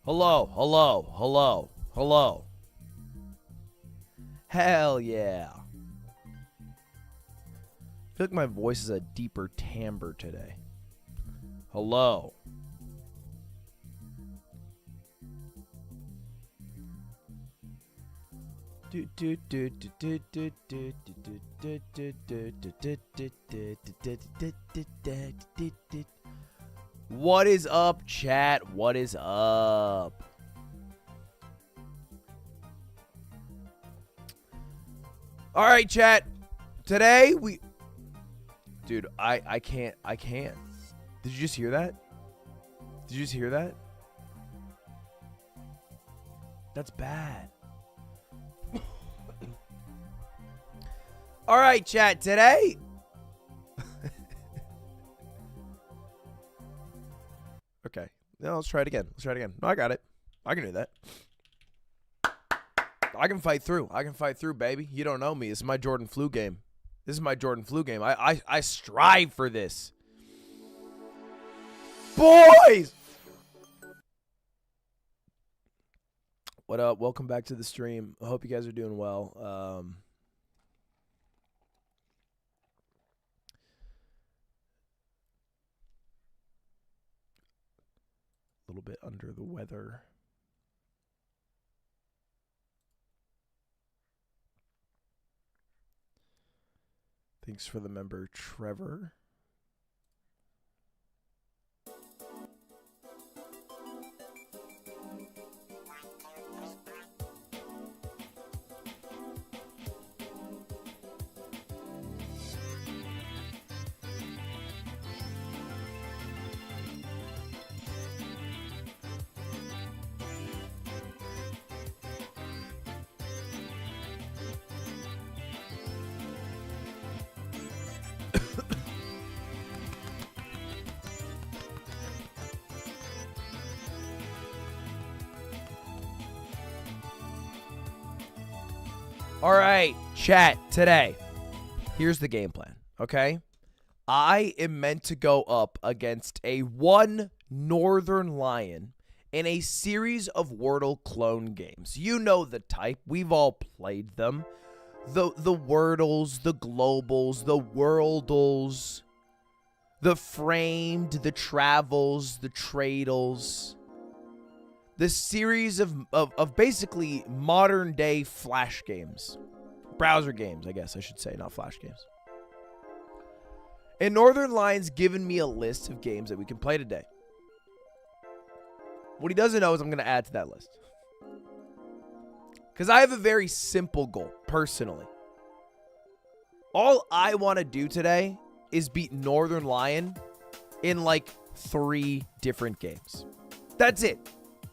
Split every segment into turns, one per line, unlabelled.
Hello, hello, hello, hello. Hell yeah. I feel like my voice is a deeper timbre today. Hello. What is up, chat? What is up? All right, chat. Today we... Dude, I can't. Did you just hear that? Did you just hear that? That's bad. All right, chat. Today... Okay. No, let's try it again. No, I got it. I can do that. I can fight through. Baby. You don't know me. This is my Jordan flu game. I strive for this. Boys! What up? Welcome back to the stream. I hope you guys are doing well. A little bit under the weather. Thanks for the member, Trevor. All right, chat, today, here's the game plan, okay? I am meant to go up against a Northernlion in a series of Wordle clone games. You know the type. We've all played them. The Wordles, the Globals, the Worldles, the Framed, the Travels, the Tradles. The series of basically modern-day Flash games. Browser games, I guess I should say, not Flash games. And Northernlion's given me a list of games that we can play today. What he doesn't know is I'm going to add to that list. Because I have a very simple goal, personally. All I want to do today is beat Northernlion in like 3 different games. That's it.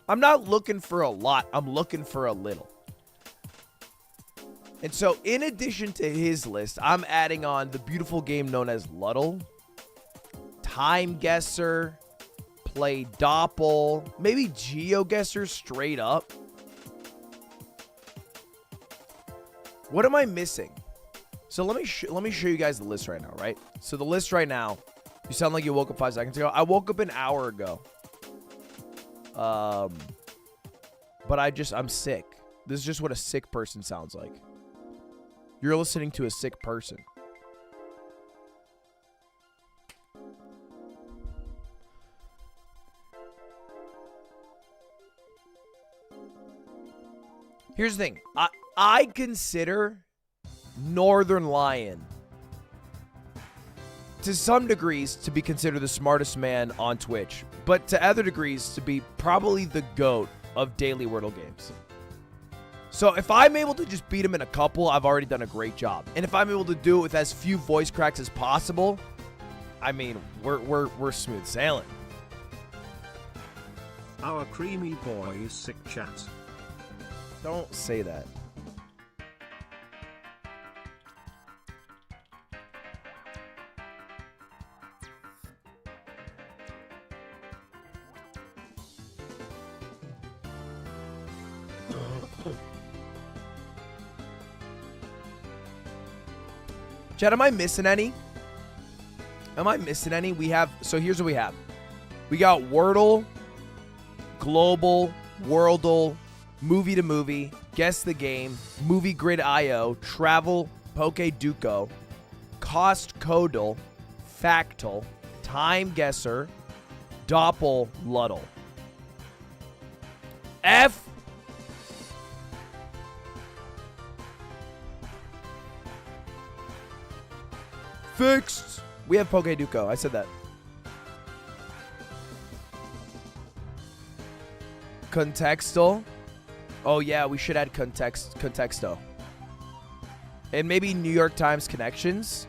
I'm not looking for a lot. I'm looking for a little. And so, in addition to his list, I'm adding on the beautiful game known as Luddle, Time Guesser, Play Doppel, maybe GeoGuessr straight up. What am I missing? So let me show you guys the list right now, right? So the list right now, you sound like you woke up 5 seconds ago. I woke up an hour ago. But I'm sick. This is just what a sick person sounds like. You're listening to a sick person. Here's the thing. I consider Northernlion to some degrees to be considered the smartest man on Twitch, but to other degrees to be probably the GOAT of daily Wordle games. So if I'm able to just beat him in a couple, I've already done a great job. And if I'm able to do it with as few voice cracks as possible, I mean, we're smooth sailing.
Our creamy boy is sick, chat.
Don't say that. Chad, am I missing any? Am I missing any? So here's what we have. We got Wordle, Global, Worldle, Movie to Movie, Guess the Game, Movie Grid IO, Travel, Poke Duco, Cost Codal, Factal, Time Guesser, Doppel Luddle. F. Fixed. We have Poke Duco. I said that. Contextual. Oh yeah, we should add contexto. And maybe New York Times connections.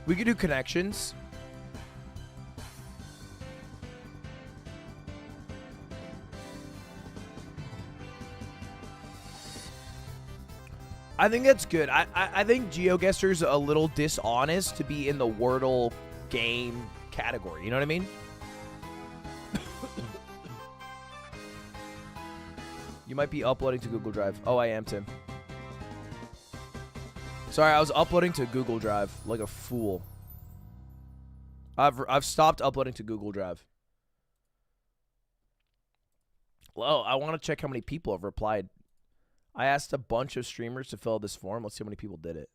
We could do connections. I think that's good. I think GeoGuessr's a little dishonest to be in the Wordle game category. You know what I mean? You might be uploading to Google Drive. Oh, I am, Tim. Sorry, I was uploading to Google Drive like a fool. I've stopped uploading to Google Drive. Well, I want to check how many people have replied. I asked a bunch of streamers to fill out this form. Let's see how many people did it.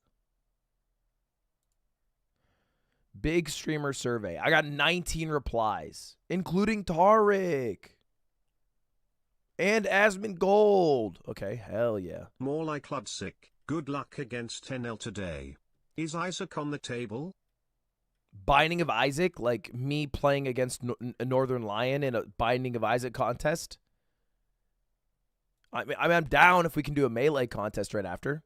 Big streamer survey. I got 19 replies, including Tariq. And Asmongold. Okay, hell yeah.
More like Ludwig. Good luck against 10L today. Is Isaac on the table?
Binding of Isaac, like me playing against Northernlion in a Binding of Isaac contest. I mean, I'm down if we can do a melee contest right after.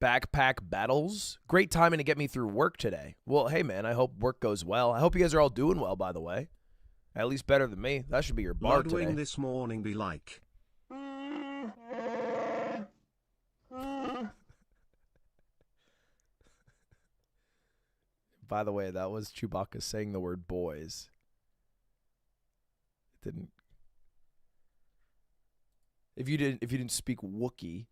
Backpack battles. Great timing to get me through work today. Well, hey, man, I hope work goes well. I hope you guys are all doing well, by the way. At least better than me. That should be your bar
Ludwig
today.
this morning be like.
By the way, that was Chewbacca saying the word boys. It didn't. If you didn't speak Wookiee.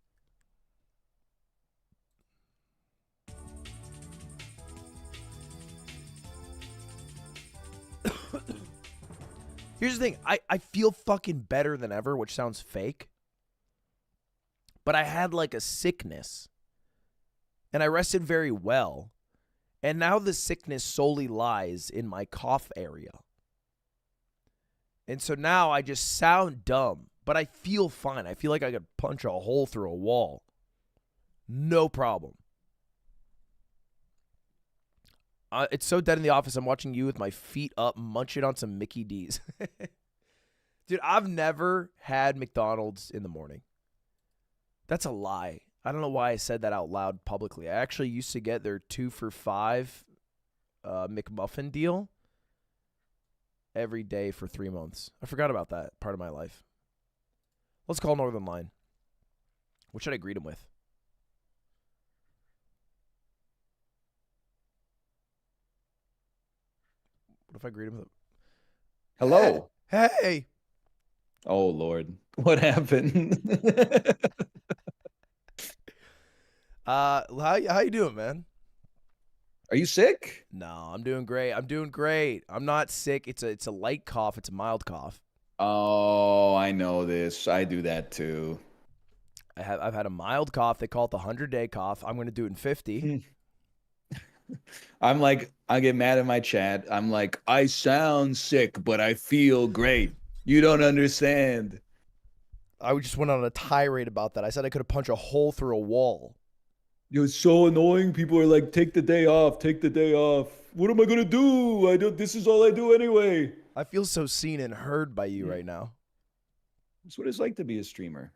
Here's the thing. I feel fucking better than ever, which sounds fake. But I had like a sickness. And I rested very well. And now the sickness solely lies in my cough area. And so now I just sound dumb. But I feel fine. I feel like I could punch a hole through a wall. No problem. It's so dead in the office. I'm watching you with my feet up, munching on some Mickey D's. Dude, I've never had McDonald's in the morning. That's a lie. I don't know why I said that out loud publicly. I actually used to get their 2 for $5 McMuffin deal every day for 3 months. I forgot about that part of my life. Let's call Northernlion. What should I greet him with? What if I greet him with
Hello.
Hey.
Oh, Lord. What happened?
How you doing, man?
Are you sick?
No, I'm doing great. I'm not sick. It's a light cough. It's a mild cough.
Oh, I know this. I do that too.
I've had a mild cough. They call it the 100-day cough. I'm going to do it in 50.
I'm like, I get mad at my chat. I'm like, I sound sick, but I feel great. You don't understand.
I just went on a tirade about that. I said I could have punched a hole through a wall.
It was so annoying. People are like, take the day off. Take the day off. What am I going to do? This is all I do anyway.
I feel so seen and heard by you right now.
That's what it's like to be a streamer.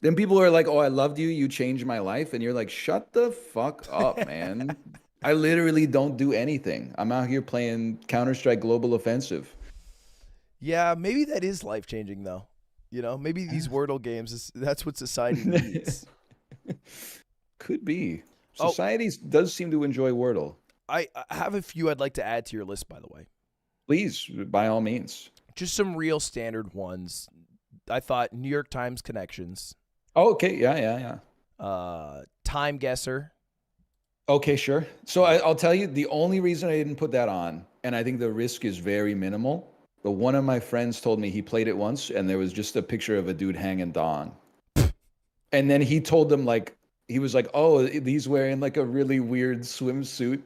Then people are like, oh, I loved you. You changed my life. And you're like, shut the fuck up, man. I literally don't do anything. I'm out here playing Counter-Strike Global Offensive.
Yeah, maybe that is life changing though. You know, maybe these Wordle games that's what society needs.
Could be.
Oh,
Society does seem to enjoy Wordle.
I have a few I'd like to add to your list, by the way.
Please, by all means.
Just some real standard ones. I thought New York Times connections.
Oh, okay, yeah.
Time guesser.
Okay, sure. So I'll tell you, the only reason I didn't put that on, and I think the risk is very minimal, but one of my friends told me he played it once, and there was just a picture of a dude hanging dong. And then he told them, like, he was like, oh, he's wearing like a really weird swimsuit.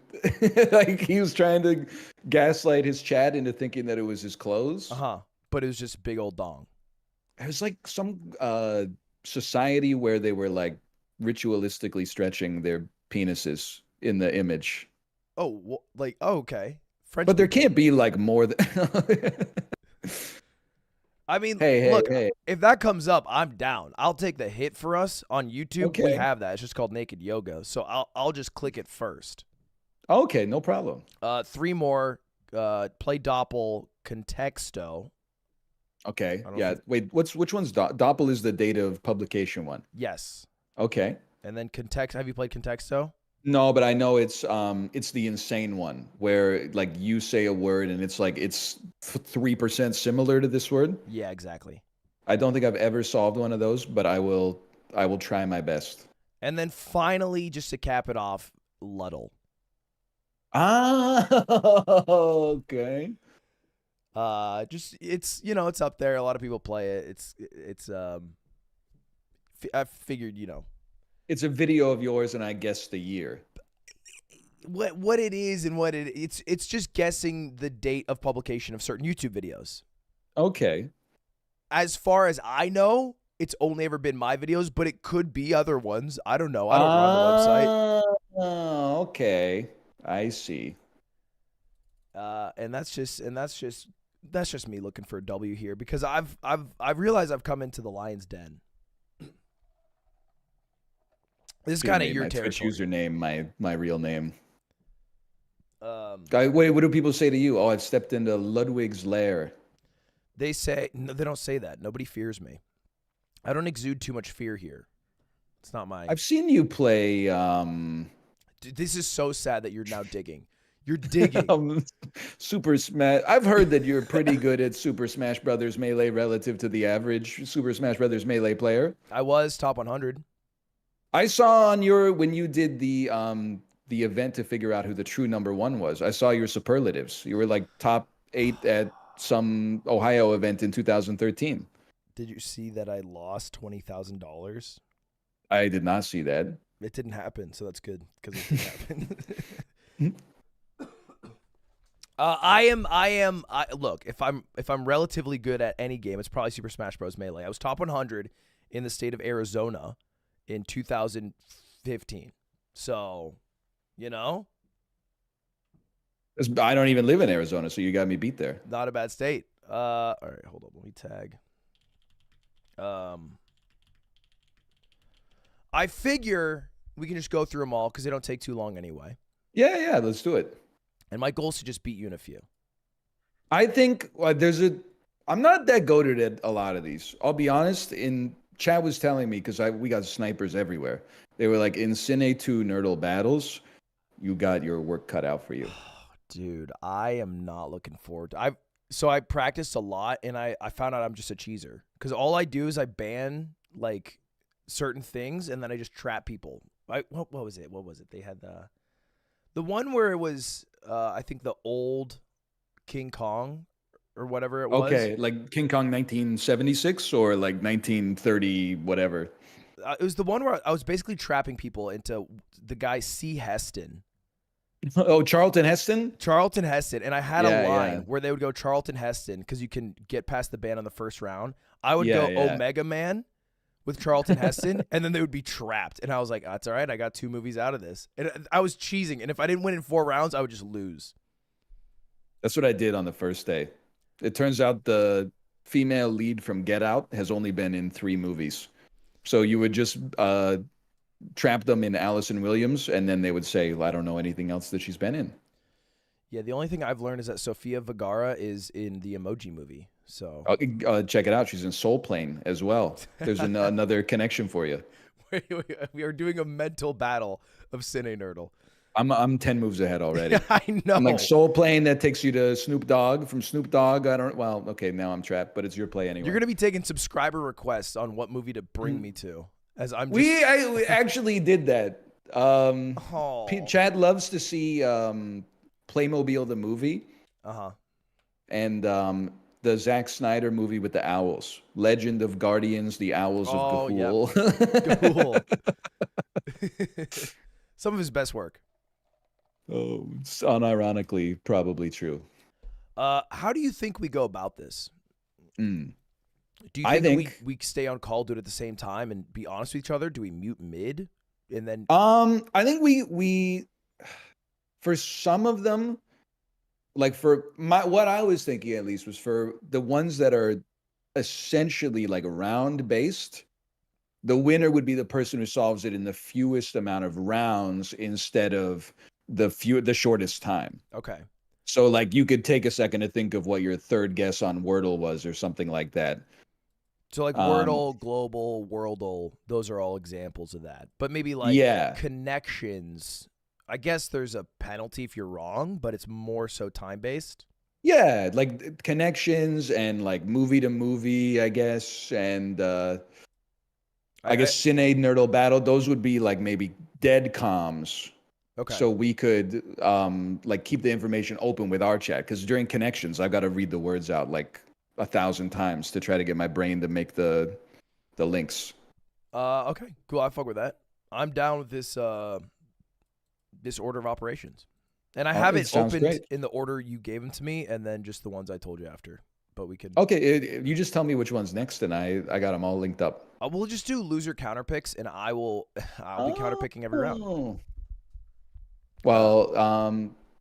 Like he was trying to gaslight his chat into thinking that it was his clothes.
But it was just big old dong.
It was like some society where they were like ritualistically stretching their penises in the image.
Oh, okay. French
But there
people.
can't be like more than.
I mean,
Hey,
look,
hey.
if that comes up, I'm down. I'll take the hit for us on YouTube. We
Okay.
have that. It's just called Naked Yoga. So I'll just click it first.
Okay, no problem.
3 more. Play Doppel Contexto.
Okay.
I don't
Yeah.
think-
Wait, which one's Doppel is the date of publication one.
Yes.
Okay.
And then Context. Have you played Contexto?
No, but I know it's the insane one where like you say a word and it's like it's 3% similar to this word.
Yeah, exactly.
I don't think I've ever solved one of those, but I will try my best.
And then finally, just to cap it off, Luddle.
Ah, okay.
Just it's it's up there. A lot of people play it. I figured
It's a video of yours and I guess the year.
what it is and it's just guessing the date of publication of certain YouTube videos.
Okay.
As far as I know, it's only ever been my videos, but it could be other ones. I don't know. I don't run the website.
Oh, okay. I see.
And that's just me looking for a W here because I've realized I've come into the lion's den. This is kind of your
my Twitch
territory.
username, my real name. Wait, what do people say to you? Oh, I've stepped into Ludwig's lair.
They say no, they don't say that. Nobody fears me. I don't exude too much fear here. It's not my.
I've seen you play.
Dude, this is so sad that you're now digging. You're digging.
Super Smash. I've heard that you're pretty good at Super Smash Brothers Melee relative to the average Super Smash Brothers Melee player.
I was top 100.
I saw on when you did the event to figure out who the true #1 was. I saw your superlatives. You were like top 8 at some Ohio event in 2013.
Did you see that I lost $20,000?
I did not see that.
It didn't happen, so that's good because it didn't happen. Look, if I'm relatively good at any game, it's probably Super Smash Bros. Melee. I was top 100 in the state of Arizona in 2015. So,
I don't even live in Arizona, so you got me beat there.
not a bad state. All right, hold on. Let me tag. I figure we can just go through them all because they don't take too long anyway.
Yeah, let's do it.
And my goal is to just beat you in a few.
I think I'm not that goated at a lot of these. I'll be honest. Chad was telling me because we got snipers everywhere. They were like in Cine 2 Nerdle battles. You got your work cut out for you.
Dude, I am not looking forward to So I practiced a lot and I found out I'm just a cheeser. Because all I do is I ban like certain things and then I just trap people. What was it? They had the one where it was I think the old King Kong or whatever it was.
Okay, like King Kong 1976 or like 1930 whatever.
It was the one where I was basically trapping people into the guy C. Heston.
Oh, Charlton Heston?
Charlton Heston. And I had a line
yeah.
where they would go Charlton Heston because you can get past the ban on the first round. I would
Yeah,
go
yeah.
Omega Man with Charlton Heston, and then they would be trapped. And I was like, that's all right. I got 2 movies out of this. And I was cheesing. And if I didn't win in 4 rounds, I would just lose.
That's what I did on the first day. It turns out the female lead from Get Out has only been in 3 movies. So you would just trap them in Allison Williams, and then they would say, well, I don't know anything else that she's been in.
Yeah, the only thing I've learned is that Sofia Vergara is in the Emoji Movie. So
Check it out. She's in Soul Plane as well. There's another connection for you.
we are doing a mental battle of Cine Nerdle.
I'm 10 moves ahead already.
I know.
I'm like Soul Plane that takes you to Snoop Dogg. From Snoop Dogg, okay, now I'm trapped, but it's your play anyway.
You're gonna be taking subscriber requests on what movie to bring me to. As I'm.
We actually did that. Chad loves to see Playmobil the movie. And the Zack Snyder movie with the owls, Legend of Guardians, the Owls of Ga'Hoole.
Ga'Hoole. Some of his best work.
Oh, it's unironically probably true.
How do you think we go about this?
Mm.
Do you think we stay on call, do it at the same time, and be honest with each other? Do we mute mid, and then?
I think we for some of them, like for what I was thinking at least was for the ones that are essentially like round based. The winner would be the person who solves it in the fewest amount of rounds instead of the shortest time.
Okay.
So like you could take a second to think of what your third guess on Wordle was or something like that.
So like Wordle, Global, Worldle, those are all examples of that. But maybe like connections, I guess there's a penalty if you're wrong, but it's more so time-based.
Yeah, like connections and like movie to movie, I guess, and I guess Cine Nerdle Battle, those would be like maybe dead comms.
Okay.
So we could like keep the information open with our chat, because during connections, I've got to read the words out like 1,000 times to try to get my brain to make the links.
Okay, cool. I fuck with that. I'm down with this this order of operations, and I have it opened in the order you gave them to me, and then just the ones I told you after. But we could.
Okay, you just tell me which one's next, and I got them all linked up.
We'll just do loser counter picks, and I'll be counter picking every round.
Well,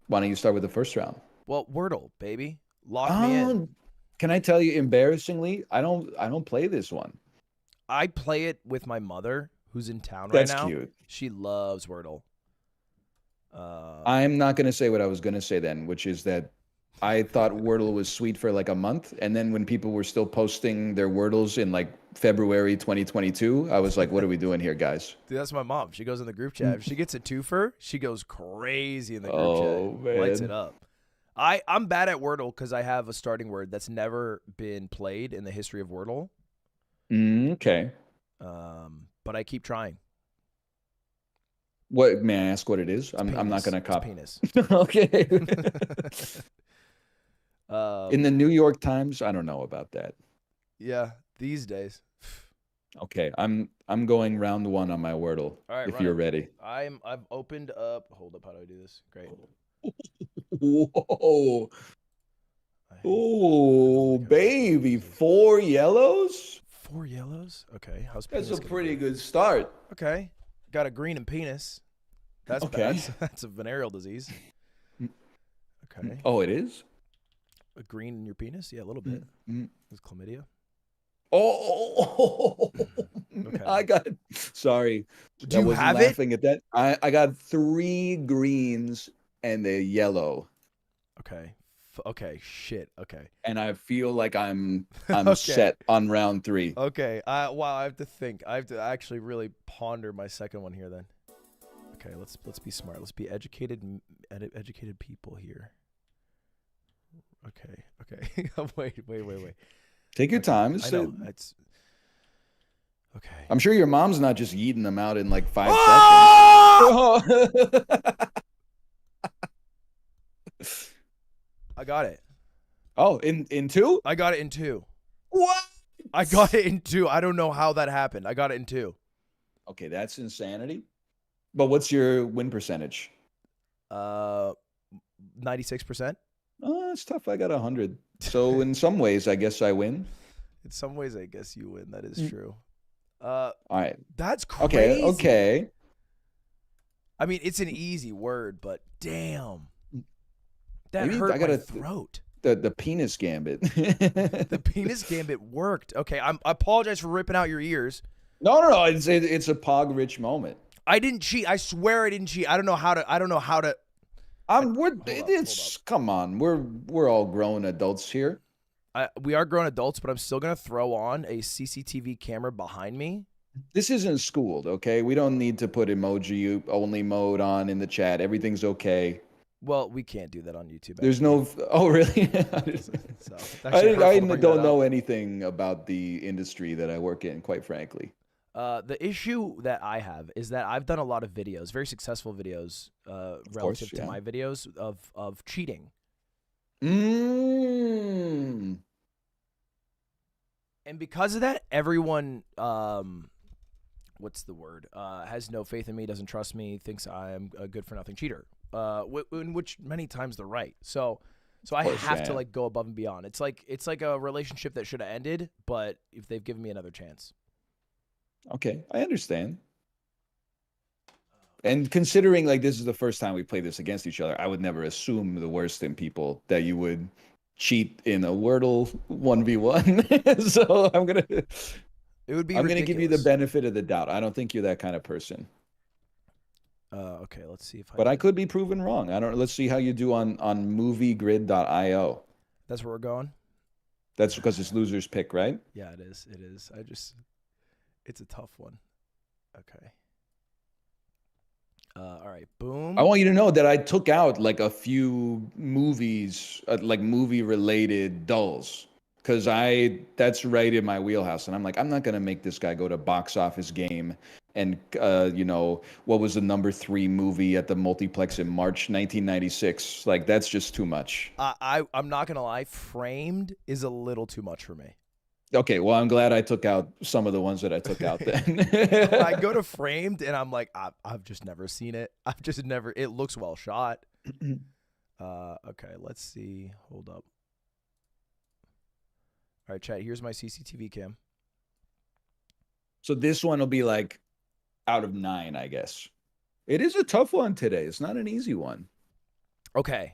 why don't you start with the first round?
Well, Wordle, baby, lock me in.
Can I tell you, embarrassingly, I don't play this one.
I play it with my mother, who's in town right now.
That's cute.
She loves Wordle.
I'm not going to say what I was going to say then, which is that I thought Wordle was sweet for like a month, and then when people were still posting their Wordles in like February 2022, I was like, what are we doing here, guys?
Dude, that's my mom. She goes in the group chat. If she gets a twofer, she goes crazy in the group chat. Man. Lights it up. I'm bad at Wordle because I have a starting word that's never been played in the history of Wordle.
Okay.
But I keep trying.
What, may I ask what it is? I'm not going to copy.
Penis.
Okay. In the New York Times, I don't know about that.
Yeah, these days.
Okay, I'm going round one on my Wordle. All right, if you're ready.
I've opened up. Hold up, how do I do this? Great.
Whoa. Oh, baby, 4 yellows?
4 yellows? Okay,
that's a pretty good start.
Okay, got a green in penis. That's
okay.
That's a venereal disease. Okay.
Oh, it is?
A green in your penis? Yeah, a little bit. It's chlamydia.
Oh, okay. I got. Sorry,
do you have
laughing at that. I got 3 greens and a yellow.
Okay. Okay. Shit. Okay.
And I feel like I'm set on round 3.
Okay. Wow. I have to think. I have to actually really ponder my second one here. Then. Okay. Let's be smart. Let's be educated people here. Okay. Wait.
Take your time.
I know. It's okay.
I'm sure your mom's not just eating them out in like 5 seconds.
I got it.
Oh, in 2?
I got it in 2.
What?
I got it in 2. I don't know how that happened. I got it in 2.
Okay, that's insanity. But what's your win percentage?
96%.
Oh, it's tough. I got 100. So in some ways, I guess I win.
In some ways, I guess you win. That is true.
All right.
That's crazy.
Okay.
I mean, it's an easy word, but damn. That hurt my throat.
The penis gambit.
The penis gambit worked. Okay, I apologize for ripping out your ears.
No. It's a pog-rich moment.
I didn't cheat. I swear I didn't cheat. I don't know how to.
Come on, we're all grown adults here.
We are grown adults, but I'm still gonna throw on a CCTV camera behind me.
This isn't schooled, okay? We don't need to put emoji only mode on in the chat. Everything's okay.
Well, we can't do that on YouTube.
There's no. Oh, really?
So,
I don't know anything about the industry that I work in, quite frankly.
The issue that I have is that I've done a lot of videos, very successful videos, relative to my videos of cheating.
Mm.
And because of that, everyone, what's the word? Has no faith in me, doesn't trust me, thinks I am a good for nothing cheater. In which many times they're right. So I have to like go above and beyond. It's like a relationship that should have ended, but if they've given me another chance.
Okay, I understand. And considering like this is the first time we played this against each other, I would never assume the worst in people that you would cheat in a Wordle 1v1. So I'm gonna give you the benefit of the doubt. I don't think you're that kind of person.
Okay, let's see if
I could be proven wrong. Let's see how you do on moviegrid.io.
That's where we're going?
That's because it's loser's pick, right?
Yeah, it is. It is. It's a tough one. Okay. All right, boom.
I want you to know that I took out like a few movies, like movie-related dulls, because that's right in my wheelhouse. And I'm like, I'm not going to make this guy go to Box Office Game and, what was the number 3 movie at the multiplex in March 1996? Like, that's just too much.
I'm not going to lie. Framed is a little too much for me.
Okay, well, I'm glad I took out some of the ones that I took out then.
I go to Framed and I'm like, I've just never seen it. It looks well shot. Okay, let's see. Hold up. All right, chat, here's my CCTV cam.
So this one will be like out of 9, I guess. It is a tough one today. It's not an easy one.
Okay.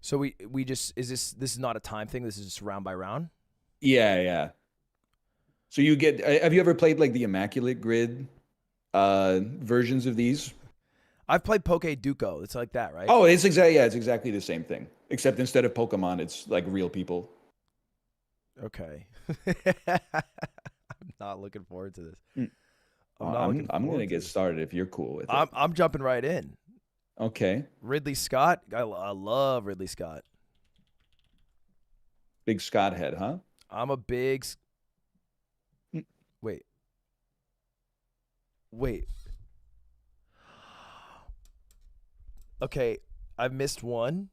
So we just, this is not a time thing. This is just round by round?
Yeah. So have you ever played like the Immaculate Grid versions of these?
I've played Poke Duco. It's like that, right?
Oh, it's exactly the same thing. Except instead of Pokemon, it's like real people.
Okay. I'm not looking forward to this.
I'm going to get started if you're cool with it.
I'm jumping right in.
Okay.
Ridley Scott. I love Ridley Scott.
Big Scott head, huh?
I'm a big... Wait. Okay, I've missed one.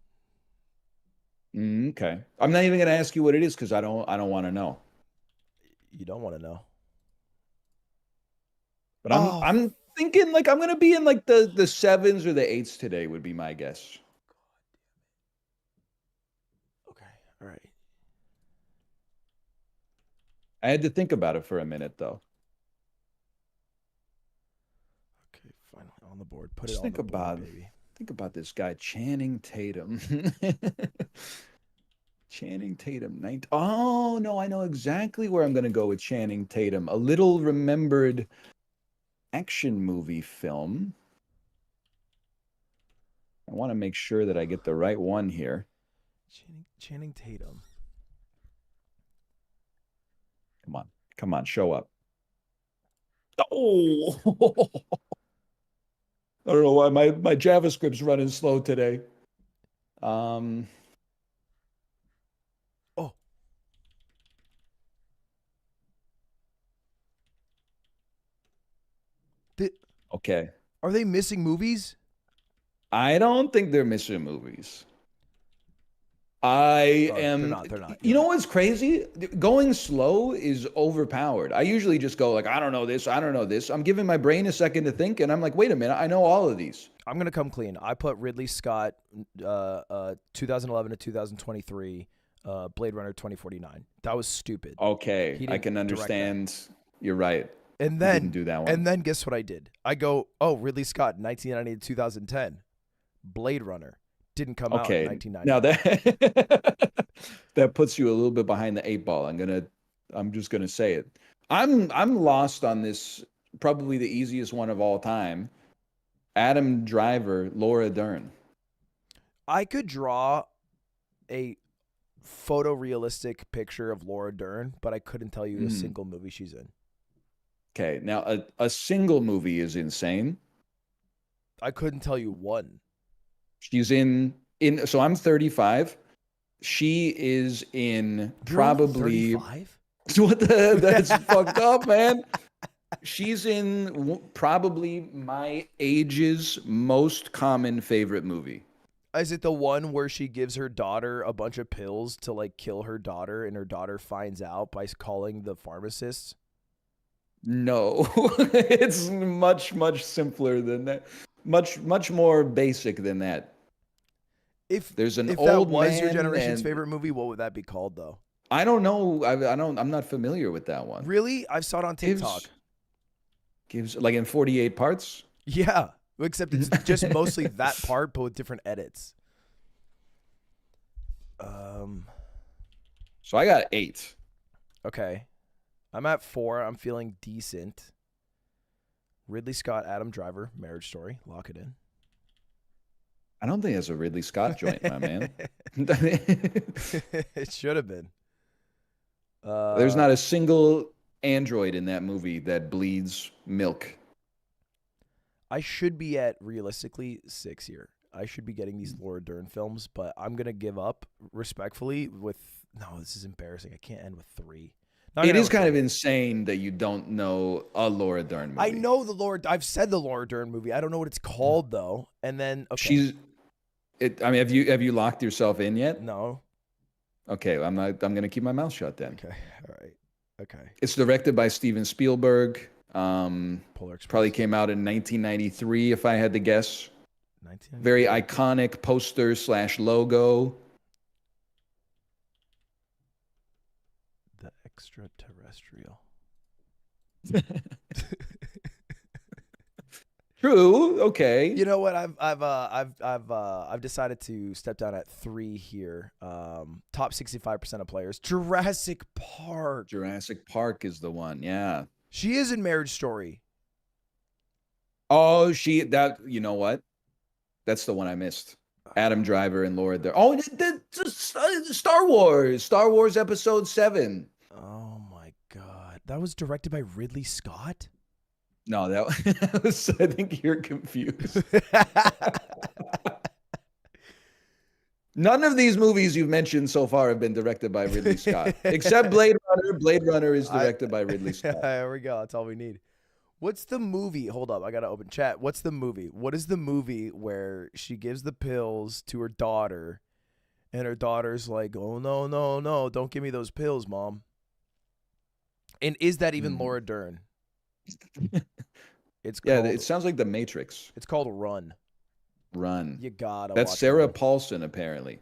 Okay. I'm not even going to ask you what it is because I don't want to know.
You don't want to know.
But I'm thinking like I'm going to be in like the 7s or the 8s today would be my guess.
Okay. All right.
I had to think about it for a minute, though.
Okay, finally on the board. Put it on the board, baby.
Think about this guy, Channing Tatum. Channing Tatum. Oh, no, I know exactly where I'm going to go with Channing Tatum. A little remembered action movie film. I want to make sure that I get the right one here.
Channing Tatum.
Come on, show up. Oh, I don't know why my JavaScript's running slow today. Oh. Okay.
Are they missing movies?
I don't think they're missing movies. They're not. You know what's crazy? Going slow is overpowered. I usually just go like, I don't know this. I'm giving my brain a second to think, and I'm like, wait a minute, I know all of these.
I'm gonna come clean. I put Ridley Scott, 2011 to 2023, Blade Runner 2049. That was stupid.
Okay, I can understand. You're right.
And then
didn't do that one.
And then guess what I did? I go, Ridley Scott, 1990 to 2010, Blade Runner. Didn't come out in 1990.
Now that puts you a little bit behind the 8 ball. I'm just gonna say it. I'm lost on this probably the easiest one of all time. Adam Driver, Laura Dern.
I could draw a photorealistic picture of Laura Dern, but I couldn't tell you a single movie she's in.
Okay, now a single movie is insane.
I couldn't tell you one.
She's in so I'm 35. She is in
You're only
probably
35?
that's fucked up, man. She's in probably my age's most common favorite movie.
Is it the one where she gives her daughter a bunch of pills to like kill her daughter, and her daughter finds out by calling the pharmacist?
No, it's much simpler than that. Much more basic than that.
If
there's an
if
old
that was your
man
generation's
and-
favorite movie, what would that be called though?
I don't know. I'm not familiar with that one.
Really? I saw it on TikTok.
Gives like in 48 parts.
Yeah, except it's just mostly that part, but with different edits.
So I got 8.
Okay. I'm at 4. I'm feeling decent. Ridley Scott, Adam Driver, Marriage Story. Lock it in.
I don't think it's a Ridley Scott joint, my man.
It should have been.
There's not a single android in that movie that bleeds milk.
I should be at, realistically, 6 here. I should be getting these Laura Dern films, but I'm going to give up respectfully with... No, this is embarrassing. I can't end with 3.
It is kind of insane that you don't know a Laura Dern movie.
I know the Laura... I've said the Laura Dern movie. I don't know what it's called, though. And then... Okay.
I mean, have you locked yourself in yet?
No.
Okay, I'm going to keep my mouth shut then.
Okay, all right. Okay.
It's directed by Steven Spielberg.
Polar Express.
Probably came out in 1993, if I had to guess.
1993.
Very iconic poster / logo.
The Extraterrestrial.
True. Okay.
You know what? I've decided to step down at 3 here. Top 65% of players. Jurassic Park.
Jurassic Park is the one. Yeah.
She is in Marriage Story.
Oh, you know what? That's the one I missed. Adam Driver and Laura Dern. Oh, Star Wars. Star Wars Episode 7.
Oh my God. That was directed by Ridley Scott?
No, that was, I think you're confused. None of these movies you've mentioned so far have been directed by Ridley Scott, except Blade Runner. Blade Runner is directed by Ridley Scott.
There we go. That's all we need. What's the movie? Hold up. I got to open chat. What's the movie? What is the movie where she gives the pills to her daughter and her daughter's like, oh, no, no, no. Don't give me those pills, Mom. And is that even Laura Dern? It's called,
it sounds like The Matrix.
It's called Run.
Run.
You gotta
That's
watch
Sarah
Run.
Paulson, apparently.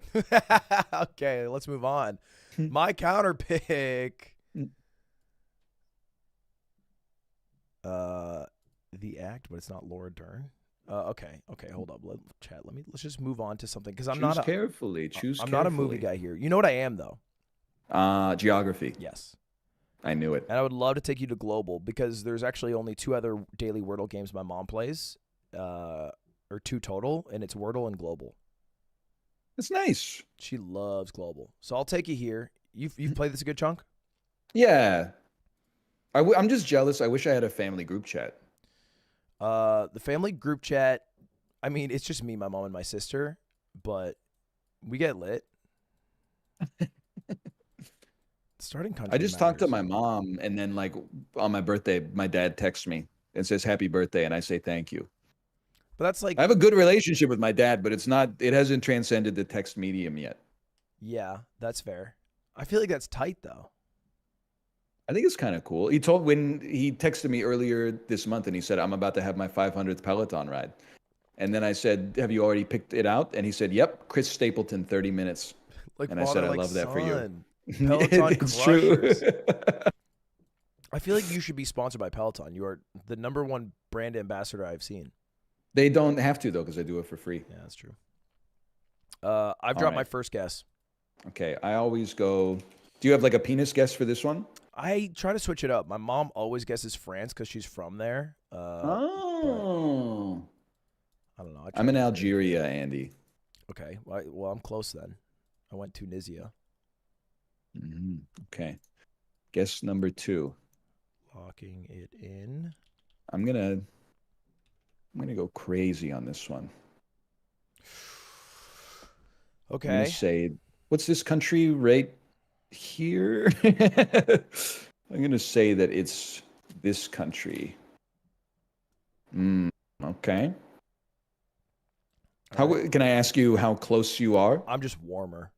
Okay, let's move on. My counter pick. The Act, but it's not Laura Dern. Okay, hold up. Let's just move on to something because I'm not
carefully.
I'm not a movie guy here. You know what I am though?
Geography.
Yes.
I knew it.
And I would love to take you to Global because there's actually only 2 other daily Wordle games my mom plays, or 2 total, and it's Wordle and Global.
That's nice.
She loves Global, so I'll take you here. You've played this a good chunk.
Yeah. I'm just jealous. I wish I had a family group chat.
The family group chat. I mean, it's just me, my mom, and my sister, but we get lit. Starting country.
I just talked to my mom, and then like on my birthday, my dad texts me and says happy birthday, and I say thank you.
But that's like
I have a good relationship with my dad, but it hasn't transcended the text medium yet.
Yeah, that's fair. I feel like that's tight though.
I think it's kind of cool. When he texted me earlier this month and he said, I'm about to have my 500th Peloton ride. And then I said, have you already picked it out? And he said, yep, Chris Stapleton, 30 minutes. And I said, I love that for you.
Peloton
It's
crushers.
true.
I feel like you should be sponsored by Peloton. You are the #1 brand ambassador I've seen.
They don't have to, though, because I do it for free.
Yeah, that's true. I've dropped my first guess.
Okay, I always go... Do you have like a penis guess for this one?
I try to switch it up. My mom always guesses France because she's from there.
Oh.
I don't know. I try
I'm in
to-
Algeria, Andy.
Okay. Well, I'm close then. I went Tunisia.
Okay. Guess number 2.
Locking it in.
I'm gonna go crazy on this one. I'm gonna
Okay.
say, what's this country right here? I'm gonna say that it's this country. Okay.
All right.
Can I ask you how close you are?
I'm just warmer.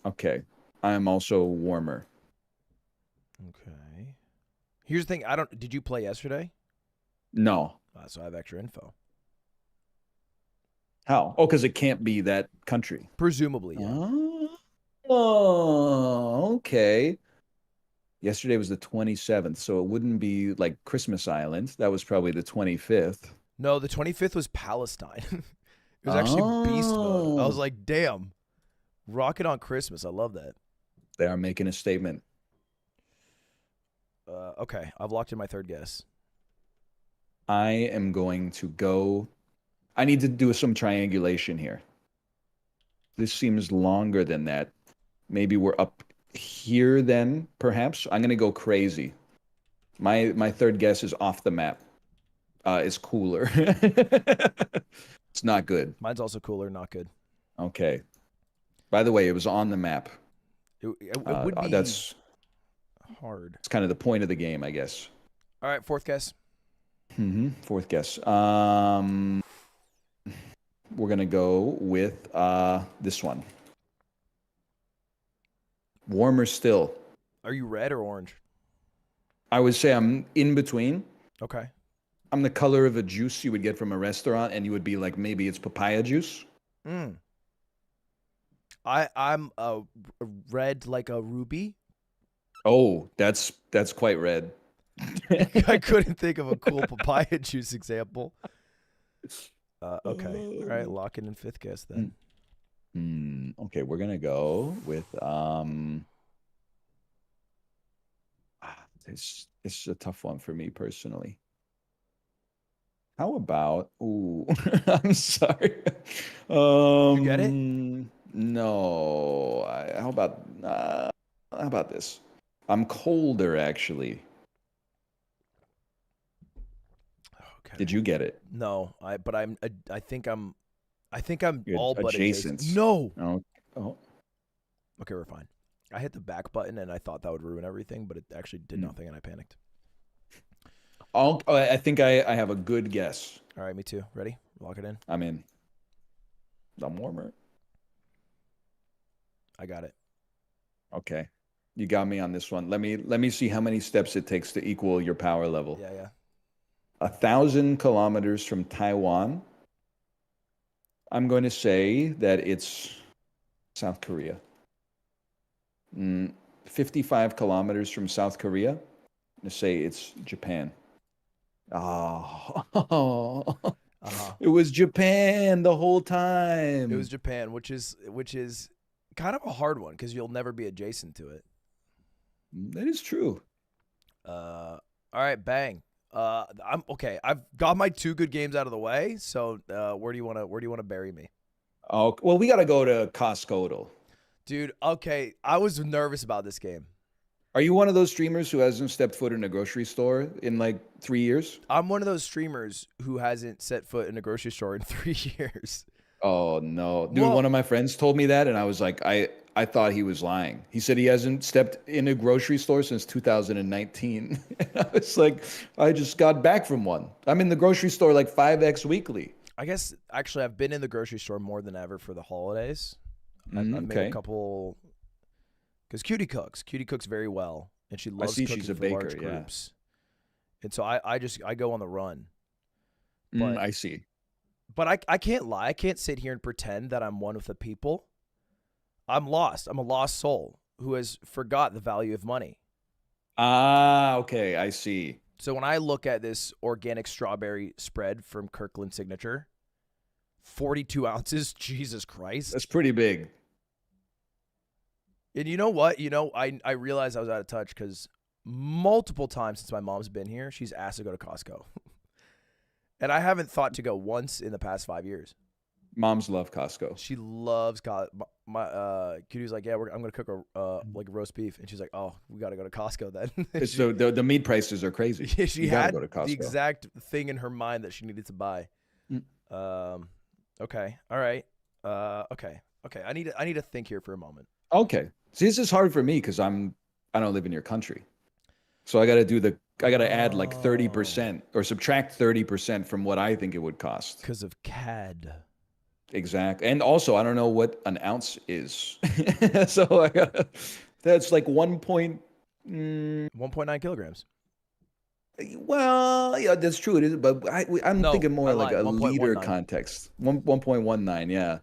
Okay. I am also warmer.
Okay. Here's the thing. Did you play yesterday?
No.
So I have extra info.
How? Oh, because it can't be that country.
Presumably, yeah.
Oh, okay. Yesterday was the 27th, so it wouldn't be like Christmas Island. That was probably the 25th.
No, the 25th was Palestine. It was actually beast mode. I was like, damn. Rocket on Christmas. I love that.
They are making a statement.
Okay. I've locked in my third guess.
I am going to go. I need to do some triangulation here. This seems longer than that. Maybe we're up here then, perhaps. I'm going to go crazy. My third guess is off the map. It's cooler. It's not good.
Mine's also cooler, not good.
Okay. By the way, it was on the map.
It would be
That's
hard.
it's kind of the point of the game, I guess.
All right, fourth guess.
Fourth guess. We're gonna go with this one. Warmer still.
Are you red or orange?
I would say I'm in between.
Okay.
I'm the color of a juice you would get from a restaurant, and you would be like, maybe it's papaya juice.
I'm a red like a ruby.
Oh, that's quite red.
I couldn't think of a cool papaya juice example. Okay. All right, locking in fifth guess then.
Okay, we're gonna go with It's a tough one for me personally. How about? Ooh, I'm sorry.
You get it?
No. How about this? I'm colder actually.
Okay.
Did you get it?
No, I think I'm
You're
all but
adjacent.
No.
Oh.
Okay, we're fine. I hit the back button and I thought that would ruin everything, but it actually did nothing and I panicked.
I think I have a good guess.
All right, me too. Ready? Lock it in.
I'm in. I'm warmer.
I got it.
Okay. You got me on this one. Let me see how many steps it takes to equal your power level.
Yeah.
1,000 kilometers from Taiwan. I'm going to say that it's South Korea. 55 kilometers from South Korea. I'm going to say it's Japan. Oh, It was Japan the whole time.
It was Japan, which is kind of a hard one because you'll never be adjacent to it.
That is true.
All right, bang. I'm okay. I've got my two good games out of the way. So where do you want to bury me?
Oh well, we got to go to Costco.
Dude, okay. I was nervous about this game.
Are you one of those streamers who hasn't stepped foot in a grocery store in like 3 years?
I'm one of those streamers who hasn't set foot in a grocery store in 3 years.
Oh no, dude!
Well,
one of my friends told me that, and I was like, I thought he was lying. He said he hasn't stepped in a grocery store since 2019. And I was like, I just got back from one. I'm in the grocery store like 5x weekly.
I guess actually I've been in the grocery store more than ever for the holidays. I've made a couple because Cutie cooks very well, and she loves cooking
she's a
for
baker,
large groups. And so I go on the run. But,
I see.
But I can't lie. I can't sit here and pretend that I'm one of the people. I'm lost. I'm a lost soul who has forgot the value of money.
Ah, okay, I see.
So when I look at this organic strawberry spread from Kirkland Signature, 42 ounces, Jesus Christ.
That's pretty big.
And you know what? I realized I was out of touch because multiple times since my mom's been here, she's asked to go to Costco. And I haven't thought to go once in the past 5 years.
Moms love Costco.
She loves my Kitty's like, yeah, I'm gonna cook a roast beef, and she's like, oh, we gotta go to Costco then.
So the meat prices are crazy.
She
You gotta
had
go to Costco.
the exact thing in her mind that she needed to buy. Okay, all right, okay. I need to think here for a moment.
Okay, see, this is hard for me because I don't live in your country, so I gotta add like 30% or subtract 30% from what I think it would cost.
Because of CAD.
Exactly. And also, I don't know what an ounce is. So that's like
1.9 kilograms.
Well, yeah, that's true. It is, but I'm thinking more like a
1.19.
liter context. 1.19, yeah.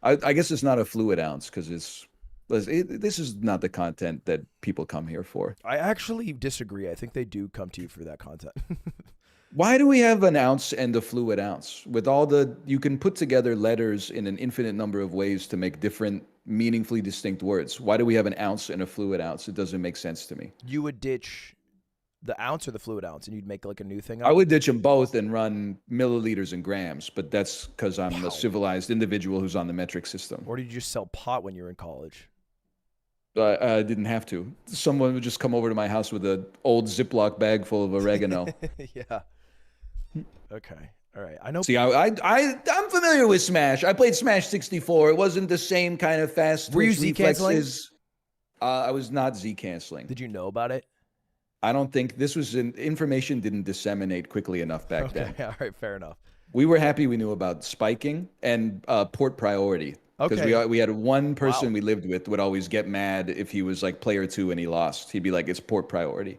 I guess it's not a fluid ounce because this is not the content that people come here for.
I actually disagree. I think they do come to you for that content.
Why do we have an ounce and a fluid ounce? You can put together letters in an infinite number of ways to make different, meaningfully distinct words. Why do we have an ounce and a fluid ounce? It doesn't make sense to me.
You would ditch the ounce or the fluid ounce, and you'd make like a new thing up?
I would ditch them both and run milliliters and grams, but that's because I'm a civilized individual who's on the metric system.
Or did you just sell pot when you were in college?
I didn't have to. Someone would just come over to my house with an old Ziploc bag full of oregano.
Yeah. Okay. All right. I know.
See, I'm familiar with Smash. I played Smash 64. It wasn't the same kind of fast.
Were you Z canceling?
I was not Z canceling.
Did you know about it?
I don't think information didn't disseminate quickly enough back then.
All right. Fair enough.
We were happy we knew about spiking and port priority. Because we had one person we lived with would always get mad if he was like player 2 and he lost. He'd be like, it's port priority.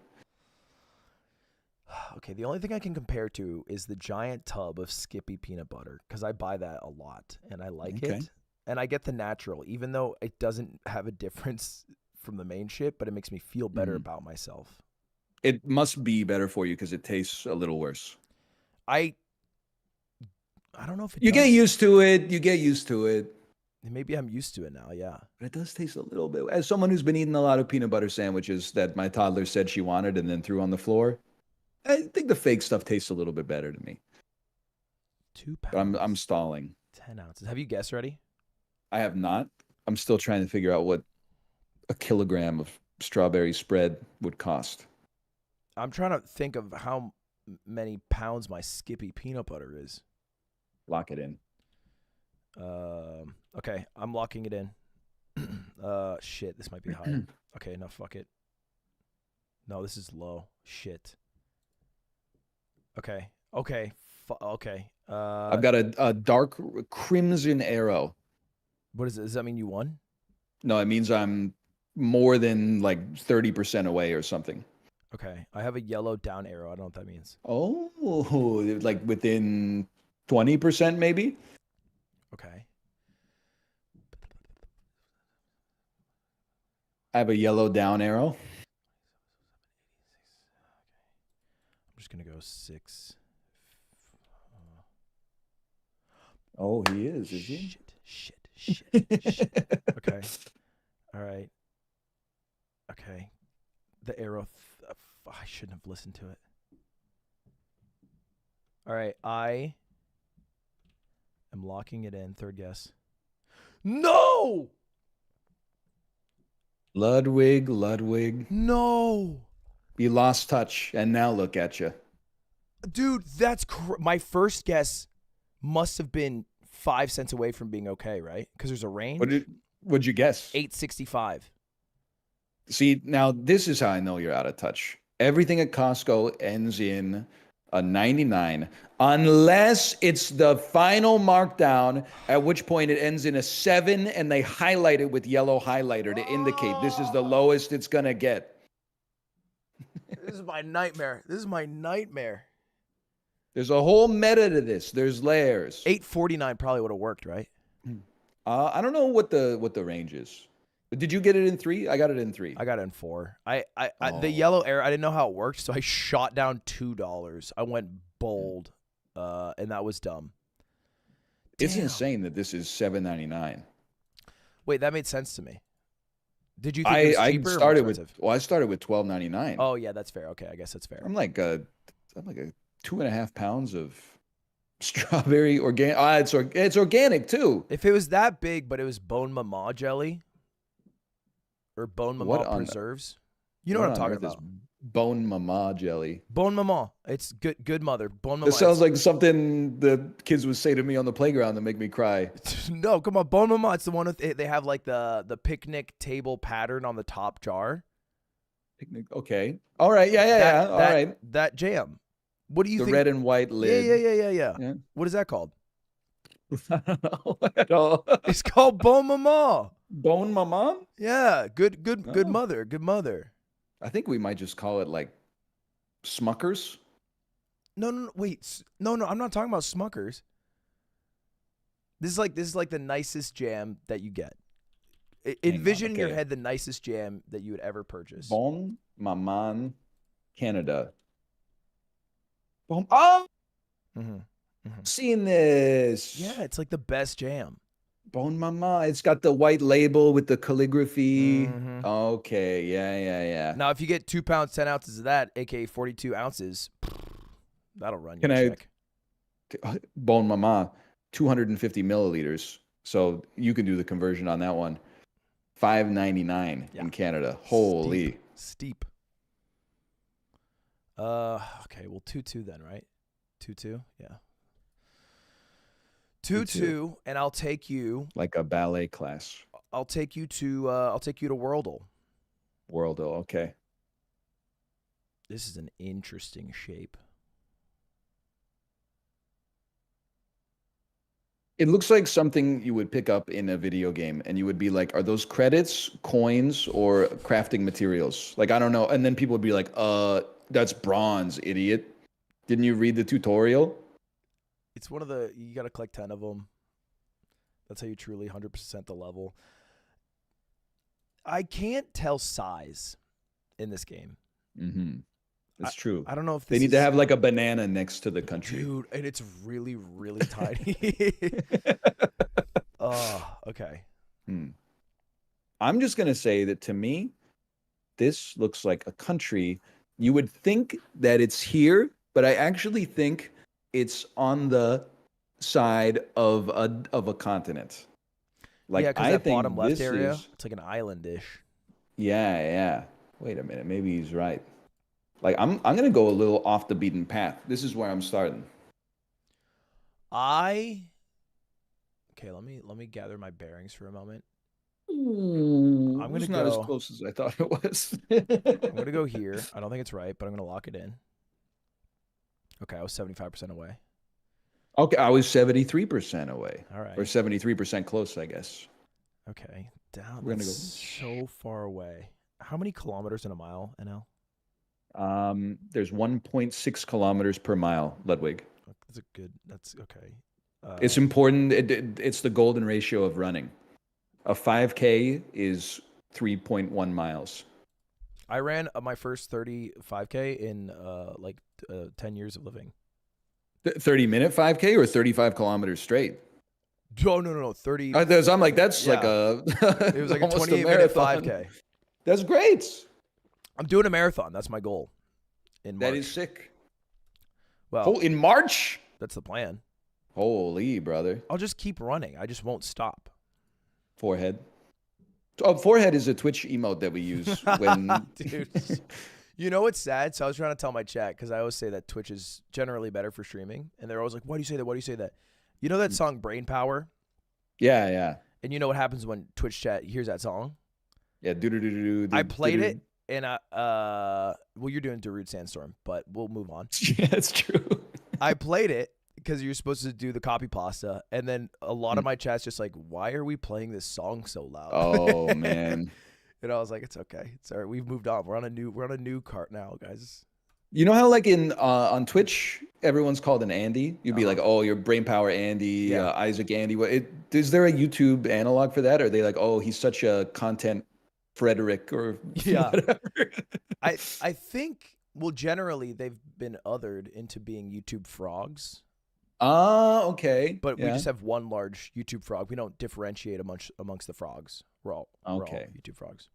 Okay, the only thing I can compare to is the giant tub of Skippy peanut butter because I buy that a lot and I like it. And I get the natural, even though it doesn't have a difference from the main shit, but it makes me feel better about myself.
It must be better for you because it tastes a little worse.
I don't know if it
You
does.
get used to it. You get used to it.
Maybe I'm used to it now, yeah.
But it does taste a little bit. As someone who's been eating a lot of peanut butter sandwiches that my toddler said she wanted and then threw on the floor, I think the fake stuff tastes a little bit better to me.
2 pounds.
But I'm stalling.
10 ounces. Have you guessed already?
I have not. I'm still trying to figure out what a kilogram of strawberry spread would cost.
I'm trying to think of how many pounds my Skippy peanut butter is.
Lock it in.
Okay, I'm locking it in. Shit, this might be high. Okay, no, fuck it. No, this is low. Shit. Okay. Okay.
I've got a dark crimson arrow.
What is it? Does that mean you won?
No, it means I'm more than like 30% away or something.
Okay. I have a yellow down arrow. I don't know what that means.
Oh, like within 20% maybe?
Okay.
I have a yellow down arrow.
I'm just going to go 6.
Oh, he is he?
Shit. Okay. All right. Okay. The arrow. I shouldn't have listened to it. All right. I am locking it in. Third guess. No!
Ludwig.
No!
You lost touch, and now look at you.
Dude, that's my first guess must have been 5 cents away from being okay, right? Because there's a range.
What'd you guess?
8.65.
See, now this is how I know you're out of touch. Everything at Costco ends in a 99, unless it's the final markdown, at which point it ends in a 7, and they highlight it with yellow highlighter to indicate this is the lowest it's going to get.
This is my nightmare.
There's a whole meta to this. There's layers.
8.49 probably would have worked, right?
I don't know what the range is. Did you get it in 3? I got it in 3.
I got it in 4. The yellow arrow, I didn't know how it worked, so I shot down $2. I went bold, and that was dumb.
It's
Damn.
insane that this is $7.99.
Wait, that made sense to me. Did you think it was
I
cheaper or more
started with
expensive?
I started with $12.99.
Oh yeah, that's fair. Okay, I guess that's fair.
I'm like a 2.5 pounds of strawberry organic. Ah, it's organic too.
If it was that big, but it was bone mama jelly or bone
What
mama
on
preserves, you know
what
what I'm
on
talking
earth is
about.
bone mama jelly?
Bone mama. It's good mother. Bone mama.
This sounds like something the kids would say to me on the playground to make me cry.
No, come on, bone mama. It's the one with they have like the picnic table pattern on the top jar.
Picnic. Okay. All right. Yeah. All right.
That jam. What do you
The
think?
red and white lid.
Yeah.
Yeah.
What is that called?
I don't know at all.
It's called bone mama.
Bone mama?
Yeah, good
Oh.
mother. Good mother.
I think we might just call it like Smuckers.
No, wait. No, I'm not talking about Smuckers. This is like the nicest jam that you get. Envision in your
okay.
head the nicest jam that you would ever purchase.
Bon Maman, Canada. Bon. Oh,
Mm-hmm.
seen this.
Yeah, it's like the best jam.
Bon Mama. It's got the white label with the calligraphy.
Mhm.
Okay. Yeah.
Now, if you get 2 pounds, 10 ounces of that, aka 42 ounces, that'll run you
Can
a
I-
check.
Bon Mama, 250 milliliters. So you can do the conversion on that one. $5.99
Yeah.
in Canada. Holy.
Steep. Okay, well 2-2 then, right? 2-2, yeah. 2-2, and I'll take you.
Like a ballet class.
I'll take you to Worldle.
Worldle. Okay.
This is an interesting shape.
It looks like something you would pick up in a video game and you would be like, are those credits, coins, or crafting materials? Like, I don't know. And then people would be like, that's bronze, idiot. Didn't you read the tutorial?
It's you got to collect 10 of them. That's how you truly 100% the level. I can't tell size in this game.
Mm-hmm. That's true.
I don't know if
They need to have like a banana next to the country.
Dude, and it's really, really tiny. Oh, okay.
I'm just going to say that to me, this looks like a country. You would think that it's here, but I actually think it's on the side of a continent. Like,
yeah, because
I
that
think
bottom left
this
area,
is,
it's like an island-ish.
yeah. Wait a minute, maybe he's right. Like, I'm gonna go a little off the beaten path. This is where I'm starting.
Okay, let me gather my bearings for a moment.
Ooh,
I'm gonna
it's not as
go-
close as I thought it was.
I'm gonna go here. I don't think it's right, but I'm gonna lock it in. Okay, I was 75% away.
Okay, I was 73% away.
All right.
Or 73% close, I guess.
Okay, down.
We're gonna
That's so far away. How many kilometers in a mile, NL?
There's 1.6 kilometers per mile, Ludwig.
That's okay.
It's important. It's the golden ratio of running. A 5K is 3.1 miles.
I ran my first 35K in 10 years of living.
30-minute 5K or 35 kilometers straight?
Oh, no. 30.
I'm like, that's like
Yeah.
a.
It was like a
almost
28-minute
marathon.
5K.
That's great.
I'm doing a marathon. That's my goal. In March.
That is sick.
Well,
In March?
that's the plan.
Holy, brother.
I'll just keep running. I just won't stop.
Forehead. Oh, forehead is a Twitch emote that we use when.
Dude. You know what's sad? So I was trying to tell my chat because I always say that Twitch is generally better for streaming. And they're always like, why do you say that? Why do you say that? You know that song Brain Power?
Yeah.
And you know what happens when Twitch chat hears that song?
Yeah.
I played it and well, you're doing Darude Sandstorm, but we'll move on.
Yeah, that's true.
I played it because you're supposed to do the copy pasta, and then a lot of my chat's just like, why are we playing this song so loud?
Oh man.
And I was like, it's okay. It's all right. We've moved on. We're on a new cart now, guys.
You know how like on Twitch everyone's called an Andy? You'd be like, oh, you're Brain Power Andy,
Yeah.
Isaac Andy. Is there a YouTube analog for that? Or are they like, oh, he's such a content Frederick or
Yeah.
whatever?
I think, well, generally they've been othered into being YouTube frogs,
Okay.
but we
Yeah.
just have one large YouTube frog. We don't differentiate amongst the frogs. We're all
Okay.
YouTube frogs.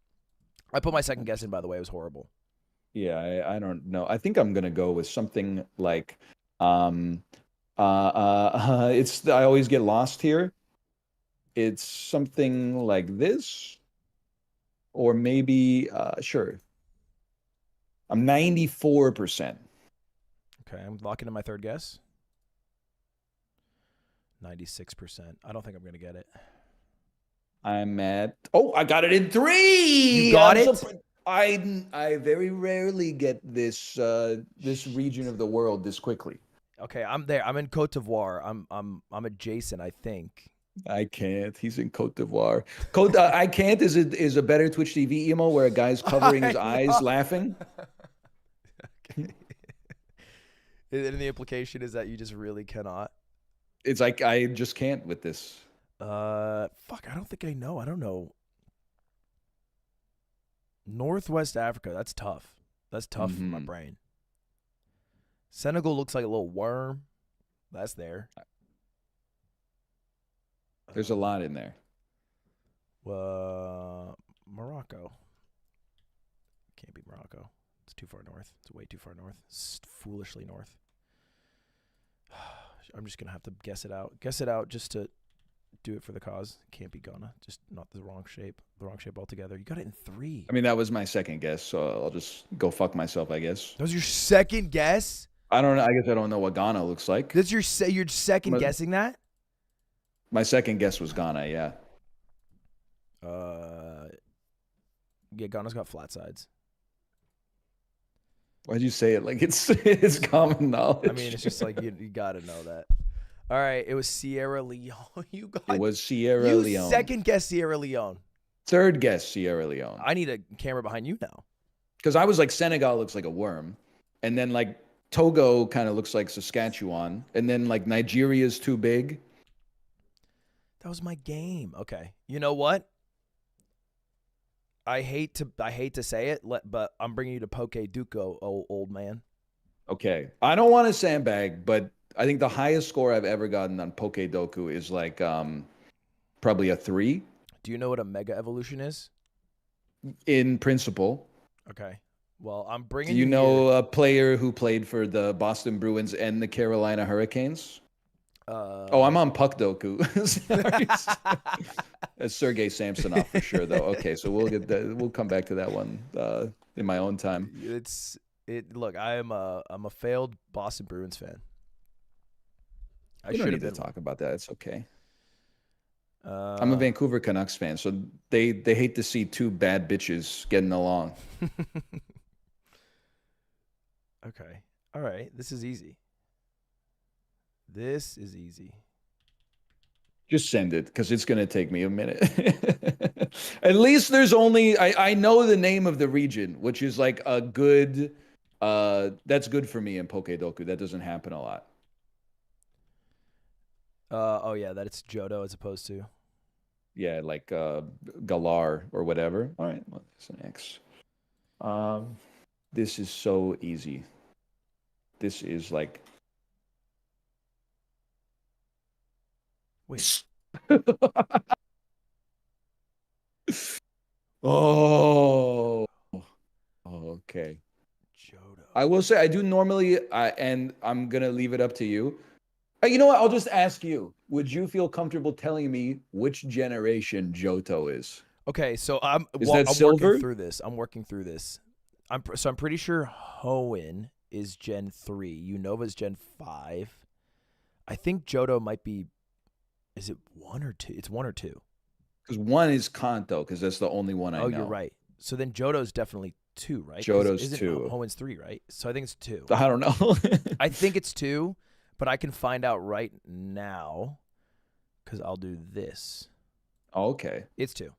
I put my second guess in, by the way. It was horrible.
Yeah, I don't know. I think I'm gonna go with something like, um, it's I always get lost here. It's something like this, or maybe, sure. I'm 94%.
Okay, I'm locking in my third guess. 96%. I don't think I'm gonna get it.
I'm at. Oh, I got it in
You
3.
got
I'm
it?
I very rarely get this region of the world this quickly.
Okay, I'm there. I'm in Cote d'Ivoire. I'm adjacent, I think.
I can't. He's in Cote d'Ivoire. I can't is a better Twitch TV emo where a guy's covering his
I
eyes
know.
laughing.
Okay. And the implication is that you just really cannot.
It's like I just can't with this.
Fuck. I don't think I know. I don't know. Northwest Africa. That's tough. That's tough for my brain. Senegal looks like a little worm. That's there.
There's a lot in there.
Morocco. Can't be Morocco. It's too far north. It's way too far north. It's foolishly north. I'm just gonna have to guess it out. Guess it out just to do it for the cause. Can't be Ghana. Just not the wrong shape. The wrong shape altogether. You got it in 3.
I mean, that was my second guess, so I'll just go fuck myself, I guess.
That was your second guess?
I don't know. I guess I don't know what Ghana looks like.
That's your you're second guessing that?
My second guess was Ghana, yeah.
Yeah, Ghana's got flat sides.
Why'd you say it like it's common knowledge?
I mean, it's just like you gotta know that. All right, it was Sierra Leone. You got
It was Sierra
you
Leone.
second guess Sierra Leone.
Third guess Sierra Leone.
I need a camera behind you now.
Because I was like, Senegal looks like a worm. And then like Togo kind of looks like Saskatchewan. And then like Nigeria's too big.
That was my game. Okay. You know what? I hate to say it, but I'm bringing you to Poke Duco, old man.
Okay. I don't want to sandbag, but I think the highest score I've ever gotten on Poke Doku is like probably a 3
Do you know what a mega evolution is?
in principle.
Okay. Well, I'm bringing
Do you
you
know
here.
a player who played for the Boston Bruins and the Carolina Hurricanes? Oh, I'm on Puck Doku. That's Sergei Samsonov for sure, though. Okay, so we'll get that. We'll come back to that one in my own time.
Look, I'm a failed Boston Bruins fan.
We don't need to talk about that. It's okay. I'm a Vancouver Canucks fan, so they hate to see two bad bitches getting along.
Okay. All right. This is easy. This is easy.
Just send it, because it's going to take me a minute. At least there's only... I know the name of the region, which is like a good... that's good for me in Pokedoku. That doesn't happen a lot.
Oh, yeah, that it's Johto as opposed to...
Yeah, like Galar or whatever. All right, well, that's an X. This is so easy. This is like...
Wait.
Oh. Okay.
Johto.
I will say I do normally, and I'm going to leave it up to you. You know what? I'll just ask you. Would you feel comfortable telling me which generation Johto is?
Okay, so I'm
silver?
working through this. I'm pretty sure Hoenn is Gen 3. Unova's Gen 5. I think Johto might be... Is it 1 or 2? It's 1 or 2.
Because 1 is Kanto, because that's the only one I know.
Oh, you're right. So then Johto's definitely 2, right?
Johto's 2.
Hoenn's 3, right? So I think it's 2.
I don't know.
I think it's 2, but I can find out right now because I'll do this.
Oh, okay.
It's 2.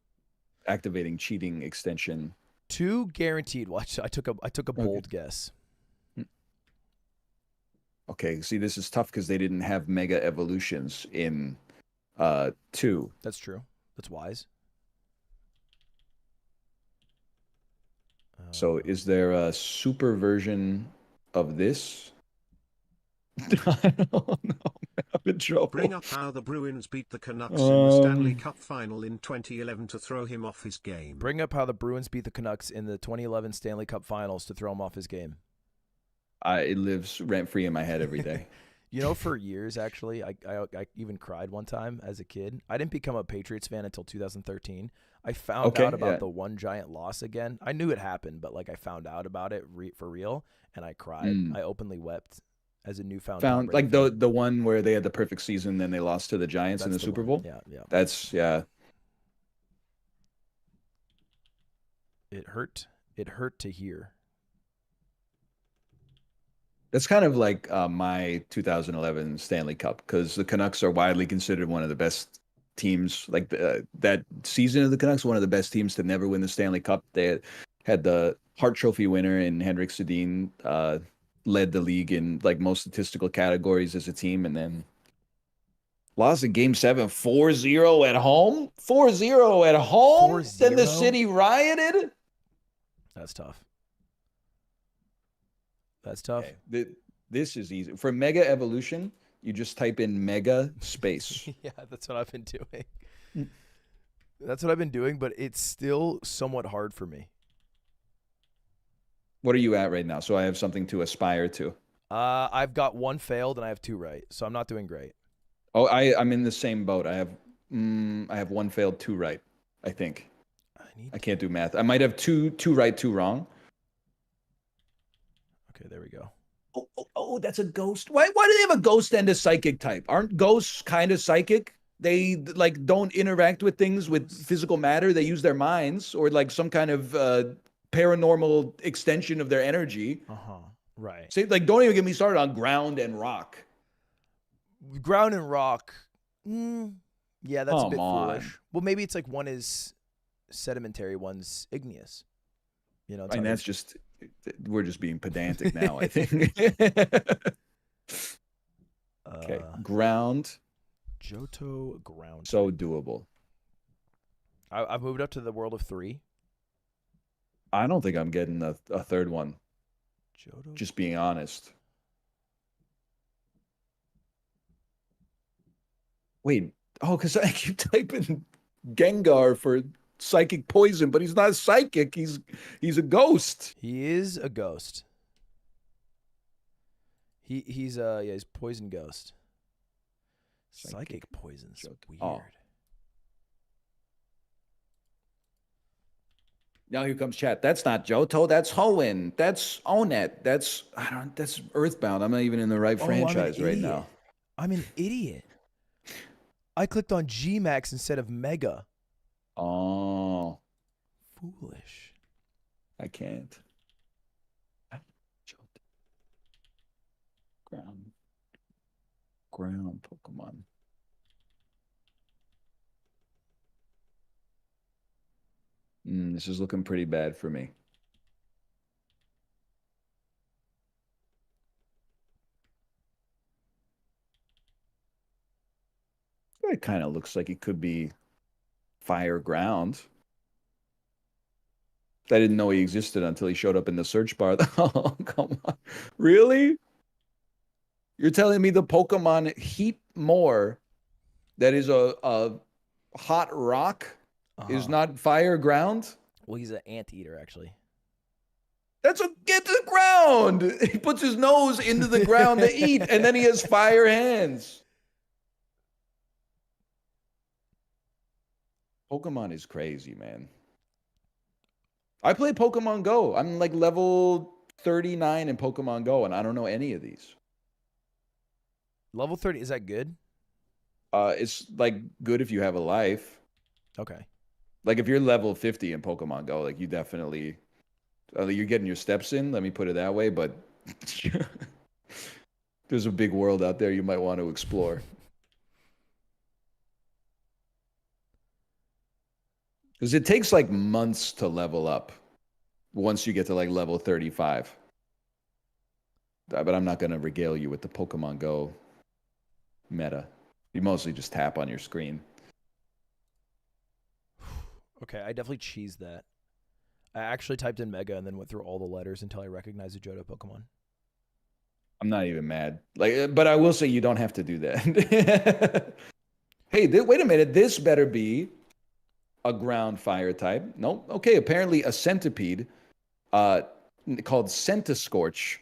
Activating cheating extension.
2 guaranteed. Watch. I took a bold guess.
Okay. See, this is tough because they didn't have mega evolutions in 2.
That's true. That's wise.
So is there a super version of this? I don't know. I'm in trouble.
Bring up how the Bruins beat the Canucks in the
Um,
Stanley Cup final in 2011 to throw him off his game.
Bring up how the Bruins beat the Canucks in the 2011 Stanley Cup Finals to throw him off his game.
It lives rent free in my head every day.
You know, for years, actually, I even cried one time as a kid. I didn't become a Patriots fan until 2013. I found out about the one giant loss again. I knew it happened, but like I found out about it for real, and I cried. I openly wept as a newfound Tom Brady
Like
fan.
the one where they had the perfect season, then they lost to the Giants in the Super Bowl.
Yeah.
That's
It hurt. It hurt to hear.
That's kind of like my 2011 Stanley Cup, because the Canucks are widely considered one of the best teams. Like that season of the Canucks, one of the best teams to never win the Stanley Cup. They had the Hart Trophy winner in Henrik Sedin, led the league in like most statistical categories as a team, and then lost in Game 7 4-0 at home. 4-0 at home.
4-0?
Then the city rioted.
That's tough. That's tough.
Okay. This is easy. For Mega Evolution, you just type in Mega space.
Yeah, that's what I've been doing. That's what I've been doing, but it's still somewhat hard for me.
What are you at right now? So I have something to aspire to.
I've got one failed and I have two right, so I'm not doing great.
Oh, I'm in the same boat. I have one failed, two right, I think. I can't do math. I might have two right, two wrong.
Okay, there we go.
Oh, that's a ghost. Why do they have a ghost and a psychic type? Aren't ghosts kind of psychic? They like don't interact with things with physical matter. They use their minds or like some kind of paranormal extension of their energy.
Right.
See, like, don't even get me started on ground and rock.
Ground and rock. Yeah, that's a bit foolish. Well, maybe it's like one is sedimentary, one's igneous. You know,
and that's just, we're just being pedantic now, I think. Okay, ground.
Johto ground.
So doable.
I've moved up to the world of 3.
I don't think I'm getting a third one.
Johto.
Just being honest. Wait. Oh, because I keep typing Gengar for psychic poison, but he's not psychic. He's a ghost.
He is a ghost. He's poison ghost. Psychic poison's weird.
Oh. Now here comes chat. That's not Johto. That's Hoenn. That's Onet. That's Earthbound. I'm not even in the right franchise right now.
I'm an idiot. I clicked on G-Max instead of Mega.
Oh.
Foolish.
I can't. Ground Pokemon. This is looking pretty bad for me. It kind of looks like it could be Fire Ground. I didn't know he existed until he showed up in the search bar. Oh, come on. Really? You're telling me the Pokemon Heatmore that is a hot rock is not Fire Ground?
Well, he's an anteater, actually.
Get to the ground. He puts his nose into the ground to eat, and then he has fire hands. Pokemon is crazy, man. I play Pokemon Go. I'm like level 39 in Pokemon Go, and I don't know any of these.
Level 30, is that good?
It's like good if you have a life.
Okay.
Like if you're level 50 in Pokemon Go, like you definitely, you're getting your steps in, let me put it that way, but there's a big world out there you might want to explore. Because it takes like months to level up once you get to like level 35. But I'm not going to regale you with the Pokemon Go meta. You mostly just tap on your screen.
Okay, I definitely cheesed that. I actually typed in Mega and then went through all the letters until I recognized a Johto Pokemon.
I'm not even mad. Like, but I will say you don't have to do that. Hey, wait a minute. This better be a ground fire type. Nope. Okay, apparently a centipede, uh, called Centiscorch,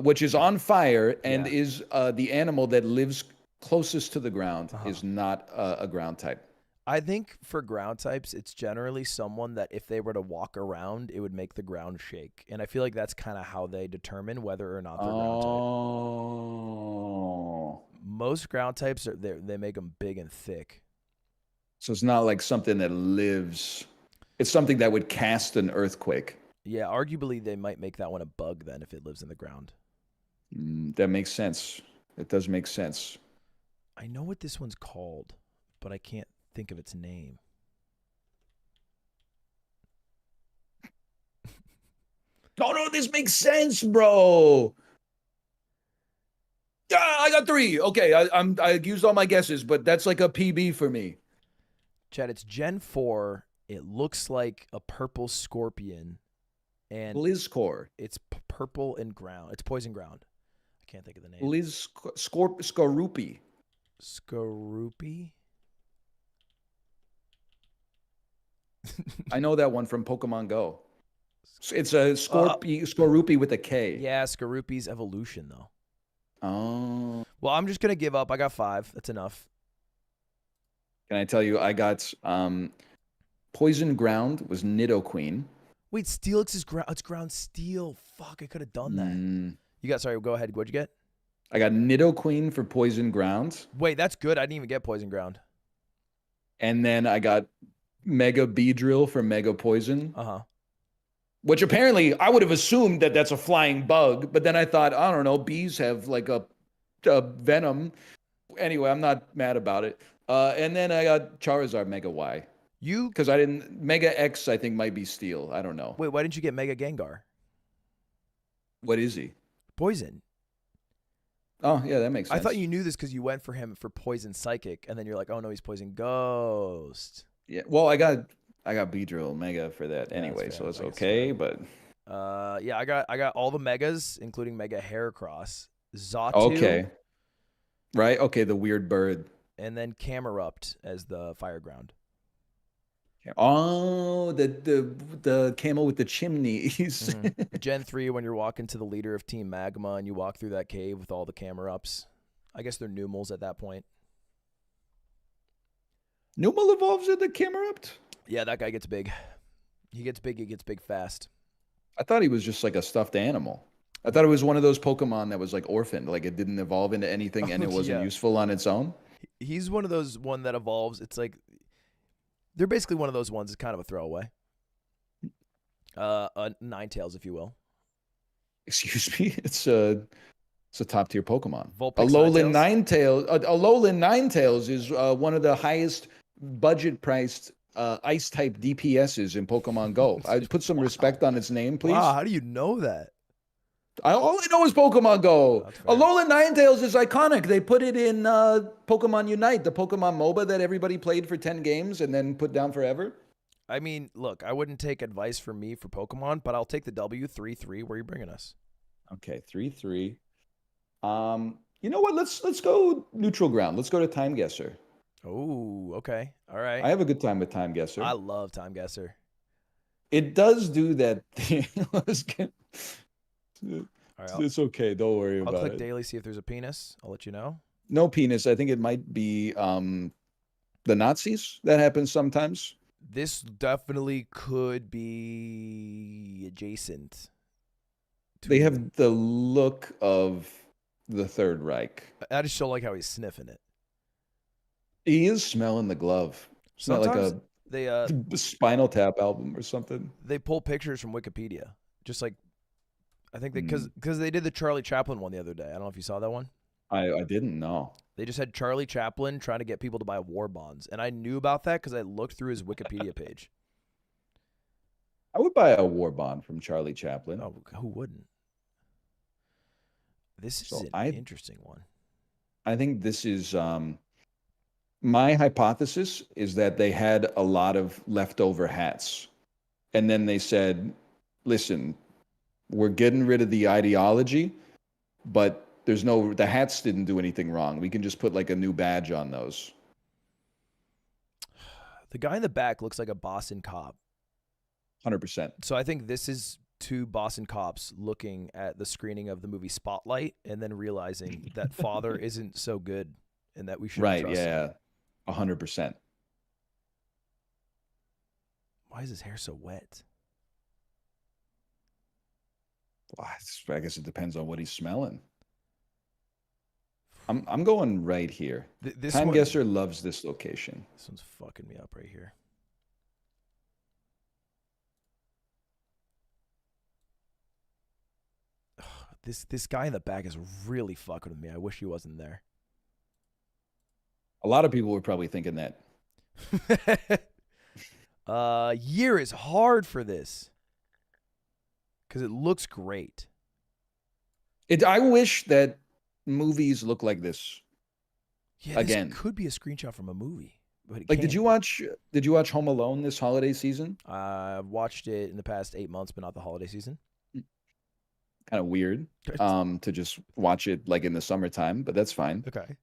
which is on fire and
Yeah.
is the animal that lives closest to the ground,
Uh-huh.
is not a ground type.
I think for ground types, it's generally someone that if they were to walk around, it would make the ground shake. And I feel like that's kind of how they determine whether or not they're ground type.
Oh.
Most ground types they make them big and thick.
So it's not like something that lives. It's something that would cast an earthquake.
Yeah, arguably they might make that one a bug then if it lives in the ground.
That makes sense. It does make sense.
I know what this one's called, but I can't think of its name.
No, this makes sense, bro. Yeah, I got three. Okay, I used all my guesses, but that's like a PB for me.
Chad, it's Gen 4. It looks like a purple scorpion, and
Blizzcore.
it's purple and ground. It's poison ground. I can't think of the name.
Skorupi.
Skorupi?
I know that one from Pokemon Go. It's a Skorupi with a K.
Yeah, Skorupi's evolution, though.
Oh.
Well, I'm just going to give up. I got 5. That's enough.
Can I tell you, I got Poison Ground was Nidoqueen.
Wait, Steelix is ground. It's ground steel. Fuck, I could have done that. You got, sorry, go ahead. What'd you get?
I got Nidoqueen for Poison Ground.
Wait, that's good. I didn't even get poison ground.
And then I got Mega Beedrill for Mega Poison.
Uh-huh.
Which apparently I would have assumed that that's a flying bug, but then I thought, I don't know, bees have like a venom. Anyway, I'm not mad about it. And then I got Charizard Mega Y. Because I didn't. Mega X, I think, might be steel. I don't know.
Wait, why didn't you get Mega Gengar?
What is he?
Poison.
Oh, yeah, that makes sense.
I thought you knew this because you went for him for Poison Psychic, and then you're like, oh no, he's Poison Ghost.
Yeah, well, I got Beedrill Mega for that
Yeah,
anyway,
that's
so
fair.
it's
I guess
okay,
fair.
but
Yeah, I got all the Megas, including Mega Heracross, Xatu,
okay. Right? Okay, the weird bird.
and then Camerupt as the Fire Ground.
Oh, the camel with the chimneys.
Gen 3, when you're walking to the leader of Team Magma and you walk through that cave with all the Camerupts. I guess they're Numels at that point.
Numel evolves into Camerupt?
Yeah, that guy gets big. He gets big fast.
I thought he was just like a stuffed animal. I thought it was one of those Pokemon that was like orphaned, like it didn't evolve into anything and it wasn't useful on its own.
He's one of those one that evolves. It's like they're basically one of those ones. It's kind of a throwaway. A Ninetales, if you will.
Excuse me, it's a top tier Pokemon.
Vulpix
Alolan Ninetales is one of the highest budget priced ice type DPSs in Pokemon Go. I'd put some respect on its name, please.
Wow, how do you know that?
All I know is Pokemon Go.
That's fair.
Alolan Ninetales is iconic. They put it in Pokemon Unite, the Pokemon MOBA that everybody played for 10 games and then put down forever.
I mean, look, I wouldn't take advice from me for Pokemon, but I'll take the W 3-3. Where are you bringing us?
Okay, 3-3. You know what? Let's go neutral ground. Let's go to Time Guesser.
Oh, okay. All right.
I have a good time with Time Guesser.
I love Time Guesser.
It does do that thing.
All right,
It's okay. Don't worry
I'll
about
click
it.
daily, see if there's a penis. I'll let you know.
No penis. I think it might be the Nazis. That happens sometimes.
This definitely could be adjacent.
They have the look of the Third Reich.
I just don't like how he's sniffing it.
He is smelling the glove. It's not like
Sometimes
a
they
Spinal Tap album or something.
they pull pictures from Wikipedia. Just like I think because they did the Charlie Chaplin one the other day. I don't know if you saw that one.
I didn't know.
They just had Charlie Chaplin trying to get people to buy war bonds, and I knew about that because I looked through his Wikipedia page.
I would buy a war bond from Charlie Chaplin.
Oh, who wouldn't? This is
So
an interesting one.
I think this is my hypothesis is that they had a lot of leftover hats. And then they said, listen, We're getting rid of the ideology, but the hats didn't do anything wrong. We can just put like a new badge on those.
The guy in the back looks like a Boston cop.
100%.
So I think this is two Boston cops looking at the screening of the movie Spotlight and then realizing that father isn't so good and that we should
Right,
trust him.
yeah. 100%.
Why is his hair so wet?
Well, I guess it depends on what he's smelling. I'm going right here.
This
Time
one,
Guesser loves this location.
This one's fucking me up right here. This guy in the back is really fucking with me. I wish he wasn't there.
A lot of people were probably thinking that.
Year is hard for this because it looks great.
I wish that movies look like this.
Yeah,
again.
This could be a screenshot from a movie. But
Like, did you watch Home Alone this holiday season?
I watched it in the past 8 months, but not the holiday season.
Kind of weird to just watch it like in the summertime, but that's fine.
Okay.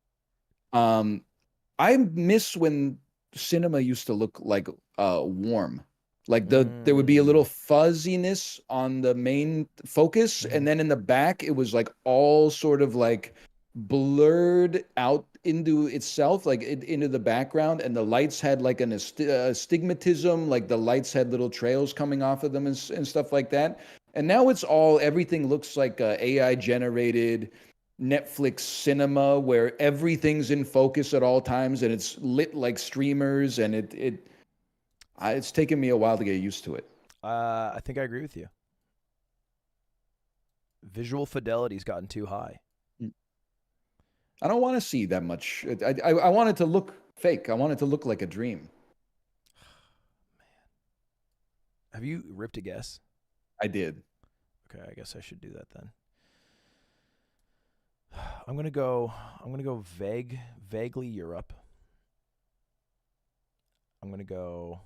I miss when cinema used to look like warm. Like there would be a little fuzziness on the main focus, and then in the back it was like all sort of like blurred out into itself, like into the background, and the lights had like an astigmatism, like the lights had little trails coming off of them and stuff like that. And now everything looks like AI generated Netflix cinema where everything's in focus at all times and it's lit like streamers, and it's taken me a while to get used to it.
I think I agree with you. Visual fidelity's gotten too high.
I don't want to see that much. I want it to look fake. I want it to look like a dream.
Man. Have you ripped a guess?
I did.
Okay, I guess I should do that then. I'm gonna go vaguely Europe. I'm gonna go.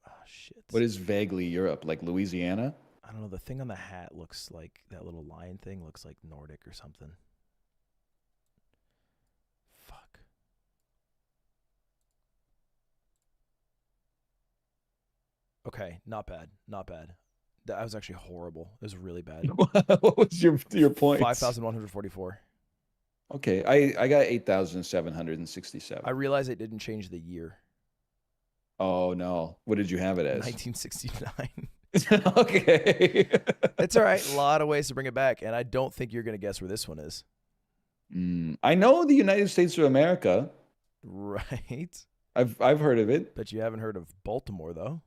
Oh shit.
What is vaguely Europe? Like Louisiana?
I don't know. The thing on the hat looks like that little lion thing. Looks like Nordic or something. Fuck. Okay, not bad. Not bad. That was actually horrible. It was really bad.
What was your point?
5,144.
Okay, I got 8,767.
I realized it didn't change the year.
Oh no! What did you have it as?
1969.
Okay.
It's all right. A lot of ways to bring it back, and I don't think you're gonna guess where this one is.
I know the United States of America.
Right.
I've heard of it.
But you haven't heard of Baltimore, though.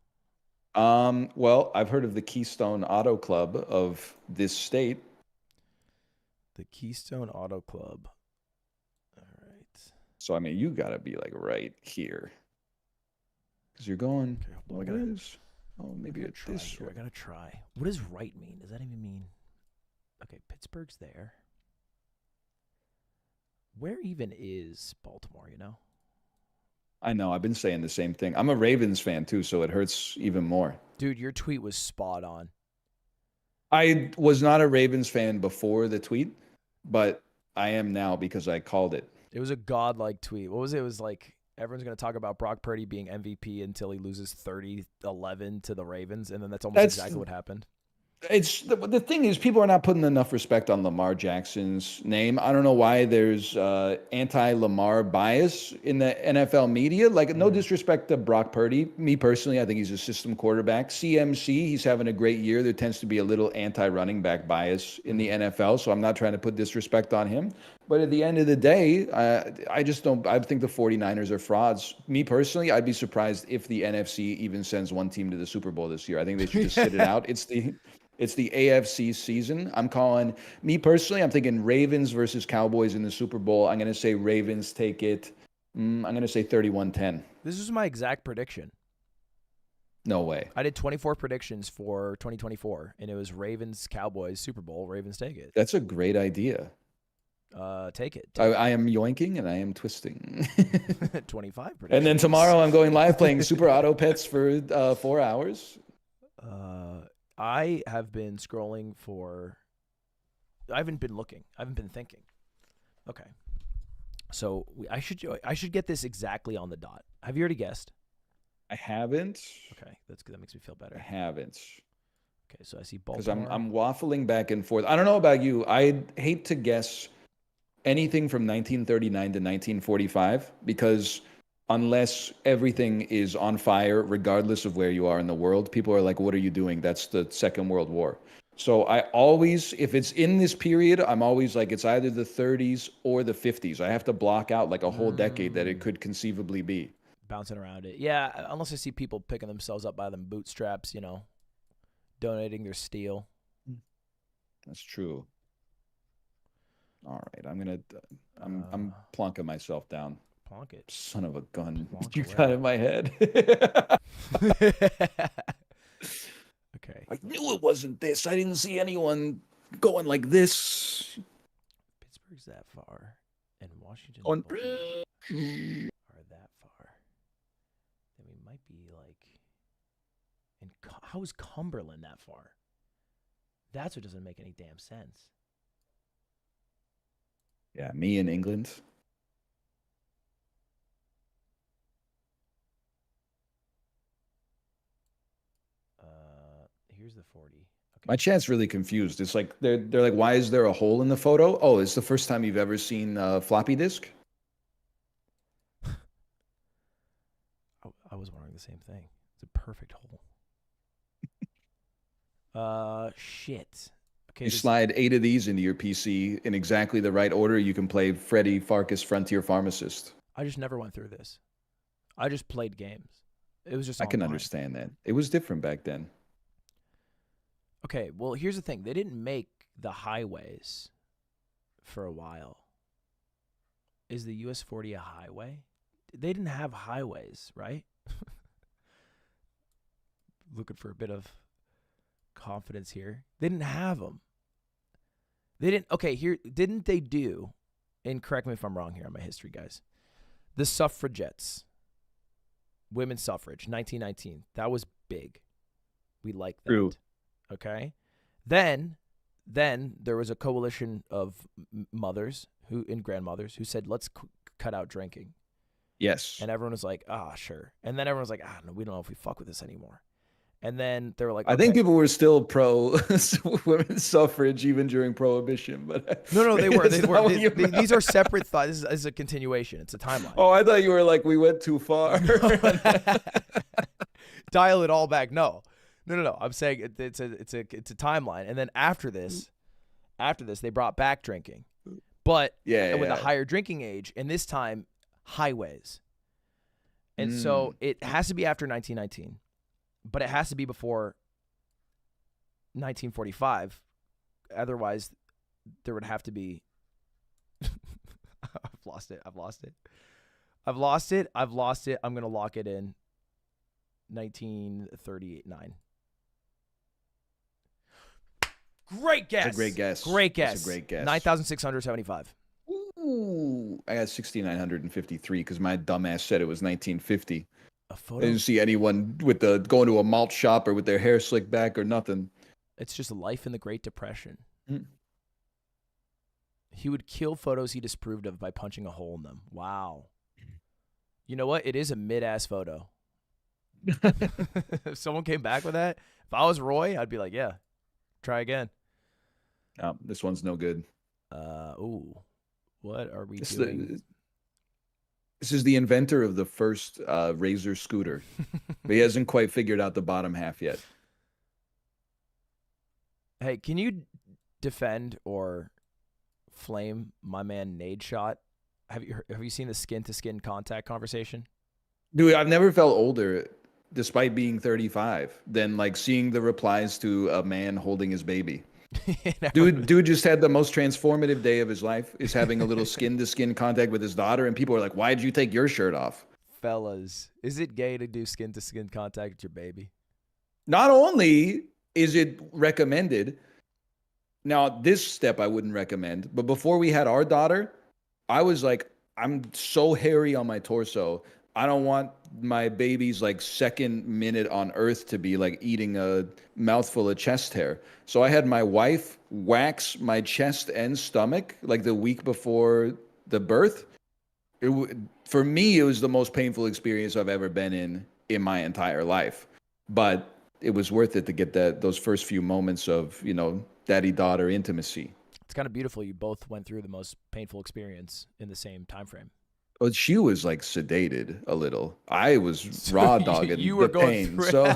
Well, I've heard of the Keystone Auto Club of this state.
The Keystone Auto Club. All right.
So I mean, you gotta be like right here, because you're going.
Okay, well, I gotta,
maybe it's this.
Here. I gotta try. What does right mean? Does that even mean? Okay, Pittsburgh's there. Where even is Baltimore? You know.
I know. I've been saying the same thing. I'm a Ravens fan too, so it hurts even more.
Dude, your tweet was spot on.
I was not a Ravens fan before the tweet, but I am now because I called it.
It was a godlike tweet. What was it? It was like everyone's going to talk about Brock Purdy being MVP until he loses 30-11 to the Ravens, and then that's almost exactly what happened.
It's the thing is, people are not putting enough respect on Lamar Jackson's name. I don't know why there's anti-Lamar bias in the NFL media. Like, no disrespect to Brock Purdy. Me personally, I think he's a system quarterback. CMC, he's having a great year. There tends to be a little anti-running back bias in the NFL, so I'm not trying to put disrespect on him. But at the end of the day, I just don't. I think the 49ers are frauds. Me personally, I'd be surprised if the NFC even sends one team to the Super Bowl this year. I think they should just sit it out. It's the AFC season. I'm thinking Ravens versus Cowboys in the Super Bowl. I'm going to say Ravens take it. I'm going to say 31-10.
This is my exact prediction.
No way.
I did 24 predictions for 2024, and it was Ravens, Cowboys, Super Bowl. Ravens take it.
That's a great idea.
Take it.
I am yoinking and I am twisting.
25 predictions.
And then tomorrow I'm going live playing Super Auto Pets for 4 hours.
I have been scrolling for. I haven't been looking. I haven't been thinking. Okay. So I should get this exactly on the dot. Have you already guessed?
I haven't.
Okay, that's good. That makes me feel
I
better.
haven't.
Okay, so I see
Because
Baltimore.
I'm waffling back and forth. I don't know about you. I hate to guess anything from 1939 to 1945 because unless everything is on fire, regardless of where you are in the world, people are like, "What are you doing?" That's the Second World War. So I always, if it's in this period, I'm always like, it's either the 30s or the 50s. I have to block out like a whole decade that it could conceivably be.
Bouncing around it. Yeah, unless I see people picking themselves up by them bootstraps, donating their steel.
That's true. All right, I'm plunking myself down.
Plonk it.
Son of a gun.
Plonk
You
away.
got in my head.
Okay.
I knew it wasn't this. I didn't see anyone going like this.
Pittsburgh's that far, and Washington
On
are that far. Then we might be like. How is Cumberland that far? That's what doesn't make any damn sense.
Yeah, me in England.
Here's the 40. Okay.
My chat's really confused. It's like they're like, why is there a hole in the photo? Oh, it's the first time you've ever seen a floppy disk?
I was wondering the same thing. It's a perfect hole. Shit. Okay.
You slide 8 of these into your PC in exactly the right order, you can play Freddy Farkas Frontier Pharmacist.
I just never went through this. I just played games. It was just
I can
online.
understand that. It was different back then.
Okay, well, here's the thing. They didn't make the highways for a while. Is the US 40 a highway? They didn't have highways, right? Looking for a bit of confidence here. They didn't have them. They didn't. Okay, here, didn't they do, and correct me if I'm wrong here on my history, guys, the suffragettes, women's suffrage, 1919. That was big. We like that.
True.
Okay. Then there was a coalition of mothers and grandmothers who said, let's cut out drinking.
Yes.
And everyone was like, sure. And then everyone was like, no, we don't know if we fuck with this anymore. And then they were like,
I think people were still pro women's suffrage even during Prohibition, but
no, they were. These are separate thoughts. This is a continuation. It's a timeline.
Oh, I thought you were like, we went too far.
Dial it all back. No. I'm saying it's a timeline. And then after this, they brought back drinking, but with a higher drinking age, and this time highways. And so it has to be after 1919, but it has to be before 1945. Otherwise, there would have to be. I've lost it. I'm gonna lock it in. 1939. Great guess.
That's a great guess.
Great guess.
That's a great guess.
9,675.
Ooh, I got 6,953 because my dumbass said it was 1950.
A
I
photo?
didn't see anyone with going to a malt shop or with their hair slicked back or nothing.
It's just life in the Great Depression.
Mm.
He would kill photos he disapproved of by punching a hole in them. Wow. You know what? It is a mid-ass photo. If someone came back with that, if I was Roy, I'd be like, yeah, try again.
No, this one's no good.
What are we doing?
This is the inventor of the first Razor scooter, but he hasn't quite figured out the bottom half yet.
Hey, can you defend or flame my man Nade Shot? Have you seen the skin-to-skin contact conversation?
Dude, I've never felt older, despite being 35, than like seeing the replies to a man holding his baby. Dude just had the most transformative day of his life, is having a little skin-to-skin contact with his daughter, and people are like, why did you take your shirt off?
Fellas, is it gay to do skin-to-skin contact with your baby?
Not only is it recommended, now this step I wouldn't recommend, but before we had our daughter, I was like, I'm so hairy on my torso I don't want my baby's like second minute on earth to be like eating a mouthful of chest hair. So I had my wife wax my chest and stomach like the week before the birth. For me, it was the most painful experience I've ever been in my entire life. But it was worth it to get those first few moments of, daddy-daughter intimacy.
It's kind of beautiful. You both went through the most painful experience in the same time frame.
Well, she was like sedated a little. I was
So
raw dogging
you were
the
going
pain.
through
So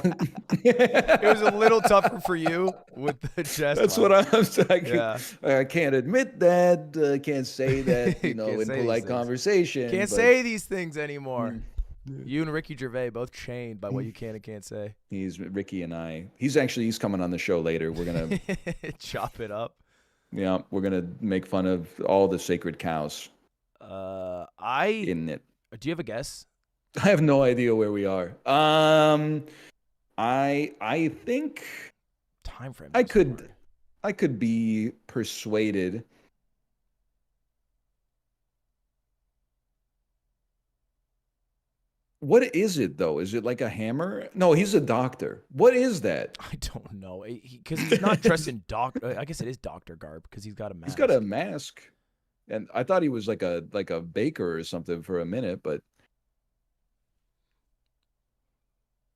it was a little tougher for you with the chest.
that's what I'm saying.
Yeah.
I can't admit that. I can't say that,
Can't
in
say
polite
these things.
conversation.
Can't
but
say these things anymore.
Mm.
You and Ricky Gervais both chained by what you can and can't say.
Ricky and I. He's coming on the show later. We're gonna
Chop it up.
we're gonna make fun of all the sacred cows
I
in it.
do you have a guess?
I have no idea where we are. I think
Time frame.
I could be persuaded. What is it though? Is it like a hammer? No, he's a doctor. What is that?
I don't know. Because he's not dressed in doctor. I guess it is doctor garb because he's got a mask.
He's got a mask. And I thought he was like a baker or something for a minute, but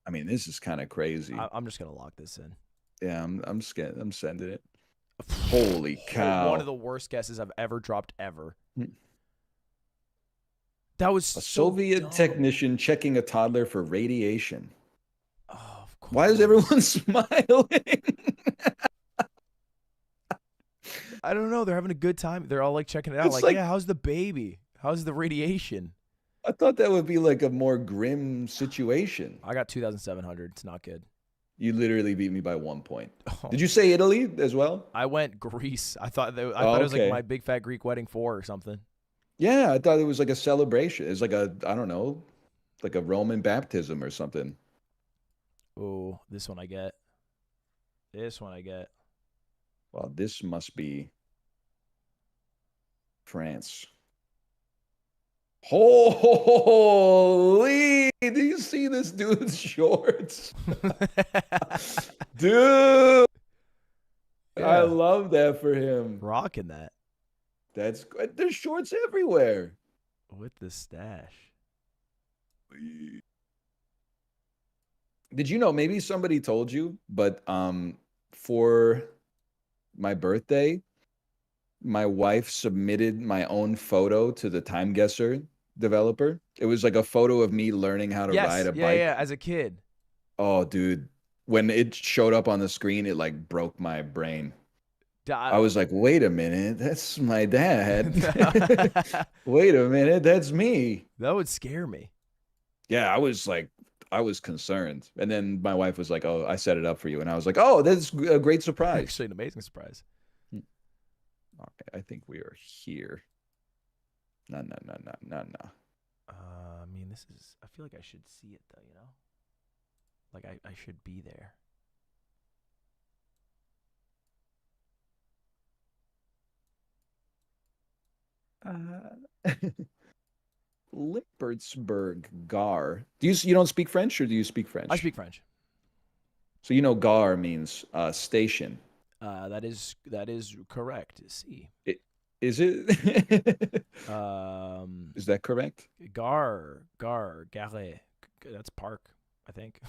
I mean, this is kind of crazy.
I'm just gonna lock this in.
Yeah, I'm scared. I'm sending it. Holy cow!
One of the worst guesses I've ever dropped ever. That was
A Soviet
dumb.
technician checking a toddler for radiation.
Oh, of course.
Why is everyone smiling?
I don't know. They're having a good time. They're all like checking it out.
It's
Like, yeah, how's the baby? How's the radiation?
I thought that would be like a more grim situation.
I got 2,700. It's not good.
You literally beat me by 1 point.
Oh.
Did you say Italy as well?
I went Greece. I thought it was like
okay.
my Big Fat Greek Wedding 4 or something.
Yeah, I thought it was like a celebration. It's like I don't know, like a Roman baptism or something.
Oh, this one I get. This one I get.
Well, this must be France. Holy! Do you see this dude's shorts? Dude!
Yeah.
I love that for him.
Rocking that.
That's good. There's shorts everywhere.
With the stash.
Did you know, maybe somebody told you, but for my birthday, my wife submitted my own photo to the Time Guesser developer. It was like a photo of me learning how to ride a bike.
Yeah, as a kid.
Oh, dude. When it showed up on the screen, it like broke my brain. I was like, wait a minute, that's my dad. Wait a minute, that's me.
That would scare me.
Yeah, I was concerned. And then my wife was like, oh, I set it up for you. And I was like, oh, that's a great surprise.
Actually, an amazing surprise.
Okay, I think we are here. No.
I mean, I feel like I should see it, though, Like, I should be there.
Lippertsburg, Gar. You don't speak French, or do you speak French?
I speak French.
So Gar means station.
That is correct. See.
Is it? Is that correct?
Gare. That's park, I think.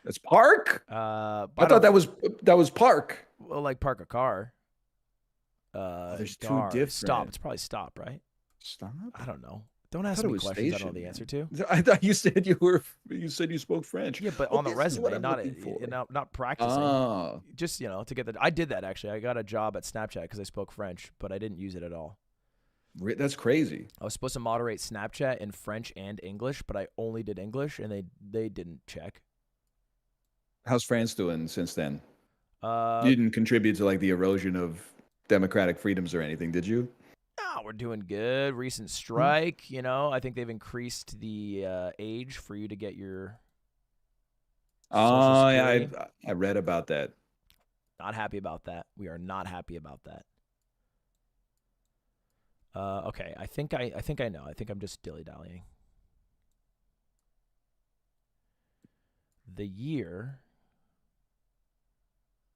That's park?
I
thought that was park.
Well, like park a car.
There's
Gar.
two different.
Stop. It's probably stop, right?
Stop?
I don't know. Don't ask me questions I don't know the answer to.
I thought you said you spoke French.
Yeah, but on the resume, not practicing.
Oh.
Just, to get that. I did that, actually. I got a job at Snapchat because I spoke French, but I didn't use it at all.
That's crazy.
I was supposed to moderate Snapchat in French and English, but I only did English, and they didn't check.
How's France doing since then?
You
didn't contribute to like the erosion of democratic freedoms or anything, did you?
No, we're doing good. Recent strike, I think they've increased the age for you to get your
Oh, yeah, I read about that.
Not happy about that. We are not happy about that. Okay, I think I know. I think I'm just dilly-dallying. The year.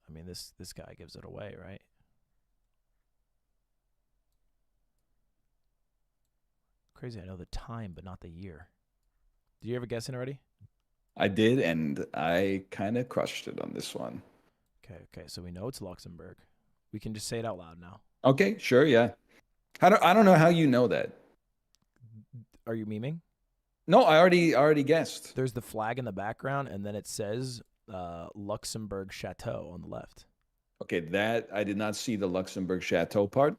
I mean, this guy gives it away, right? Crazy, I know the time, but not the year. Did you ever guess it already?
I did, and I kind of crushed it on this one.
Okay, so we know it's Luxembourg. We can just say it out loud now.
Okay, sure, yeah. I don't know how you know that.
Are you memeing?
No, I already guessed.
There's the flag in the background, and then it says Luxembourg Chateau on the left.
Okay, that I did not see the Luxembourg Chateau part.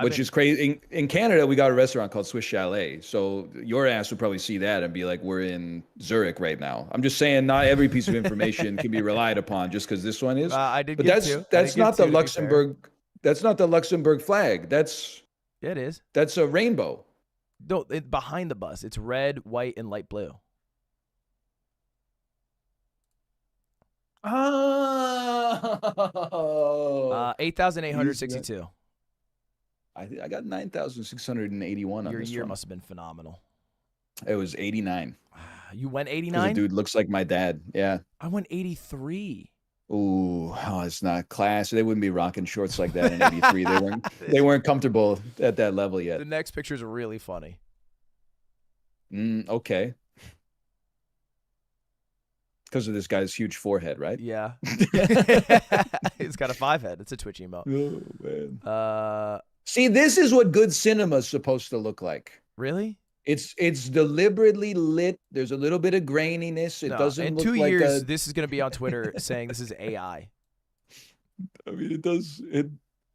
Which is crazy. In Canada, we got a restaurant called Swiss Chalet. So your ass would probably see that and be like, we're in Zurich right now. I'm just saying not every piece of information can be relied upon just because this one is.
I did
but
get two.
That's not the Luxembourg. That's not the Luxembourg flag.
Yeah, it is.
That's a rainbow.
No, behind the bus. It's red, white, and light blue.
Oh.
8,862.
I got 9,681 on
Your
this
year
one.
must have been phenomenal.
It was 89.
You went 89?
The dude looks like my dad. Yeah.
I went 83.
Ooh, it's not class. They wouldn't be rocking shorts like that in 83. They weren't comfortable at that level yet.
The next picture is really funny.
Okay. Because of this guy's huge forehead, right?
Yeah. He's got a 5 head. It's a Twitch emote.
Oh, man.
Uh,
See, this is what good cinema is supposed to look like.
Really?
It's deliberately lit. There's a little bit of graininess. It doesn't
in
look
2
like
years, this is going to be on Twitter saying this is AI.
I mean, it does. It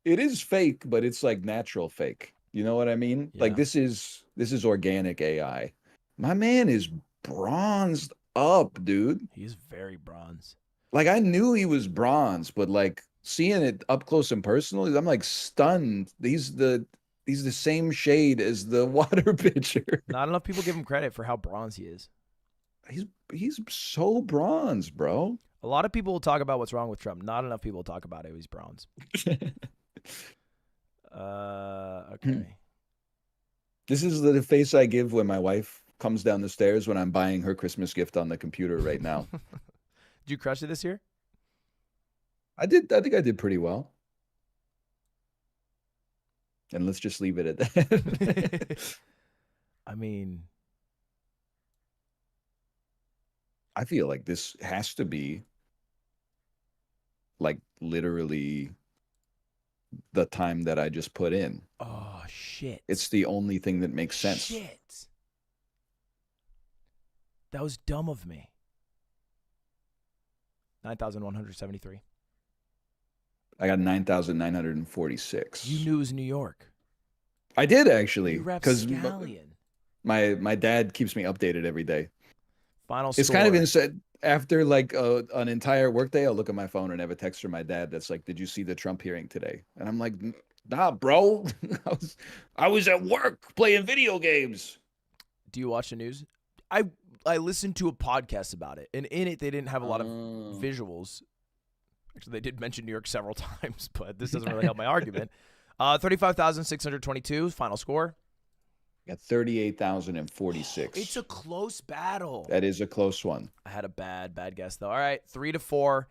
is fake, but it's like natural fake. You know what I mean?
Yeah.
Like this is organic AI. My man is bronzed up, dude.
He's very bronze.
Like I knew he was bronze, but like seeing it up close and personal, I'm like stunned. He's the same shade as the water pitcher.
Not enough people give him credit for how bronze he is.
He's so bronze, bro.
A lot of people will talk about what's wrong with Trump. Not enough people will talk about it. He's bronze. Okay.
This is the face I give when my wife comes down the stairs when I'm buying her Christmas gift on the computer right now.
Did you crush it this year?
I did. I think I did pretty well. And let's just leave it at that.
I mean,
I feel like this has to be like literally the time that I just put in.
oh, shit.
It's the only thing that makes sense.
Shit. That was dumb of me. 9,173.
I got 9,946.
You knew it was New York.
I did actually.
You
Because
rapscallion.
my dad keeps me updated every day.
Final
It's
score.
kind of insane. After like an entire workday, I'll look at my phone and have a text from my dad that's like, "Did you see the Trump hearing today?" And I'm like, "Nah, bro. I was at work playing video games."
Do you watch the news? I listened to a podcast about it, and in it they didn't have a lot of visuals. Actually, they did mention New York several times, but this doesn't really help my argument. 35,622 final score.
Got 38,046.
It's a close battle.
That is a close one.
I had a bad guess though. All right, 3-4.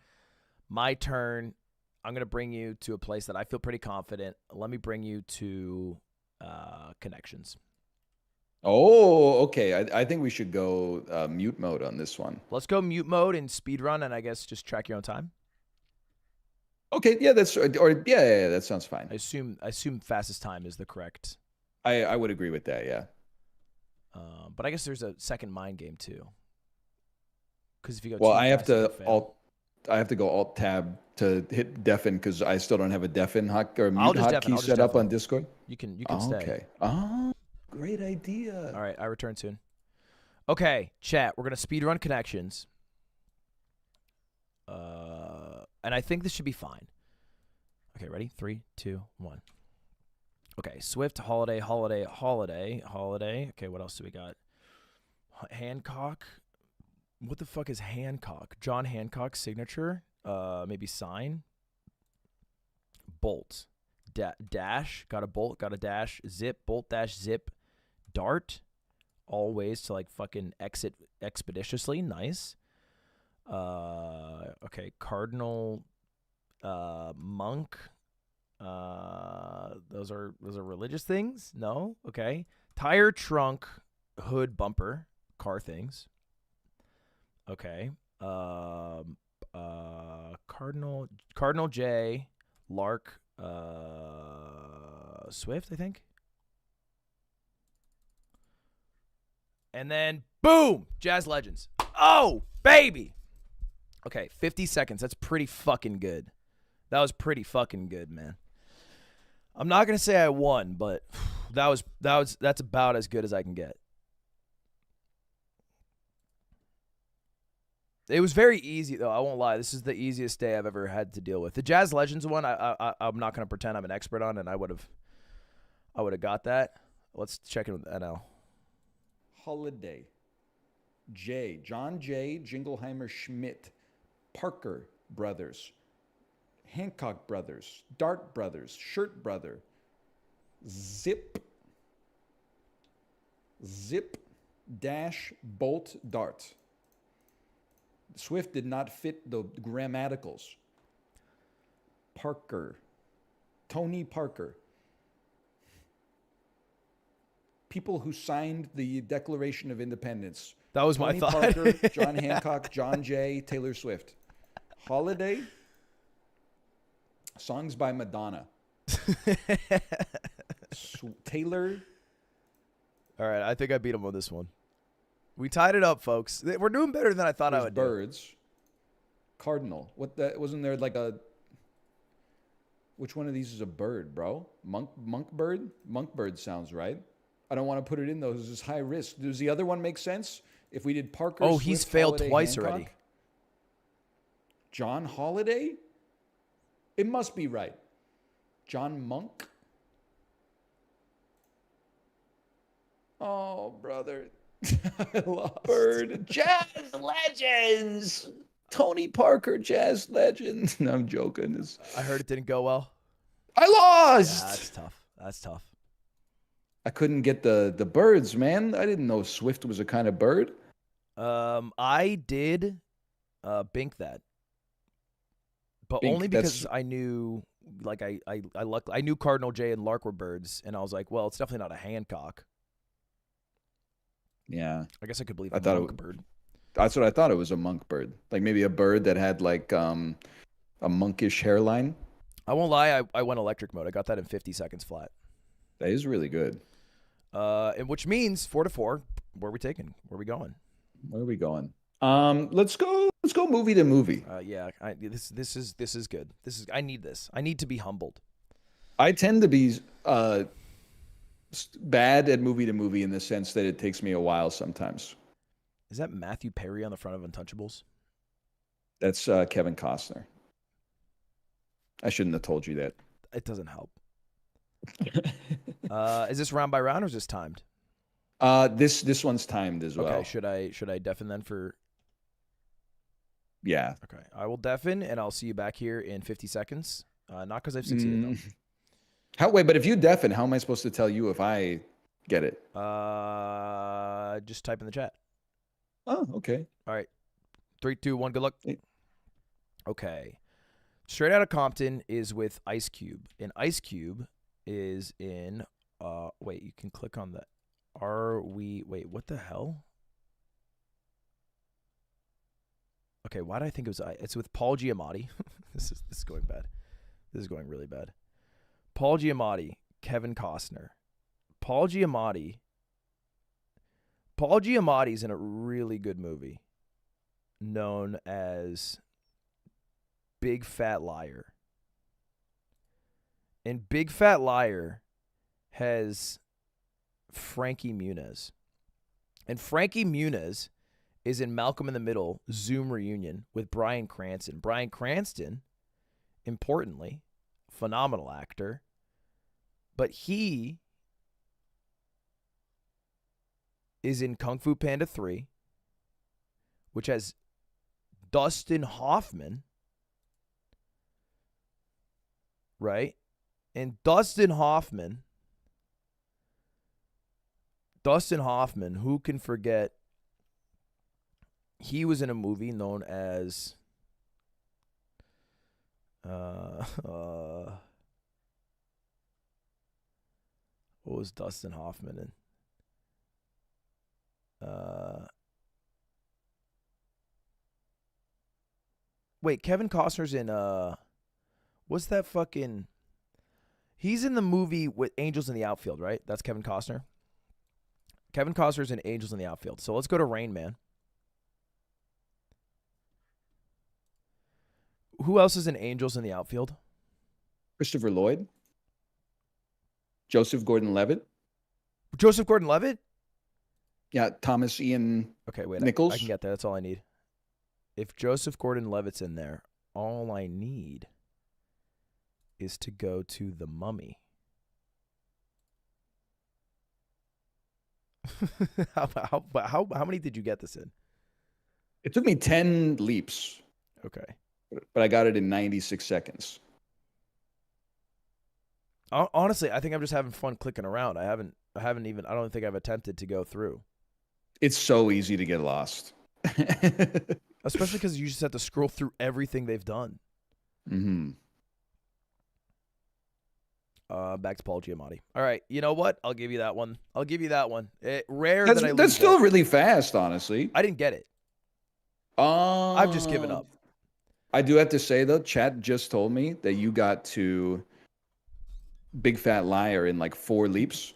My turn. I'm gonna bring you to a place that I feel pretty confident. Let me bring you to connections.
Oh, okay. I think we should go mute mode on this one.
Let's go mute mode and speed run, and I guess just track your own time.
Okay, yeah, yeah, that sounds fine.
I assume fastest time is the correct.
I would agree with that, yeah.
But I guess there's a second mind game too. Because if you go
Well,
too
I have
fast, you
to
fail.
I have to go alt tab to hit deafen because I still don't have a deafen mute
I'll just deafen,
hotkey
I'll just
set up
deafen.
on Discord.
You can
Oh,
stay.
okay. Oh, great idea.
All right, I return soon. Okay, chat. We're gonna speed run connections. And I think this should be fine. Okay, ready? 3, 2, 1. Okay, Swift, Holiday. Okay, what else do we got? Hancock. What the fuck is Hancock? John Hancock's signature. Maybe sign. Bolt. Dash. Got a bolt. Got a dash. Zip. Bolt dash zip. Dart. All ways to like fucking exit expeditiously. Nice. Okay, cardinal, monk. Those are religious things? No? Okay. Tire, trunk, hood, bumper, car things. Okay. Cardinal J, Lark, Swift, I think. And then boom, Jazz Legends. Oh, baby. Okay, 50 seconds. That's pretty fucking good. That was pretty fucking good, man. I'm not gonna say I won, but that's about as good as I can get. It was very easy though. I won't lie. This is the easiest day I've ever had to deal with. The Jazz Legends one, I'm not gonna pretend I'm an expert on, and I would have got that. Let's check in with NL.
Holiday. J. John J. Jingleheimer Schmidt. Parker Brothers. Hancock Brothers. Dart Brothers. Shirt Brother. Zip. Zip dash bolt dart. Swift did not fit the grammaticals. Parker. Tony Parker. People who signed the Declaration of Independence.
That was
Tony
my thought.
Parker, John Hancock, John Jay, Taylor Swift. Holiday. Songs by Madonna. Taylor.
All right, I think I beat him on this one. We tied it up, folks. We're doing better than I thought I would.
Birds. Cardinal. What the wasn't there like a? Which one of these is a bird, bro? Monk bird? Monk bird sounds right. I don't want to put it in though. This is high risk. Does the other one make sense? If we did Parker.
Oh,
Swift,
he's failed
Holiday,
twice
Hancock?
already.
John Holiday? It must be right. John Monk? Oh, brother. I lost. Bird. Jazz Legends. Tony Parker, Jazz Legends. No, I'm joking.
I heard it didn't go well.
I lost.
Yeah, that's tough. That's tough.
I couldn't get the birds, man. I didn't know Swift was a kind of bird.
I did bink that. But
Bink,
only because I knew, like, I knew Cardinal J and Lark were birds, and I was like, well, it's definitely not a Hancock.
Yeah.
I guess I could believe
I
a
thought
monk bird.
That's what I thought it was, a monk bird. Like maybe a bird that had like a monkish hairline.
I won't lie, I went electric mode. I got that in 50 seconds flat.
That is really good.
And which means 4-4. Where are we taking? Where are we going?
Where are we going? Let's go movie to movie.
Yeah, this is good. I need this. I need to be humbled.
I tend to be bad at movie to movie in the sense that it takes me a while sometimes.
Is that Matthew Perry on the front of Untouchables?
That's Kevin Costner. I shouldn't have told you that.
It doesn't help. Is this round by round or is this timed?
This one's timed as well.
Okay, should I deafen then for?
Yeah.
Okay, I will deafen and I'll see you back here in 50 seconds. Not because I've succeeded though.
Wait, but if you deafen, how am I supposed to tell you if I get it?
Just type in the chat.
Oh, okay.
All right. 3, 2, 1, good luck.
Hey.
Okay. Straight Outta Compton is with Ice Cube. And Ice Cube is in wait, you can click on the wait, what the hell? Okay, why did I think it was it's with Paul Giamatti. This is going bad. This is going really bad. Paul Giamatti, Kevin Costner. Paul Giamatti's in a really good movie known as Big Fat Liar. And Big Fat Liar has Frankie Muniz. And Frankie Muniz is in Malcolm in the Middle, Zoom reunion with Bryan Cranston. Bryan Cranston, importantly, phenomenal actor, but he is in Kung Fu Panda 3, which has Dustin Hoffman, right? And Dustin Hoffman, who can forget He was in a movie known as what was Dustin Hoffman in? Wait, Kevin Costner's in what's that fucking? He's in the movie with Angels in the Outfield, right? That's Kevin Costner. Kevin Costner's in Angels in the Outfield. So let's go to Rain Man. Who else is in Angels in the Outfield?
Christopher Lloyd. Joseph Gordon-Levitt.
Joseph Gordon-Levitt?
Yeah, Thomas Ian
Okay, wait.
Nichols.
I can get that. That's all I need. If Joseph Gordon-Levitt's in there, all I need is to go to The Mummy. how many did you get this in?
It took me 10 leaps.
Okay.
But I got it in 96 seconds.
Honestly, I think I'm just having fun clicking around. I don't think I've attempted to go through.
It's so easy to get lost.
Especially because you just have to scroll through everything they've done.
Mm-hmm.
Back to Paul Giamatti. All right, you know what? I'll give you that one. Rare
That's,
that I lose
that's still
that.
really fast, honestly.
I didn't get it. I've just given up.
I do have to say, though, chat just told me that you got to Big Fat Liar in like 4 leaps.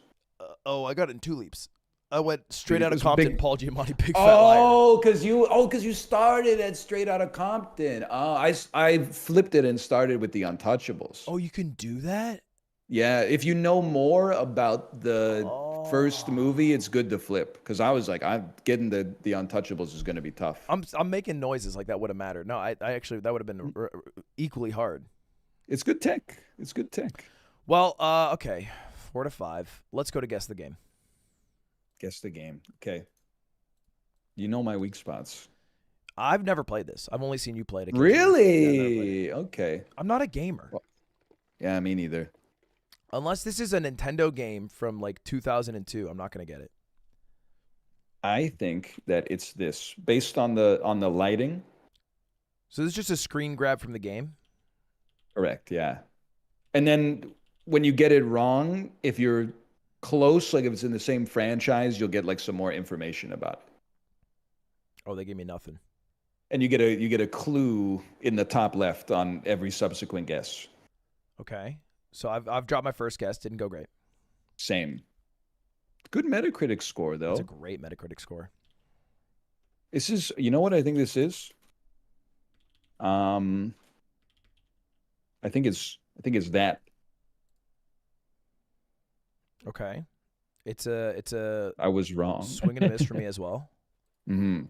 I got it in 2 leaps. I went straight
Dude,
out
it
of
was
Compton,
big-
Paul Giamatti, Big Fat Liar.
Oh, because you started at Straight Outta Compton. I flipped it and started with The Untouchables.
Oh, you can do that?
Yeah, if you know more about the first movie, it's good to flip. Because I was like, I'm getting the Untouchables is going to be tough.
I'm making noises like that would have mattered. No, I actually that would have been equally hard.
It's good tech. It's good tech.
Well, okay, 4 to 5. Let's go to guess the game.
Guess the game. Okay. You know my weak spots.
I've never played this. I've only seen you play it. Occasionally. Yeah, I've never played
Really?
it.
Okay.
I'm not a gamer.
Yeah, me neither.
Unless this is a Nintendo game from like 2002, I'm not going to get it.
I think that it's this based on the lighting.
So this is just a screen grab from the game?
Correct, yeah. And then when you get it wrong, if you're close, like if it's in the same franchise, you'll get like some more information about it.
Oh, they gave me nothing.
And you get a clue in the top left on every subsequent guess.
Okay. So I've dropped my first guess. Didn't go great.
Same. Good Metacritic score, though.
That's a great Metacritic score.
This is, you know what I think this is? I think it's that.
Okay. It's a
I was wrong.
swing and a miss for me as well.
Mm-hmm.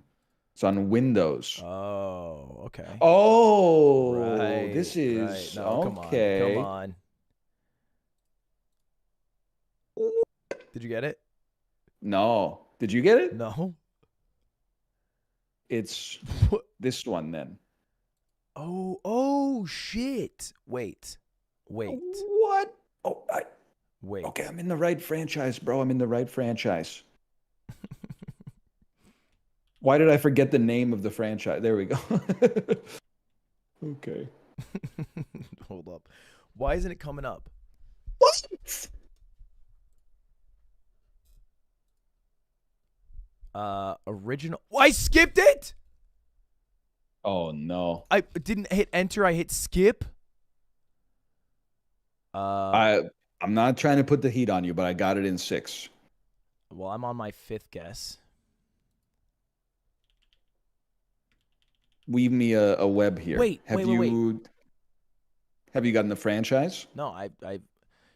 It's on Windows.
Oh, okay.
Oh,
Right,
this is
right. No,
okay.
Come on. Did you get it?
No. Did you get it?
No.
It's this one then.
Oh shit. Wait.
What? Oh,
Wait.
okay, I'm in the right franchise, bro. I'm in the right franchise. Why did I forget the name of the franchise? There we go. Okay.
Hold up. Why isn't it coming up?
What?
Original. Oh, I skipped it.
Oh no.
I didn't hit enter. I hit skip.
I'm not trying to put the heat on you, but I got it in 6.
Well, I'm on my 5th guess.
Weave me a web here.
Wait.
Have you gotten the franchise?
No,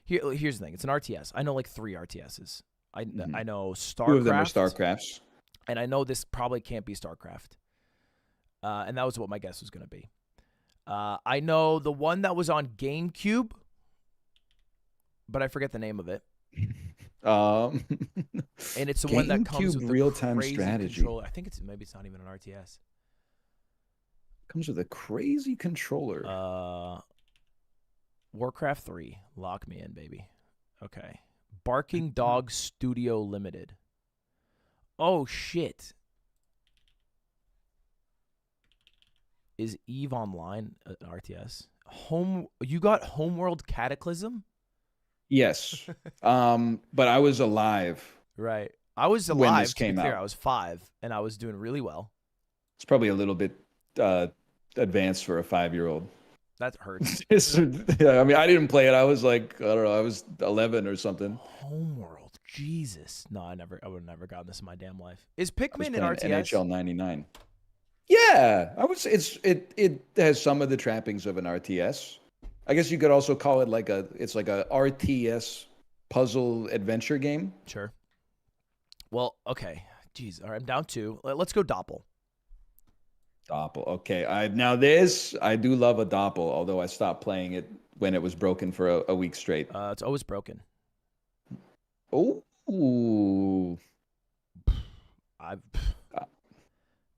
here's the thing. It's an RTS. I know like 3 RTSs. I know StarCraft.
2 of them are StarCrafts.
And I know this probably can't be StarCraft. And that was what my guess was going to be. I know the one that was on GameCube, but I forget the name of it.
And
it's the one that comes with the
real-time
crazy
strategy.
controller. I think maybe it's not even an RTS.
Comes with a crazy controller.
Warcraft 3. Lock me in, baby. Okay. Barking Dog Studio Limited. Oh, shit. Is Eve Online an RTS? You got Homeworld Cataclysm?
Yes. But I was alive.
Right. I was
When this
alive, to be
came
clear.
out.
I was 5, and I was doing really well.
It's probably a little bit advanced for a 5-year-old.
That hurts.
Yeah, I mean, I didn't play it. I was like, I don't know, I was 11 or something.
Homeworld. Jesus. No, I would have never gotten this in my damn life. Is
I was
Pikmin in
playing
RTS?
NHL 99. Yeah, I would say it has some of the trappings of an RTS. I guess you could also call it like a RTS puzzle adventure game.
Sure. Well, okay. Jeez. All right, I'm down 2. Let's go Doppel.
Doppel. Okay. I do love a Doppel, although I stopped playing it when it was broken for a week straight.
It's always broken.
Oh.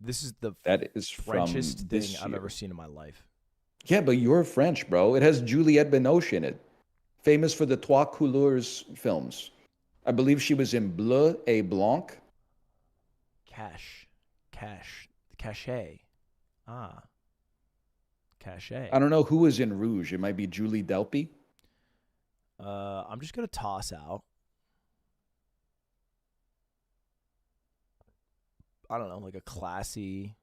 This is the
That is
Frenchest
from
thing
this
I've
year.
ever seen in my life.
Yeah, but you're French, bro. It has Juliette Binoche in it, famous for the Trois Couleurs films. I believe she was in Bleu et Blanc.
Cachet. Cachet.
I don't know who was in Rouge. It might be Julie Delpy.
I'm just gonna toss out. I don't know, like a classy.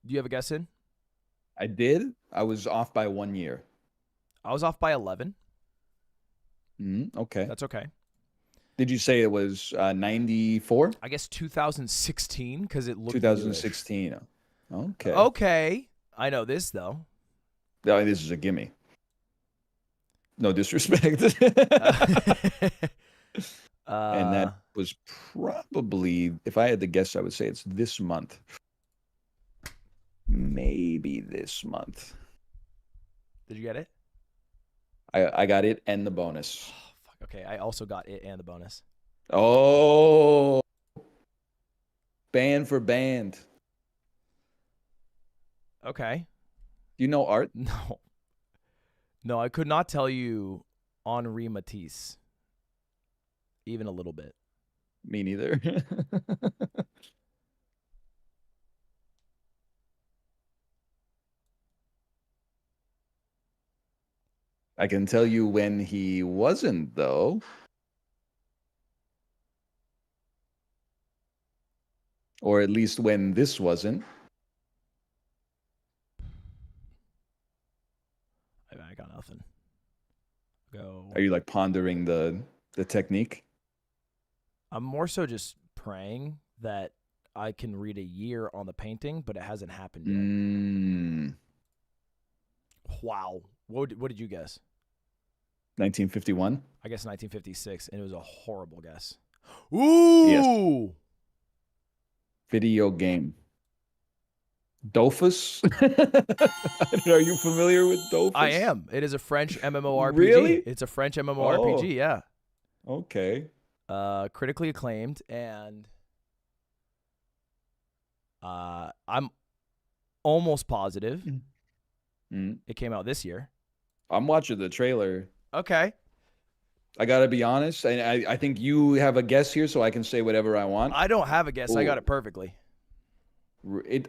Do you have a guess in?
I did. I was off by 1 year.
I was off by 11.
Okay.
That's okay.
Did you say it was 94?
I guess 2016 because it looked
2016. Okay.
Okay. I know this though.
Oh, this is a gimme. No disrespect. And that was probably, if I had to guess, I would say it's this month. Maybe this month.
Did you get it?
I got it and the bonus.
Oh, fuck. Okay, I also got it and the bonus.
Oh, band for band.
Okay.
You know Art?
No, I could not tell you Henri Matisse. Even a little bit.
Me neither. I can tell you when he wasn't, though. Or at least when this wasn't.
I got nothing. Go.
Are you like pondering the technique?
I'm more so just praying that I can read a year on the painting, but it hasn't happened yet. Wow. What did you guess?
1951?
I guess 1956, and it was a horrible guess. Ooh!
Yes. Video game. Dofus? Are you familiar with Dofus?
I am. It is a French MMORPG.
Really?
It's a French MMORPG, yeah.
Okay.
Critically acclaimed, and I'm almost positive it came out this year.
I'm watching the trailer.
Okay.
I gotta be honest. I think you have a guess here, so I can say whatever I want.
I don't have a guess. I got it perfectly.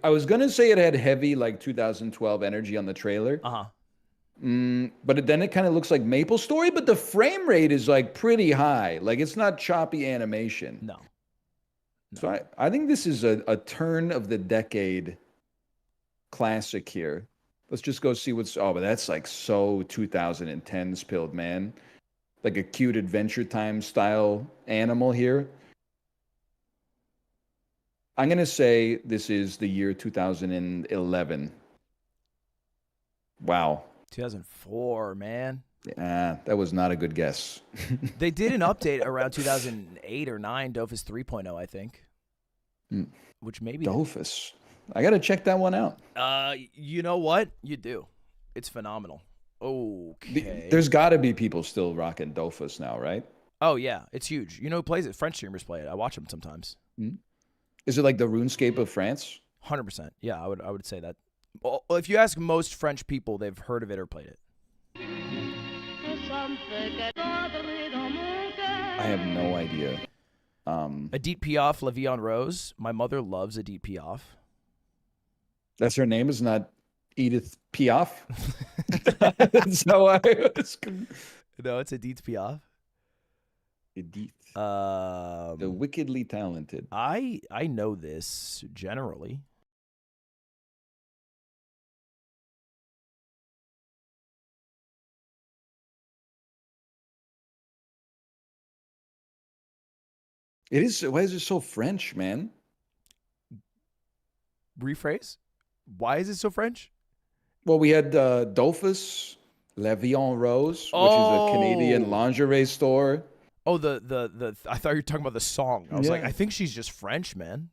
I was gonna say it had heavy like 2012 energy on the trailer. But then it kind of looks like Maple Story, but the frame rate is like pretty high. Like it's not choppy animation.
No.
So I think this is a turn of the decade classic here. Let's just go see what's. Oh, but that's like so 2010s pilled, man. Like a cute Adventure Time style animal here. I'm going to say this is the year 2011. Wow.
2004, man.
That was not a good guess.
They did an update around 2008 or 9, Dofus 3.0, I think. Which maybe...
Dofus. I got to check that one out.
You know what? You do. It's phenomenal. Okay.
There's got to be people still rocking Dofus now, right?
Oh, yeah. It's huge. You know who plays it? French streamers play it. I watch them sometimes.
Is it like the RuneScape of France?
100%. Yeah, I would say that. Well, if you ask most French people, they've heard of it or played it.
I have no idea.
Edith Piaf, La Vie en Rose. My mother loves Edith Piaf.
That's her name is not Edith Piaf. So I was
No, it's Edith Piaf.
Edith, the wickedly talented.
I know this generally.
It is. Why is it so French, man?
Rephrase. Why is it so French?
Well, we had Dolphus, La Vie en Rose, which is a Canadian
Oh.
lingerie store.
Oh, the I thought you were talking about the song. I was like,
Yeah.
I think she's just French, man.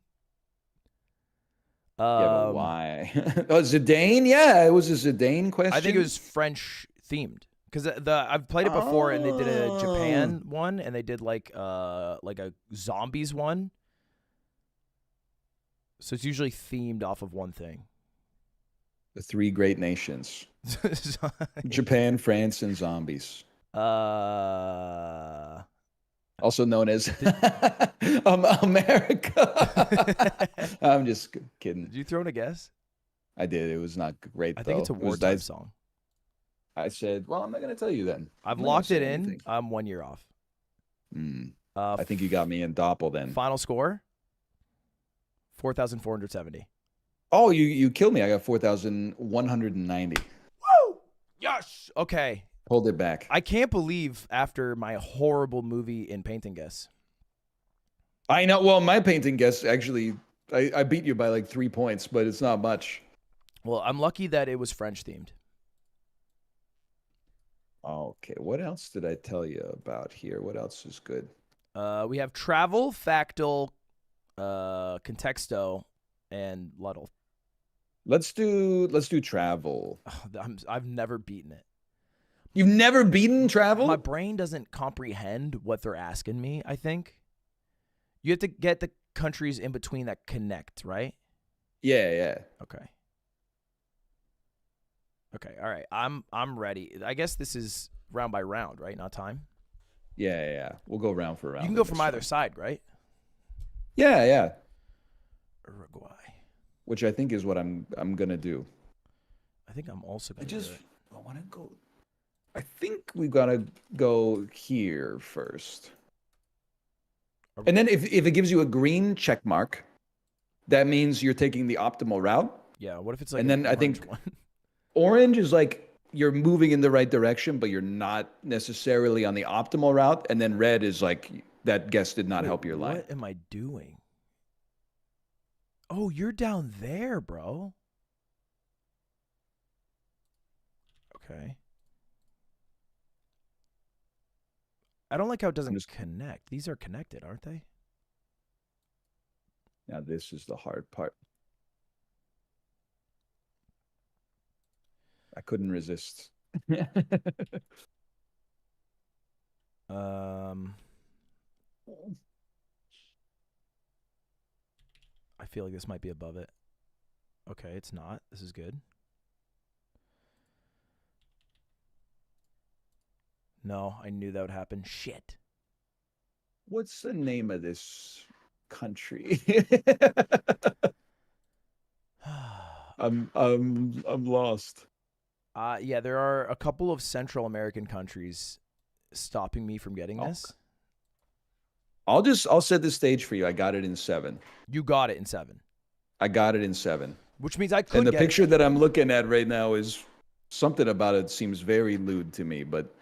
Yeah, but why? Oh, Zidane? Yeah, it was a Zidane question.
I think it was French themed because I've played it before and they did a Japan one and they did like a zombies one. So it's usually themed off of one thing.
The three great nations: Japan, France, and zombies. Also known as America. I'm just kidding.
Did you throw in a guess?
I did. It was not great.
I think it's a wartime song.
I said, well, I'm not going to tell you then.
I've locked it in. I'm 1 year off.
I think you got me in Doppel then.
Final score? 4,470.
Oh, you killed me. I got 4,190.
Woo! Yes! Okay.
Hold it back.
I can't believe after my horrible movie in painting guess.
I know. Well, my painting guess, actually, I beat you by like 3 points, but it's not much.
Well, I'm lucky that it was French themed.
Okay. What else did I tell you about here? What else is good?
We have travel, factal, contexto, and Luddle.
Let's do travel.
I've never beaten it.
You've never beaten travel?
My brain doesn't comprehend what they're asking me, I think. You have to get the countries in between that connect, right?
Yeah.
Okay. Okay, all right. I'm ready. I guess this is round by round, right? Not time?
Yeah. We'll go round for round.
You can go from either side, right?
Yeah.
Uruguay.
Which I think is what I'm going to do.
I think I'm also going to do it.
I want to go. I think we got to go here first. And then if it gives you a green check mark, that means you're taking the optimal route.
Yeah, what if it's like
and then I think
one?
Orange is like you're moving in the right direction, but you're not necessarily on the optimal route. And then red is like that guess did not help your line.
What am I doing? Oh, you're down there, bro. Okay. I don't like how it doesn't connect. These are connected, aren't they?
Now this is the hard part. I couldn't resist.
I feel like this might be above it. Okay, it's not. This is good. No, I knew that would happen. Shit.
What's the name of this country? I'm lost.
Yeah, there are a couple of Central American countries stopping me from getting this.
I'll set the stage for you. I got it in 7.
You got it in 7.
I got it in 7.
Which means I could.
And the picture that I'm looking at right now is something about it seems very lewd to me, but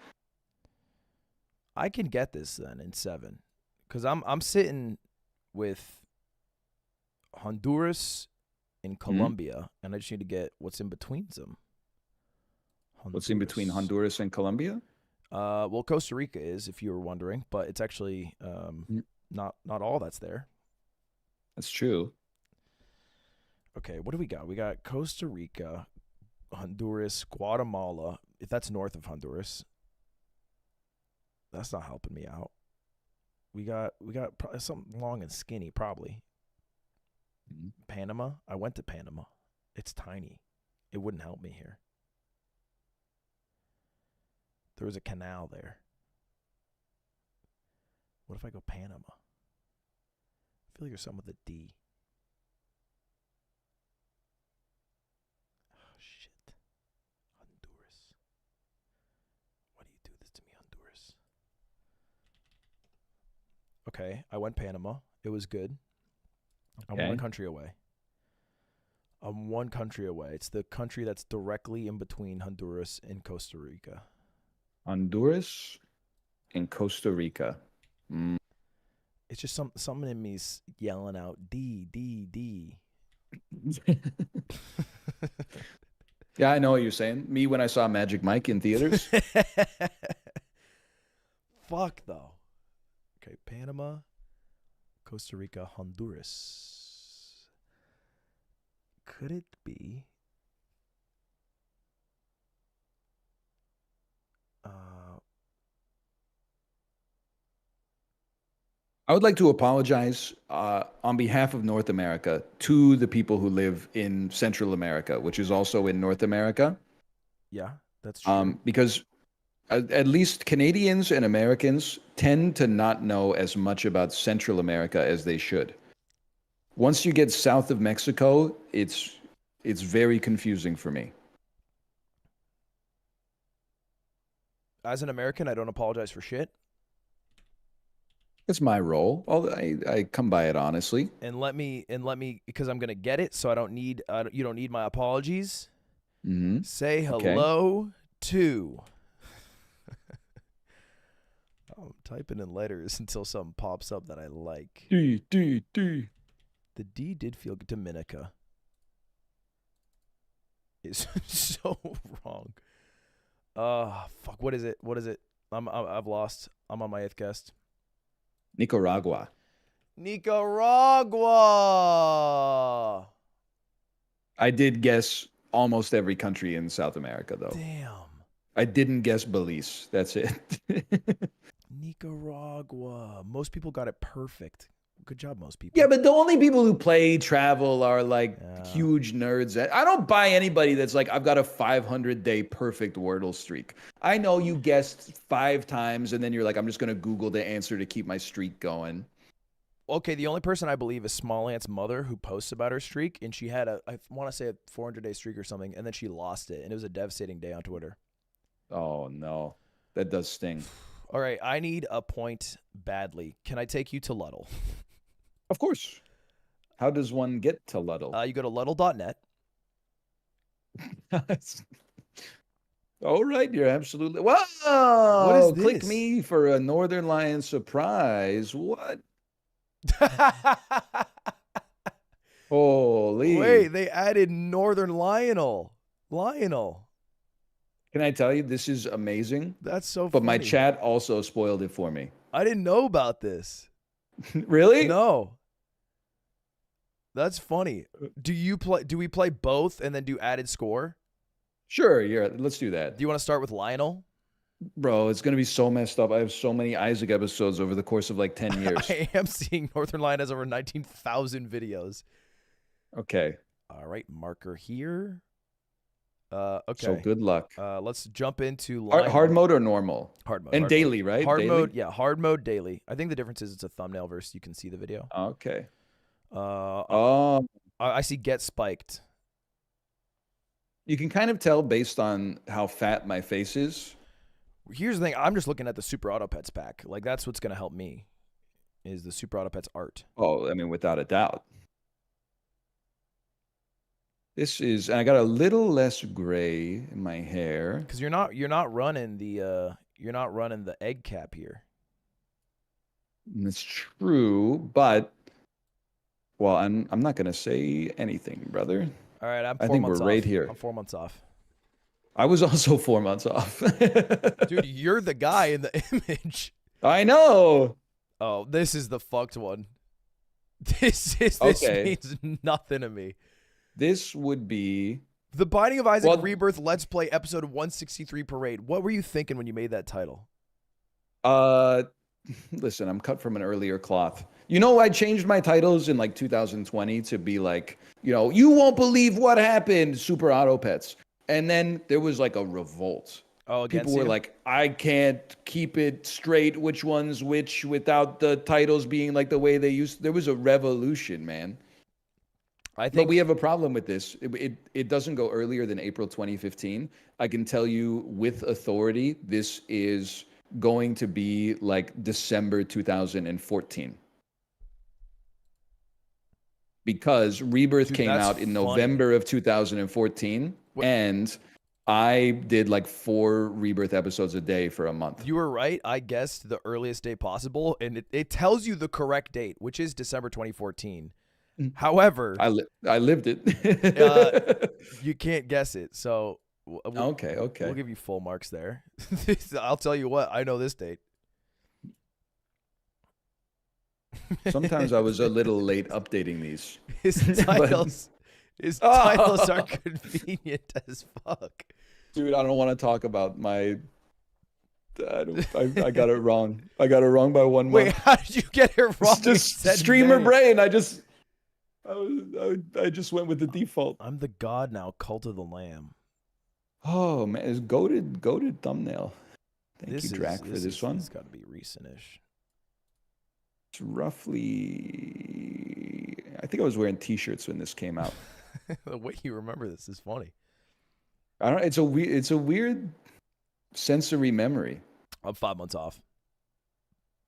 I can get this then in 7, because I'm sitting with Honduras and Colombia, and I just need to get what's in between them.
What's in between Honduras and Colombia?
Well, Costa Rica is, if you were wondering, but it's actually not all that's there.
That's true.
Okay, what do we got? We got Costa Rica, Honduras, Guatemala. If that's north of Honduras, that's not helping me out. We got something long and skinny, probably. Panama. I went to Panama. It's tiny. It wouldn't help me here. There was a canal there. What if I go Panama? I feel like there's something with a D. Okay, I went Panama. It was good. I'm
Okay.
one country away. I'm one country away. It's the country that's directly in between Honduras and Costa Rica.
Honduras and Costa Rica. Mm.
It's just something in me's yelling out D D D.
Yeah, I know what you're saying. Me when I saw Magic Mike in theaters.
Fuck though. Okay, Panama, Costa Rica, Honduras. Could it be?
I would like to apologize on behalf of North America to the people who live in Central America, which is also in North America,
Yeah, that's true.
because at least Canadians and Americans tend to not know as much about Central America as they should. Once you get south of Mexico, it's very confusing for me.
As an American, I don't apologize for shit.
It's my role. I come by it honestly.
And let me because I'm gonna get it, so I don't need you don't need my apologies.
Hmm.
Say
Okay.
hello to. I'm typing in letters until something pops up that I like.
D, D, D.
The D did feel good. Dominica is so wrong. Fuck. What is it? What is it? I've lost. I'm on my 8th guest.
Nicaragua.
Nicaragua.
I did guess almost every country in South America, though.
Damn.
I didn't guess Belize. That's it.
Nicaragua. Most people got it perfect. Good job, most people.
Yeah, but the only people who play travel are like
Yeah.
huge nerds. I don't buy anybody that's like, I've got a 500-day perfect Wordle streak. I know you guessed 5 times and then you're like, I'm just going to Google the answer to keep my streak going.
Okay, the only person I believe is Small Ant's mother, who posts about her streak, and she had I want to say a 400-day streak or something, and then she lost it, and it was a devastating day on Twitter.
Oh, no. That does sting.
All right, I need a point badly. Can I take you to Luddle?
Of course. How does one get to Luddle?
You go to Luddle.net.
All right, you're absolutely. Whoa!
What is
Click
this?
me for a Northernlion surprise. What? Holy.
Wait, they added Northern Lionel. Lionel.
Can I tell you, this is amazing?
That's so
But
funny.
my chat also spoiled it for me.
I didn't know about this.
Really?
No. That's funny. Do we play both and then do added score?
Sure, yeah, let's do that.
Do you want to start with Lionel?
Bro, it's going to be so messed up. I have so many Isaac episodes over the course of like 10 years.
I am seeing Northern Lion has over 19,000 videos.
Okay.
All right, marker here. Okay.
So good luck.
Let's jump into Lionel.
Hard mode or normal?
Hard mode.
And
hard
daily,
mode.
right?
Hard
Daily?
mode, yeah. Hard mode daily. I think the difference is it's a thumbnail versus you can see the video.
Okay.
I see get spiked.
You can kind of tell based on how fat my face is.
Here's the thing. I'm just looking at the Super Auto Pets pack. Like, that's what's going to help me is the Super Auto Pets art.
Oh, I mean, without a doubt. This is, and I got a little less gray in my hair.
Because you're not running the egg cap here.
That's true, but well, I'm not gonna say anything, brother.
All right,
I think we're right here.
I'm 4 months off.
I was also 4 months off.
Dude, you're the guy in the image.
I know.
Oh, this is the fucked one. This
Okay.
means nothing to me.
This would be
The Binding of Isaac
Well-
Rebirth Let's Play episode 163 Parade. What were you thinking when you made that title?
listen, I'm cut from an earlier cloth. You know, I changed my titles in like 2020 to be like, you won't believe what happened, Super Auto Pets. And then there was like a revolt.
Oh, against
People were
you?
like, I can't keep it straight which one's which without the titles being like the way they used. There was a revolution, man.
I
But
think
we have a problem with this. It doesn't go earlier than April 2015. I can tell you with authority, this is going to be like December 2014. Because Rebirth
Dude,
came
that's
out in
funny.
November of 2014, and I did like 4 Rebirth episodes a day for a month.
You were right. I guessed the earliest date possible, and it tells you the correct date, which is December 2014. However,
I lived it.
you can't guess it. So
Okay.
we'll give you full marks there. I'll tell you what, I know this date.
Sometimes I was a little late updating these.
His titles are convenient as fuck.
Dude, I don't want to talk about my. I got it wrong. I got it wrong by 1 month.
Wait, how did you get it wrong?
It's just streamer brain. I just went with the default.
I'm the god now. Cult of the Lamb.
Oh man, it's goated thumbnail. Thank you, Drac, for this one.
It's got to be recent-ish.
It's roughly. I think I was wearing t-shirts when this came out.
The way you remember this is funny.
I don't. It's a weird sensory memory.
I'm 5 months off.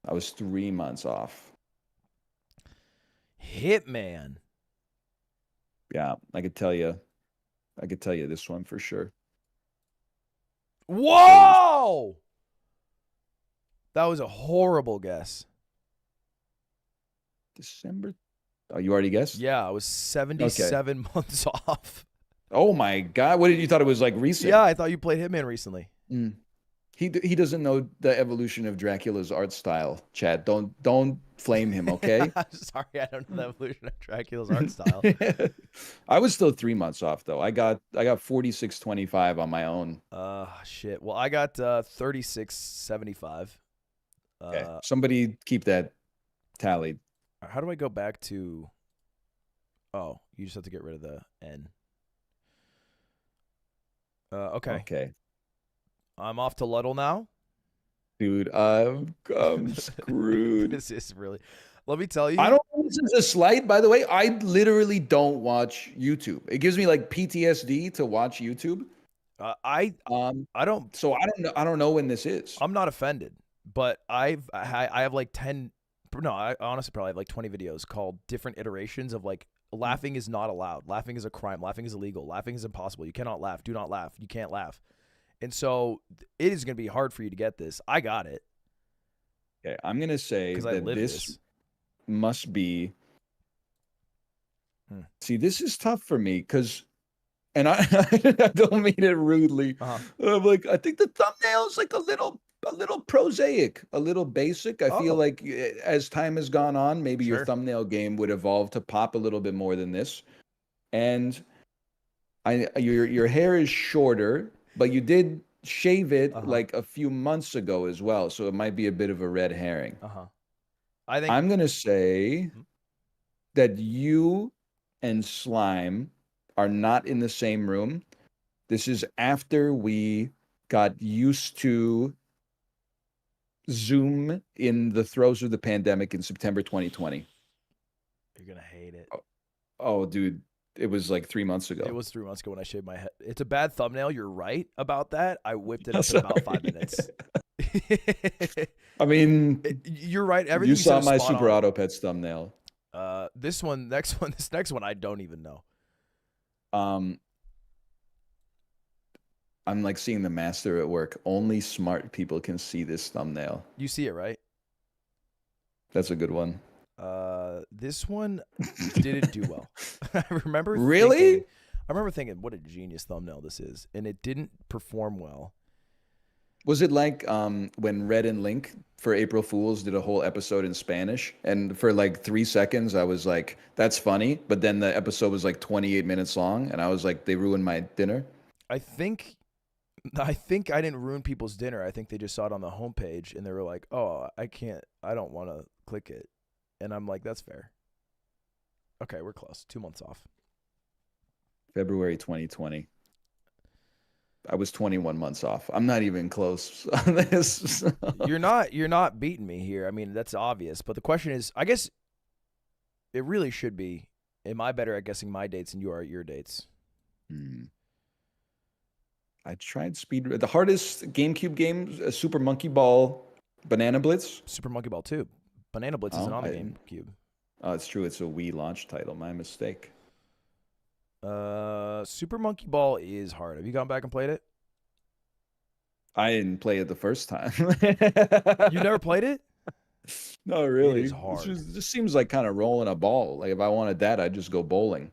I was 3 months off.
Hitman.
Yeah, I could tell you this one for sure.
Whoa! That was a horrible guess.
December. Oh, you already guessed?
Yeah, I was 77 months off.
Oh my God! What did you thought it was like recent?
Yeah, I thought you played Hitman recently.
He doesn't know the evolution of Dracula's art style. Chad, don't flame him, okay?
I'm sorry, I don't know the evolution of Dracula's art style.
I was still 3 months off though. I got 46.25 on my own.
Shit. Well, I got 36.75.
Okay. Somebody keep that tallied.
How do I go back to? Oh, you just have to get rid of the N. Okay.
Okay.
I'm off to Luddle now.
Dude, I'm screwed.
This is really. Let me tell you.
I don't know if this is a slight, by the way. I literally don't watch YouTube. It gives me like PTSD to watch YouTube.
I don't.
So I don't know when this is.
I'm not offended, but I have like 10. No, I honestly probably have like 20 videos called different iterations of like laughing is not allowed. Laughing is a crime. Laughing is illegal. Laughing is impossible. You cannot laugh. Do not laugh. You can't laugh. And so it is going to be hard for you to get this. I got it.
Okay, I'm going to say that this must be. See, this is tough for me because, and I don't mean it rudely. I'm like, I think the thumbnail is like a little prosaic, a little basic. I feel like as time has gone on, maybe your thumbnail game would evolve to pop a little bit more than this. And your hair is shorter, but you did shave it like a few months ago as well, so it might be a bit of a red herring.
I think
I'm gonna say that you and Slime are not in the same room. This is after we got used to Zoom in the throes of the pandemic in September 2020.
You're gonna hate it.
Oh, dude. It was like 3 months ago.
It was 3 months ago when I shaved my head. It's a bad thumbnail. You're right about that. I whipped it up in about 5 minutes.
I mean,
you're right. Everything
you saw my
spot
Super
on.
Auto Pets thumbnail.
This next one, I don't even know.
I'm like seeing the master at work. Only smart people can see this thumbnail.
You see it, right?
That's a good one.
This one didn't do well. I remember thinking, what a genius thumbnail this is, and it didn't perform well.
Was it like when Red and Link for April Fools did a whole episode in Spanish, and for like 3 seconds I was like, that's funny, but then the episode was like 28 minutes long, and I was like, they ruined my dinner?
I think I didn't ruin people's dinner. I think they just saw it on the homepage, and they were like, oh, I don't want to click it. And I'm like, that's fair. Okay, we're close. 2 months off.
February 2020. I was 21 months off. I'm not even close on this.
You're not beating me here. I mean, that's obvious. But the question is, I guess it really should be, am I better at guessing my dates than you are at your dates?
I tried speed. The hardest GameCube game, Super Monkey Ball, Banana Blitz.
Super Monkey Ball 2. Banana Blitz isn't on the GameCube.
Oh, it's true. It's a Wii launch title. My mistake.
Super Monkey Ball is hard. Have you gone back and played it?
I didn't play it the first time.
You never played it?
No, really.
It is hard.
It just seems like kind of rolling a ball. Like if I wanted that, I'd just go bowling.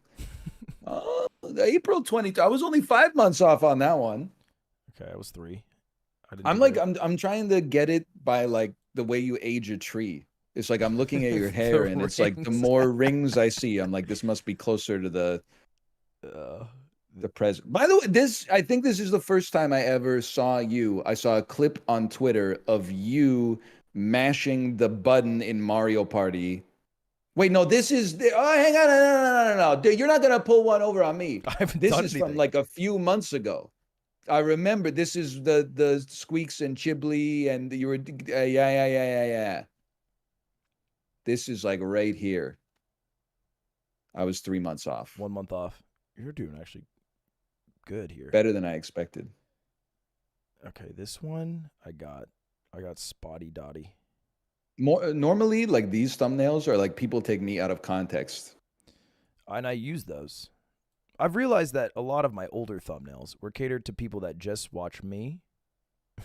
April 22. I was only 5 months off on that one.
Okay, I was 3.
I'm trying to get it by like the way you age a tree. It's like I'm looking at your hair, and it's like the more rings I see, I'm like, this must be closer to the present. By the way, I think this is the first time I ever saw you. I saw a clip on Twitter of you mashing the button in Mario Party. Wait, no, this is hang on, no. Dude, you're not gonna pull one over on me. This is from like a few months ago. I remember this is the Squeaks and Chiblee, and you were yeah. This is like right here. I was 3 months off.
1 month off. You're doing actually good here.
Better than I expected.
Okay, this one I got Spotty Dotty.
Normally, like these thumbnails are like people take me out of context.
And I use those. I've realized that a lot of my older thumbnails were catered to people that just watch me.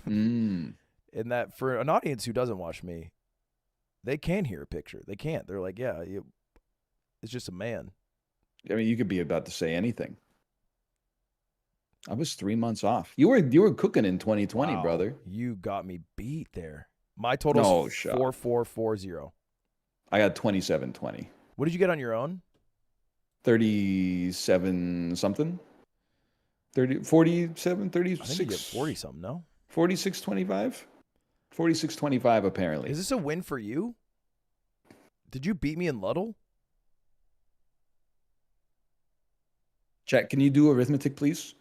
And that for an audience who doesn't watch me, they can hear a picture. They can't. They're like, yeah, it's just a man.
I mean, you could be about to say anything. I was 3 months off. You were cooking in 2020,
wow,
brother.
You got me beat there. My total is 4440.
I got 2720.
What did you get on your own?
37 something. 47, 36.
I think you get 40 something, no?
4625. 4625 apparently.
Is this a win for you? Did you beat me in Luddle?
Chat, can you do arithmetic, please?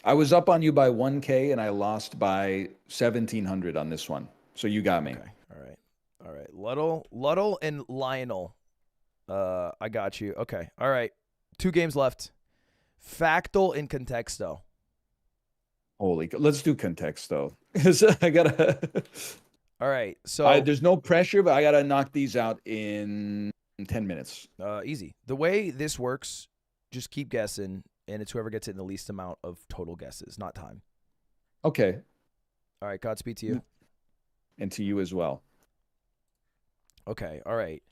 I was up on you by 1K and I lost by 1,700 on this one. So you got me.
Okay. All right. Luddle and Lionel. I got you. Okay. All right. 2 games left. Factal and Contexto.
Let's do Contexto. I gotta.
All right. So
there's no pressure, but I gotta knock these out in 10 minutes.
Easy. The way this works, just keep guessing, and it's whoever gets it in the least amount of total guesses, not time.
Okay.
All right. Godspeed to you.
And to you as well.
Okay. All right.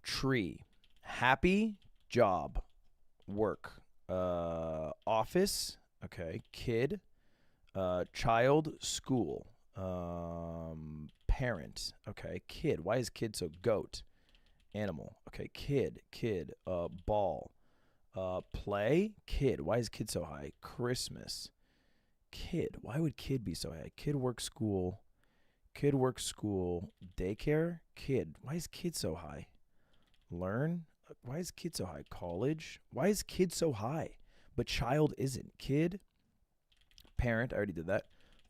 Tree. Happy. Job. Work. Office. Okay. Kid. Child. School. Parent. Okay. Kid. Why is kid so goat? Animal. Okay. Kid. Ball. Play. Kid. Why is kid so high? Christmas. Kid. Why would kid be so high? Kid work school. Kid work school. Daycare. Kid. Why is kid so high? Learn. Why is kid so high? College. Why is kid so high? But child isn't. Kid. Parent. I already did that.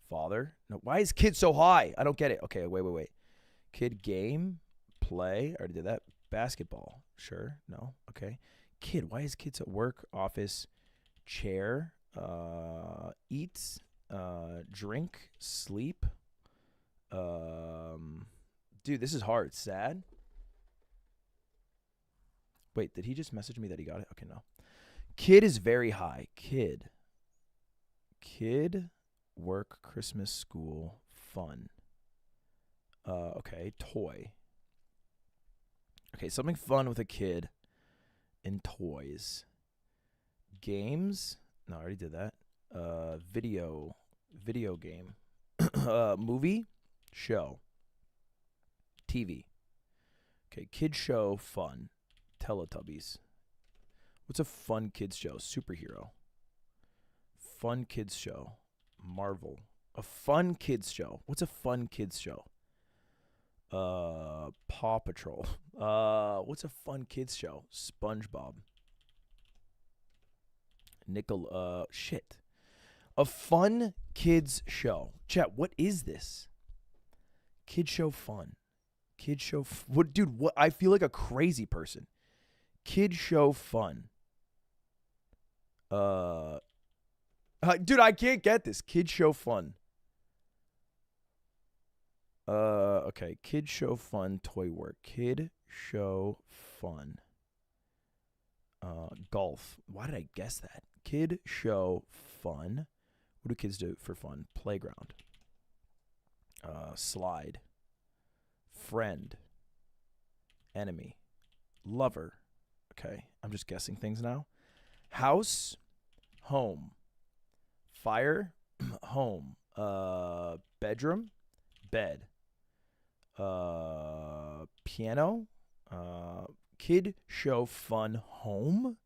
Father. No. Why is kid so high? I don't get it. Okay. Wait. Kid. Game. Play. I already did that. Basketball. Sure. No. Okay. Kid. Why is kid so work? Office. Chair. Eat. Drink. Sleep. Dude, this is hard. Sad. Wait, did he just message me that he got it? Okay, no. Kid is very high. Kid. Work, Christmas, school, fun. Okay, toy. Okay, something fun with a kid and toys. Games. No, I already did that. Video game. Movie. Show. TV. Okay, kid show, fun. Teletubbies. What's a fun kids show? Superhero. Fun kids show. Marvel. A fun kids show. What's a fun kids show? Paw Patrol. What's a fun kids show? SpongeBob. Shit. A fun kids show. Chat, what is this? Kid show fun. Kid show what, dude, what? I feel like a crazy person. Kid show fun. I Dude, I can't get this. Kid show fun. Okay. Kid show fun toy work. Kid show fun. Golf. Why did I guess that? Kid show fun. What do kids do for fun? Playground. Slide. Friend. Enemy. Lover. Okay. I'm just guessing things now. House. Home. Fire. Home. Bedroom. Bed. Piano. Kid show fun home.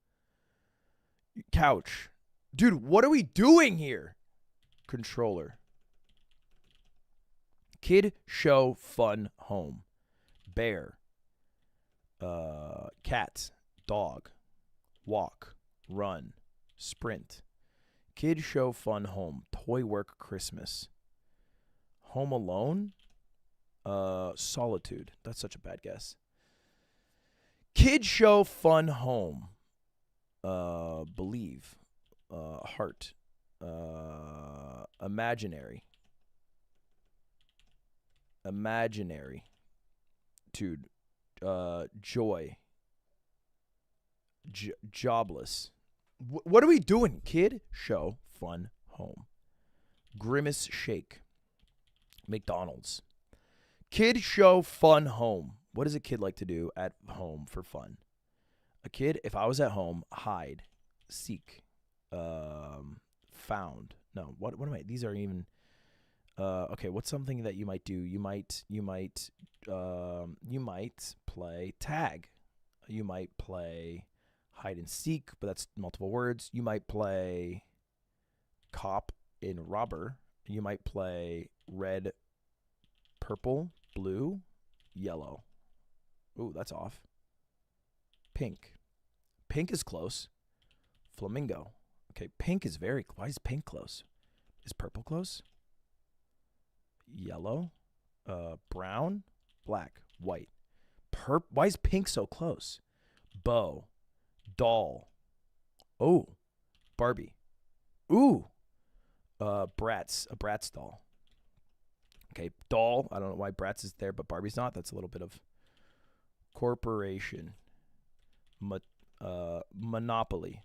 Couch. Dude, what are we doing here? Controller. Kid show fun home. Bear. Cat. Dog. Walk. Run. Sprint. Kid show fun home. Toy work Christmas. Home Alone. Solitude. That's such a bad guess. Kid show fun home. Believe. Heart. Imaginary. Imaginary. Dude. Joy. Jobless. What are we doing? Kid show fun home. Grimace shake. McDonald's. Kid show fun home. What does a kid like to do at home for fun? A kid, if I was at home, hide, seek, found. No, what am I? These aren't even. Okay, what's something that you might do? You might play tag. You might play hide and seek, but that's multiple words. You might play cop and robber. You might play red, purple, blue, yellow. Ooh, that's off. Pink. Pink is close. Flamingo. Okay, pink is very. Why is pink close? Is purple close? Yellow. Brown. Black. White. Why is pink so close? Bow. Doll. Oh. Barbie. Ooh. Bratz. A Bratz doll. Okay, doll. I don't know why Bratz is there, but Barbie's not. That's a little bit of corporation. Monopoly.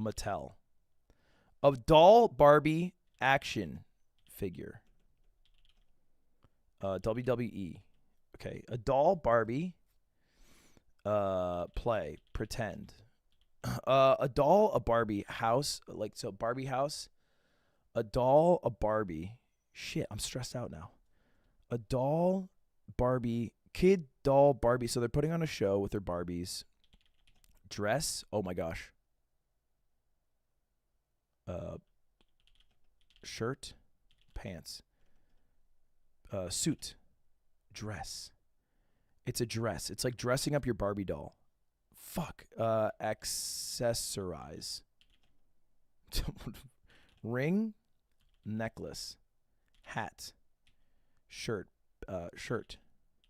Mattel. A doll Barbie action figure. WWE. Okay, a doll Barbie. Play. Pretend. A doll, a Barbie house. Like, so Barbie house. A doll, a Barbie. Shit, I'm stressed out now. A doll, Barbie, kid doll, Barbie. So they're putting on a show with their Barbies. Dress. Oh my gosh. Shirt, pants. Suit. Dress. It's a dress. It's like dressing up your Barbie doll. Fuck. Accessorize. Ring, necklace, hat, shirt,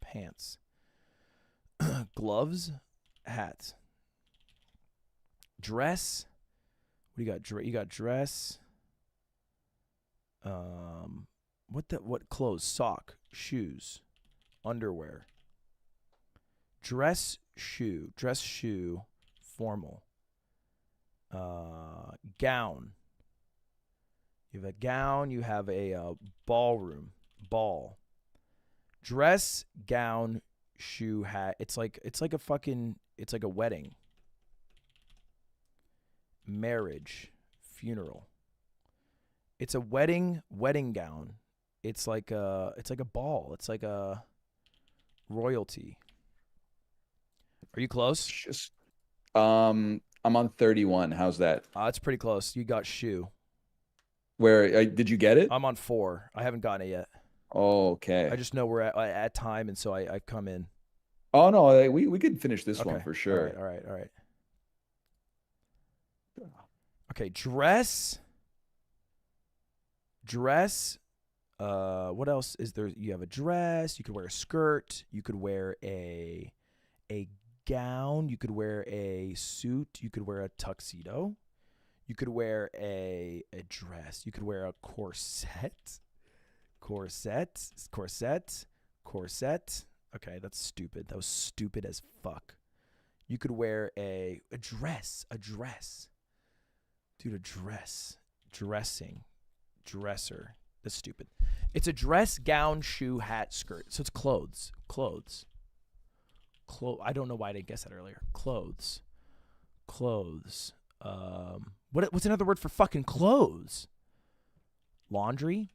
pants, gloves, hat, dress. What do you got? You got dress. What clothes? Sock, shoes, underwear. Dress shoe, formal. Gown. You have a gown, you have a ballroom, ball. Dress, gown, shoe, hat. It's like a wedding. Marriage, funeral. It's a wedding gown. It's like a ball. It's like a royalty. Are you close?
Just, I'm on 31. How's that?
It's pretty close. You got shoe.
Where did you get it?
I'm on 4. I haven't gotten it yet.
Oh, okay.
I just know we're at time, and so I come in.
Oh no, we could finish this one
Okay.
for sure.
All right. Okay, dress. What else is there? You have a dress. You could wear a skirt. You could wear a gown. You could wear a suit. You could wear a tuxedo. You could wear a dress. You could wear a corset. Corset. Okay, that's stupid. That was stupid as fuck. You could wear a dress. Dude, a dress. Dresser. That's stupid. It's a dress, gown, shoe, hat, skirt. So it's clothes. I don't know why I didn't guess that earlier. Clothes. What's another word for fucking clothes? Laundry?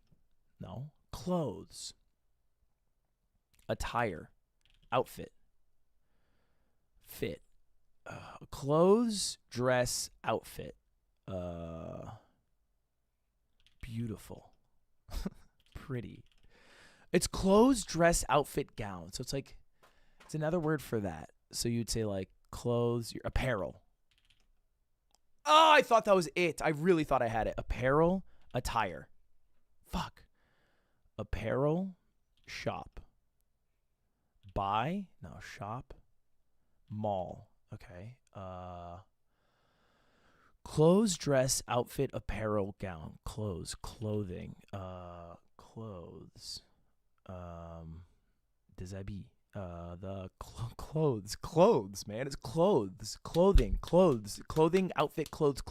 No. Clothes. Attire. Outfit. Fit. Clothes, dress, outfit. Beautiful. Pretty. It's clothes, dress, outfit, gown. So it's like, it's another word for that. So you'd say like clothes, your apparel. Oh, I thought that was it. I really thought I had it. Apparel, attire. Fuck. Apparel, shop. Buy, no, shop. Mall. Okay. Clothes, dress, outfit, apparel, gown. Clothes, clothing. Clothes. Déshabille. Clothes, man. It's clothes. Clothing, outfit, clothes.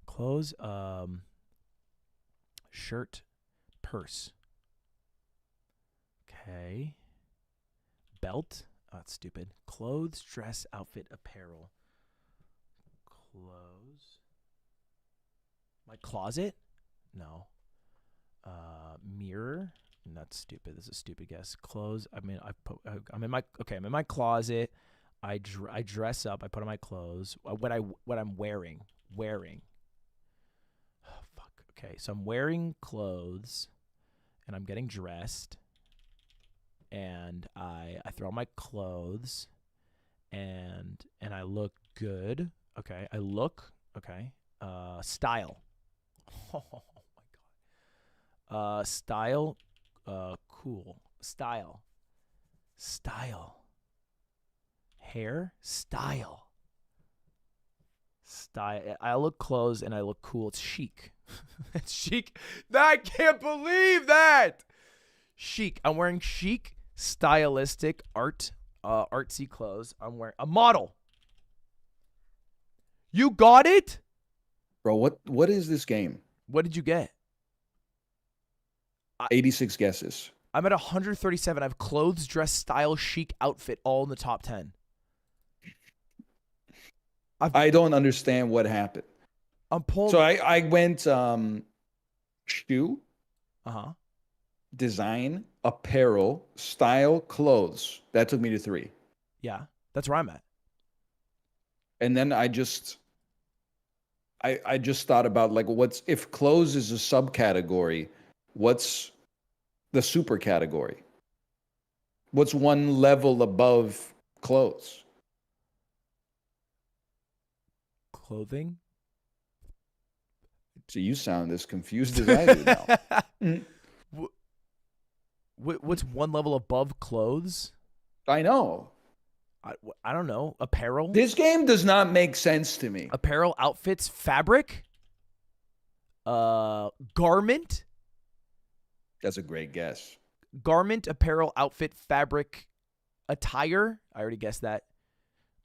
Clothes, shirt, purse. Okay. Belt. Oh, that's stupid. Clothes, dress, outfit, apparel. Clothes. My closet? No. Mirror. That's stupid. This is a stupid guess. Clothes. I'm in my closet. I dress up. I put on my clothes. What I'm wearing. Oh, fuck. Okay, so I'm wearing clothes, and I'm getting dressed, and I throw on my clothes, and I look good. Okay, I look okay. Style. Oh my god. Style. Cool. Style. Hair. Style. I look clothes and I look cool. It's chic. It's chic. I can't believe that. Chic. I'm wearing chic, stylistic, artsy clothes. I'm wearing a model. You got it?
Bro, what is this game?
What did you get?
86 guesses.
I'm at 137. I have clothes, dress, style, chic, outfit, all in the top 10.
I don't understand what happened.
I'm pulling.
So I went shoe, design, apparel, style, clothes. That took me to 3.
Yeah, that's where I'm at.
And then I just thought about like what's if clothes is a subcategory, what's the super category? What's one level above clothes?
Clothing?
So you sound as confused as I do now.
What's one level above clothes?
I know.
I don't know. Apparel?
This game does not make sense to me.
Apparel, outfits, fabric? Garment?
That's a great guess.
Garment, apparel, outfit, fabric, attire. I already guessed that.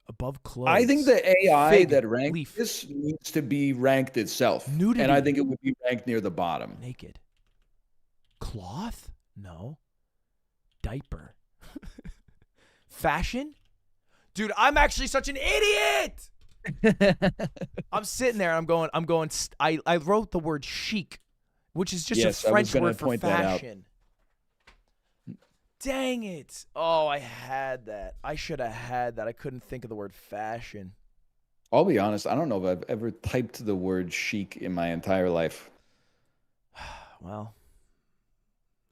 Above clothes.
I think the AI
Fig,
that ranked
leaf.
this needs to be ranked itself.
Nudity.
And I think it would be ranked near the bottom.
Naked. Cloth? No. Diaper. Fashion? Dude, I'm actually such an idiot. I'm sitting there. I'm going. I wrote the word chic, which is just a French word for fashion. Dang it. Oh, I had that. I should have had that. I couldn't think of the word fashion.
I'll be honest. I don't know if I've ever typed the word chic in my entire life.
Well,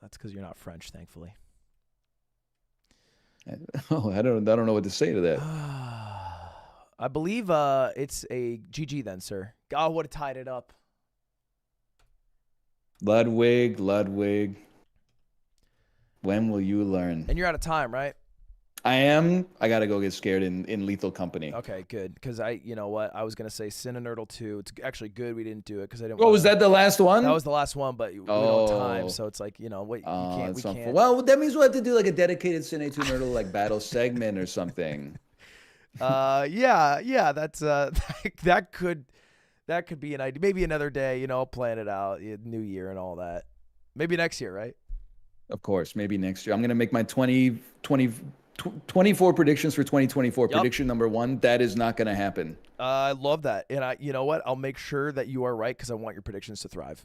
that's because you're not French, thankfully.
Oh, I don't know what to say to that.
I believe it's a GG then, sir. God would have tied it up.
Ludwig. When will you learn?
And you're out of time, right?
I am. I gotta go get scared in Lethal Company.
Okay, good. Because you know what? I was gonna say Cinnamorotle 2. It's actually good we didn't do it because I didn't.
Oh, was that the last one?
That was the last one, but we don't have time,
Oh.
so it's like, you know what? You
Oh,
can't. We
it's unfortunate.
can't.
Well, that means we'll have to do like a dedicated Cine 2 Nerdle like battle segment or something.
Yeah. That's that could be an idea. Maybe another day. You know, I'll plan it out. New year and all that. Maybe next year, right?
Of course, maybe next year. I'm gonna make my 24 predictions for 2024.
Yup.
Prediction number 1, that is not gonna happen.
I love that, and you know what? I'll make sure that you are right because I want your predictions to thrive.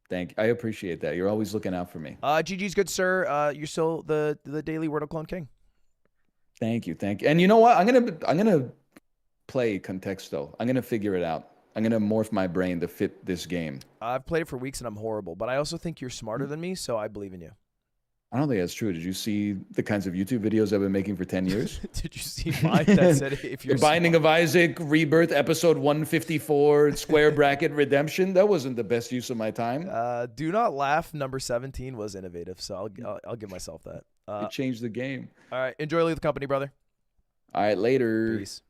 Thank you. I appreciate that. You're always looking out for me.
GG's good, sir. You're still the daily Wordle Clone King.
Thank you. And you know what? I'm gonna play Contexto. I'm gonna figure it out. I'm gonna morph my brain to fit this game.
I've played it for weeks and I'm horrible, but I also think you're smarter than me, so I believe in you.
I don't think that's true. Did you see the kinds of YouTube videos I've been making for 10 years?
Did you see mine that said if you're
The Binding of Isaac, Rebirth, episode 154, Square Bracket Redemption? That wasn't the best use of my time.
Do Not Laugh number 17 was innovative, so I'll give myself that.
It changed the game.
All right, enjoy Leave the Company, brother.
All right, later.
Peace.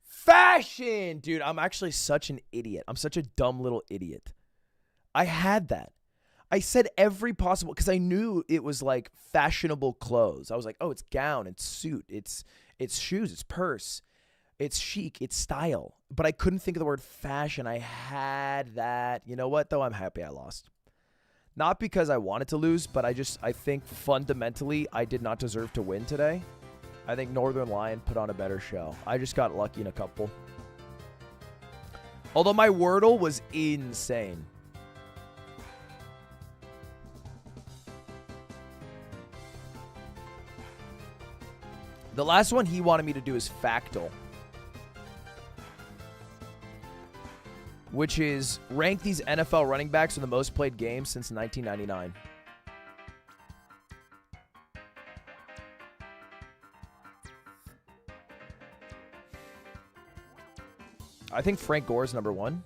Fashion! Dude, I'm actually such an idiot. I'm such a dumb little idiot. I had that. I said every possible, because I knew it was like fashionable clothes. I was like, oh, it's gown, it's suit, it's shoes, it's purse, it's chic, it's style. But I couldn't think of the word fashion. I had that. You know what, though? I'm happy I lost. Not because I wanted to lose, but I think fundamentally I did not deserve to win today. I think Northernlion put on a better show. I just got lucky in a couple. Although my Wordle was insane. The last one he wanted me to do is Factal, which is rank these NFL running backs in the most played games since 1999. I think Frank Gore is number 1.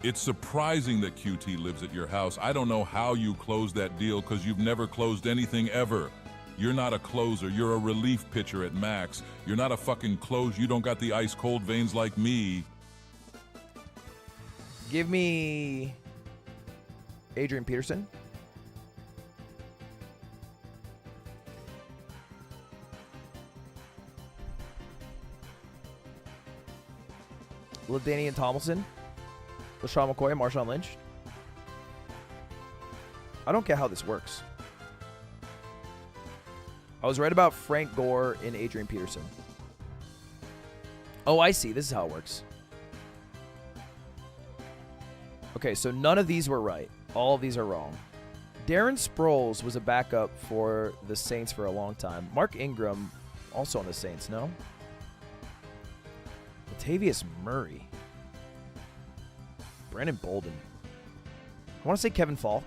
It's surprising that QT lives at your house. I don't know how you closed that deal because you've never closed anything ever. You're not a closer. You're a relief pitcher at max. You're not a fucking close. You don't got the ice cold veins like me.
Give me Adrian Peterson. LaDainian Tomlinson. LaShawn McCoy, Marshawn Lynch. I don't get how this works. I was right about Frank Gore and Adrian Peterson. Oh, I see. This is how it works. Okay, so none of these were right. All of these are wrong. Darren Sproles was a backup for the Saints for a long time. Mark Ingram, also on the Saints, no? Latavius Murray. Brandon Bolden. I want to say Kevin Falk.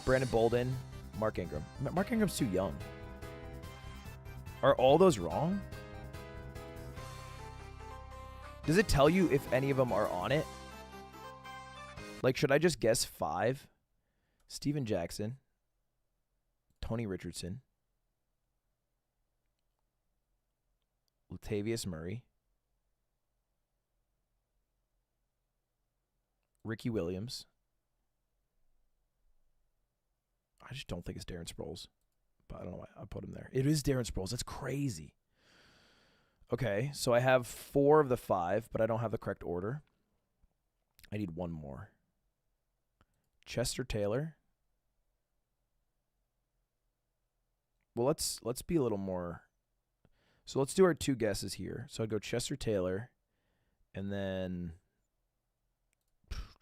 Brandon Bolden. Mark Ingram. Mark Ingram's too young. Are all those wrong? Does it tell you if any of them are on it? Like, should I just guess 5? Steven Jackson. Tony Richardson. Latavius Murray. Ricky Williams. I just don't think it's Darren Sproles. But I don't know why I put him there. It is Darren Sproles. That's crazy. Okay, so I have 4 of the 5, but I don't have the correct order. I need one more. Chester Taylor. Well, let's be a little more. So let's do our 2 guesses here. So I'd go Chester Taylor, and then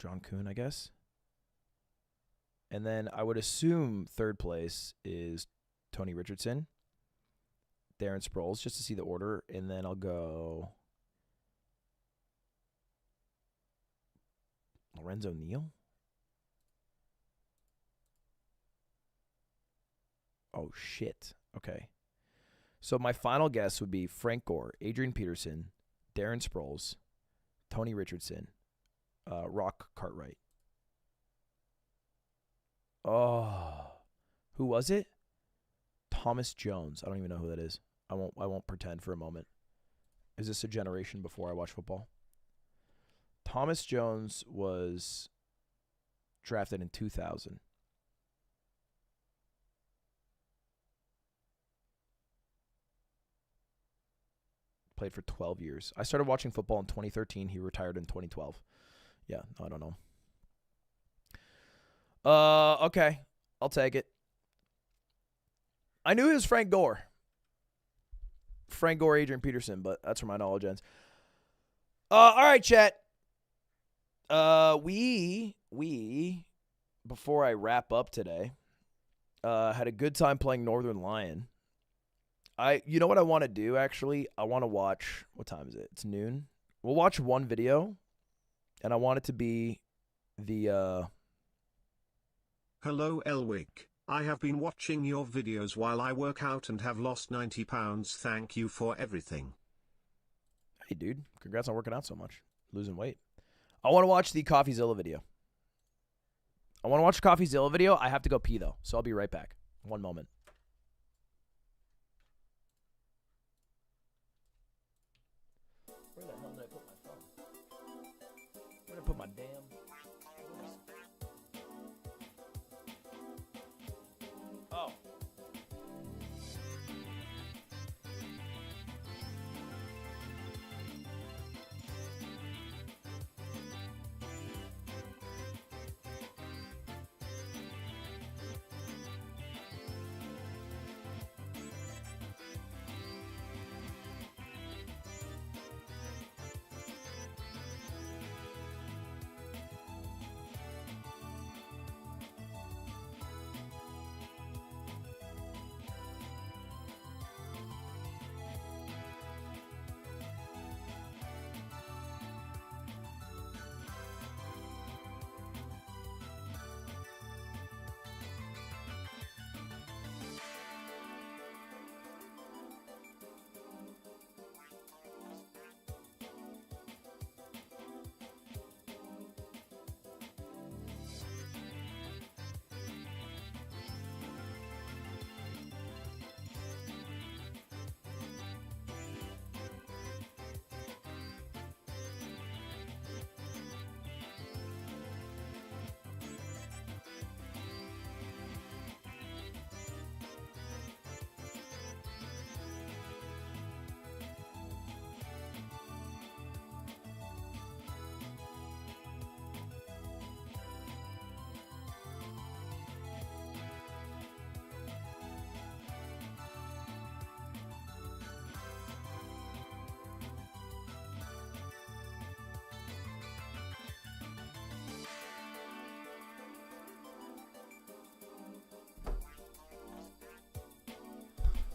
John Kuhn, I guess. And then I would assume 3rd place is Tony Richardson, Darren Sproles, just to see the order. And then I'll go Lorenzo Neal. Oh, shit. Okay. So my final guess would be Frank Gore, Adrian Peterson, Darren Sproles, Tony Richardson, Rock Cartwright. Oh, who was it? Thomas Jones. I don't even know who that is. I won't pretend for a moment. Is this a generation before I watch football? Thomas Jones was drafted in 2000. Played for 12 years. I started watching football in 2013. He retired in 2012. Yeah, I don't know. Okay. I'll take it. I knew it was Frank Gore. Frank Gore, Adrian Peterson, but that's where my knowledge ends. All right, chat. We before I wrap up today, had a good time playing Northernlion. You know what I want to do, actually? I want to watch, what time is it? It's noon. We'll watch one video, and I want it to be the,
Hello Elwick, I have been watching your videos while I work out and have lost 90 pounds. Thank you for everything.
Hey, dude. Congrats on working out so much. Losing weight. I want to watch the Coffeezilla video. I want to watch the Coffeezilla video. I have to go pee, though, so I'll be right back. One moment. Where the hell did I put my phone? Where did I put my damn... Oh.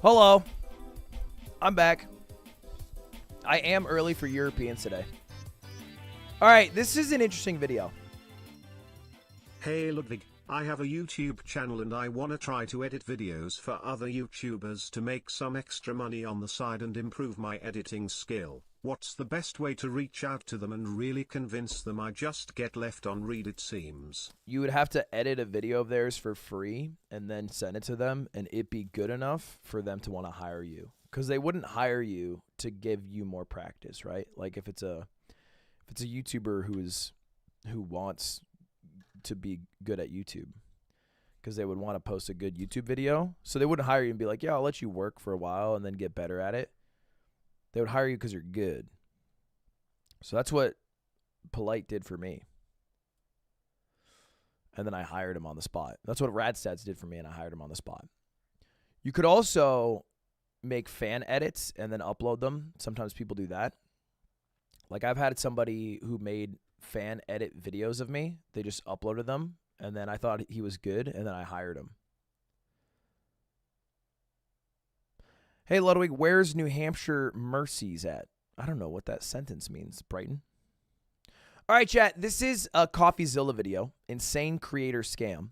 Hello. I'm back. I am early for Europeans today. All right, this is an interesting video.
Hey Ludwig, I have a YouTube channel and I wanna try to edit videos for other YouTubers to make some extra money on the side and improve my editing skill. What's the best way to reach out to them and really convince them? I just get left on read, it seems.
You would have to edit a video of theirs for free and then send it to them, and it'd be good enough for them to want to hire you. Because they wouldn't hire you to give you more practice, right? Like if it's a YouTuber who wants to be good at YouTube, because they would want to post a good YouTube video. So they wouldn't hire you and be like, yeah, I'll let you work for a while and then get better at it. They would hire you because you're good. So that's what Polite did for me. And then I hired him on the spot. That's what Radstats did for me, and I hired him on the spot. You could also make fan edits and then upload them. Sometimes people do that. Like I've had somebody who made fan edit videos of me. They just uploaded them, and then I thought he was good, and then I hired him. Hey, Ludwig, where's New Hampshire Mercies at? I don't know what that sentence means. Brighton? All right, chat. This is a Coffeezilla video. Insane creator scam.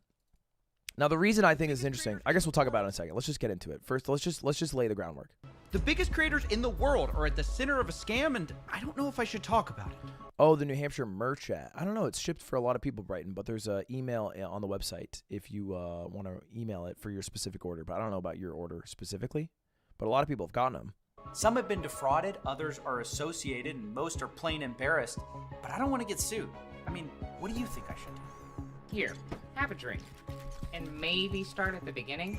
Now, the reason I think it's interesting, I guess we'll talk about it in a second. Let's just get into it. First, let's just lay the groundwork.
The biggest creators in the world are at the center of a scam, and I don't know if I should talk about it.
Oh, the New Hampshire merch ad. I don't know. It's shipped for a lot of people, Brighton, but there's an email on the website if you want to email it for your specific order. But I don't know about your order specifically, but a lot of people have gotten them.
Some have been defrauded, others are associated, and most are plain embarrassed. But I don't want to get sued. I mean, what do you think I should do?
Here, have a drink. And maybe start at the beginning.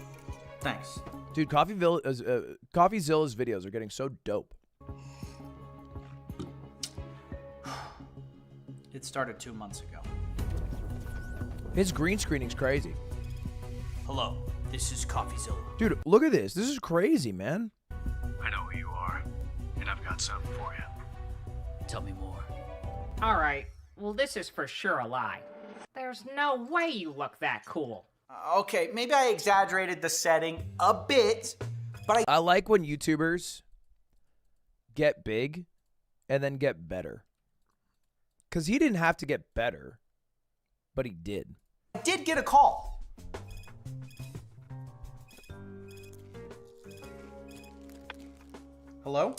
Thanks.
Dude, Coffeezilla's videos are getting so dope.
It started 2 months ago.
His green screening's crazy.
Hello, this is Coffeezilla.
Dude, look at this. This is crazy, man.
I know who you are, and I've got something for you.
Tell me more.
All right, well, this is for sure a lie. There's no way you look that cool.
Okay, maybe I exaggerated the setting a bit, but
I like when YouTubers get big and then get better. Because he didn't have to get better, but he did.
I did get a call. Hello?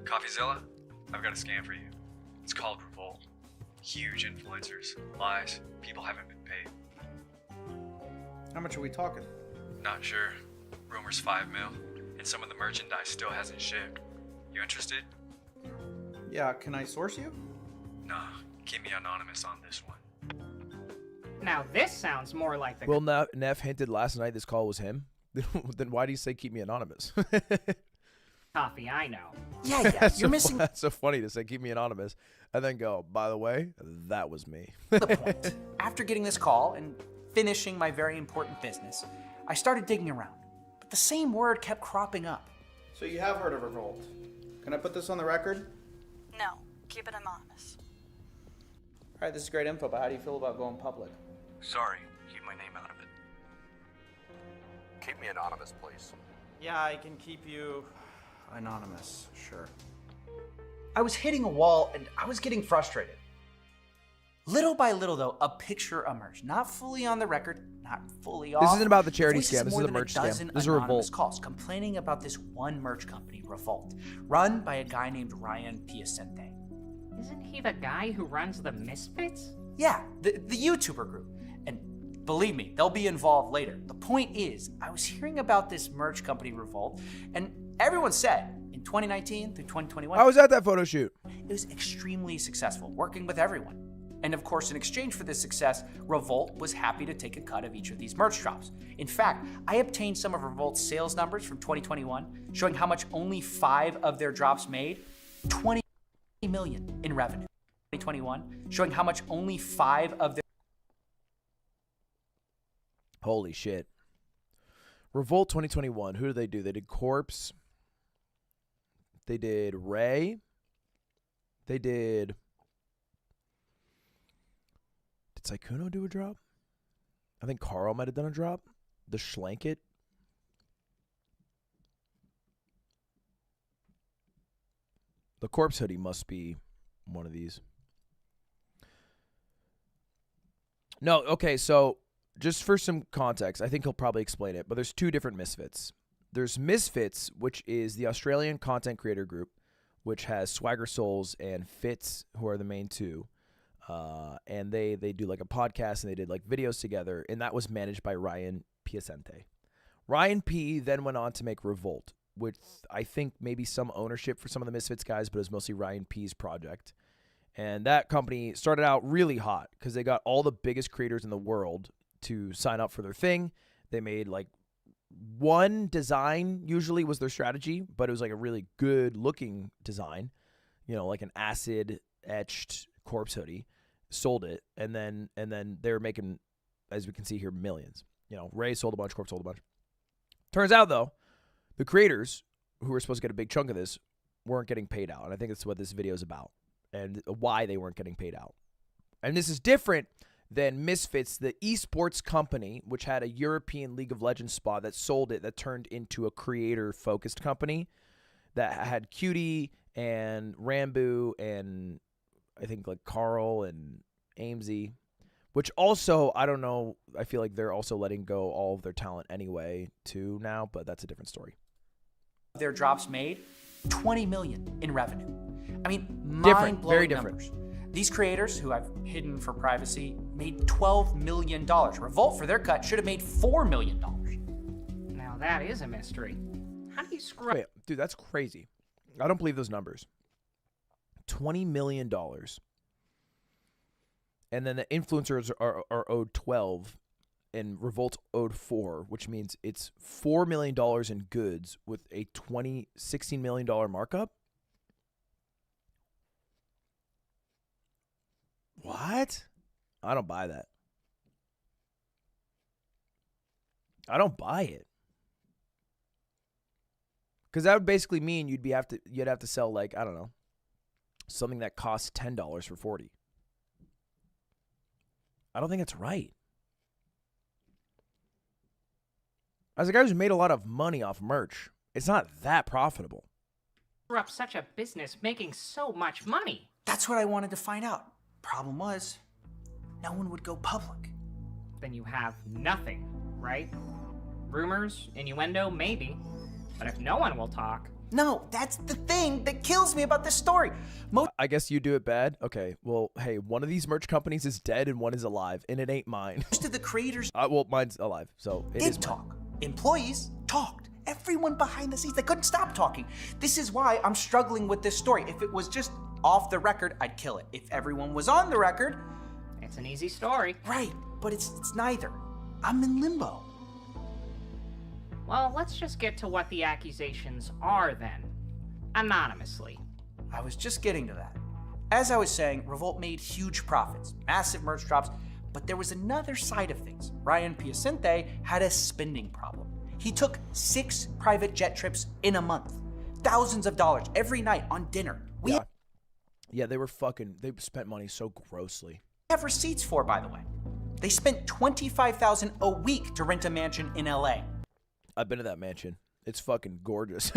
Coffeezilla, I've got a scam for you. It's called Revolt. Huge influencers, lies, people haven't been paid.
How much are we talking?
Not sure. Rumors 5 mil, and some of the merchandise still hasn't shipped. You interested?
Yeah, can I source you?
Nah, keep me anonymous on this one.
Now this sounds more like the...
Will Neff hinted last night this call was him? Then why do you say keep me anonymous?
coffee I know.
Yeah, you're missing
That's so funny to say keep me anonymous and then go, by the way, that was me.
the point. After getting this call and finishing my very important business, I started digging around, but the same word kept cropping up.
So you have heard of Revolt. Can I put this on the record?
No, keep it anonymous.
All right, this is great info, but how do you feel about going public?
Sorry, keep my name out of it.
Keep me anonymous, please.
Yeah, I can keep you anonymous, sure.
I was hitting a wall and I was getting frustrated. Little by little, though, a picture emerged. Not fully on the record, not fully off.
This isn't about the charity
Voices
scam. This
more
is a
than
merch
dozen
scam. This is a
anonymous
Revolt.
calls complaining about this one merch company, Revolt, run by a guy named Ryan Piacente.
Isn't he the guy who runs the Misfits?
Yeah, the YouTuber group. And believe me, they'll be involved later. The point is, I was hearing about this merch company, Revolt, and everyone said in 2019 through 2021,
I was at that photo shoot.
it was extremely successful, working with everyone. And of course, in exchange for this success, Revolt was happy to take a cut of each of these merch drops. In fact, I obtained some of Revolt's sales numbers from 2021, showing how much only 5 of their drops made, 20 million in revenue. 2021, showing how much only 5 of their...
Holy shit. Revolt 2021. Who did they do? They did Corpse. They did Ray. They did... Did Sykuno do a drop? I think Carl might have done a drop. The Schlanket. The Corpse hoodie must be one of these. No, okay, so just for some context, I think he'll probably explain it, but there's 2 different Misfits. There's Misfits, which is the Australian content creator group, which has Swagger Souls and Fitz, who are the main 2. And they do like a podcast and they did like videos together, and that was managed by Ryan Piacente. Ryan P then went on to make Revolt, with I think maybe some ownership for some of the Misfits guys, but it was mostly Ryan P's project. And that company started out really hot because they got all the biggest creators in the world to sign up for their thing. They made like one design usually was their strategy, but it was like a really good looking design, you know, like an acid etched Corpse hoodie. Sold it, and then they were making, as we can see here, millions. You know, Ray sold a bunch, Corpse sold a bunch. Turns out though, the creators who were supposed to get a big chunk of this weren't getting paid out, and I think that's what this video is about, and why they weren't getting paid out. And this is different than Misfits, the esports company, which had a European League of Legends spot that sold it, that turned into a creator-focused company that had Cutie and Rambo and I think like Carl and Amesy, Which also, I don't know, I feel like they're also letting go all of their talent anyway, too, now, but that's a different story.
Their drops made $20 million in revenue. I mean,
Different,
mind-blowing
very different.
numbers. These creators, who I've hidden for privacy, made $12 million. Revolt, for their cut, should have made $4 million.
Now that is a mystery. How do you screw up?
Wait, dude, that's crazy. I don't believe those numbers. $20 million. And then the influencers are owed 12 and Revolt's owed 4, which means it's $4 million in goods with a $16 million markup? What? I don't buy that. I don't buy it. Because that would basically mean you'd have to sell, like, I don't know, something that costs $10 for 40. I don't think that's right. As a guy who's made a lot of money off merch, it's not that profitable.
Screw up such a business making so much money?
That's what I wanted to find out. Problem was, no one would go public.
Then you have nothing, right? Rumors, innuendo, maybe. But if no one will talk...
No, that's the thing that kills me about this story.
I guess you do it bad? Okay, well, hey, one of these merch companies is dead and one is alive, and it ain't mine.
Most of the creators
well, mine's alive, so it is
did
mine.
talk. Employees talked. Everyone behind the scenes, they couldn't stop talking. This is why I'm struggling with this story. If it was just off the record, I'd kill it. If everyone was on the record...
It's an easy story.
Right, but it's neither. I'm in limbo.
Well, let's just get to what the accusations are then. Anonymously.
I was just getting to that. As I was saying, Revolt made huge profits, massive merch drops, but there was another side of things. Ryan Piacente had a spending problem. He took 6 private jet trips in a month. Thousands of dollars every night on dinner.
Yeah, they spent money so grossly.
Have receipts for, by the way. They spent $25,000 a week to rent a mansion in LA.
I've been to that mansion. It's fucking gorgeous.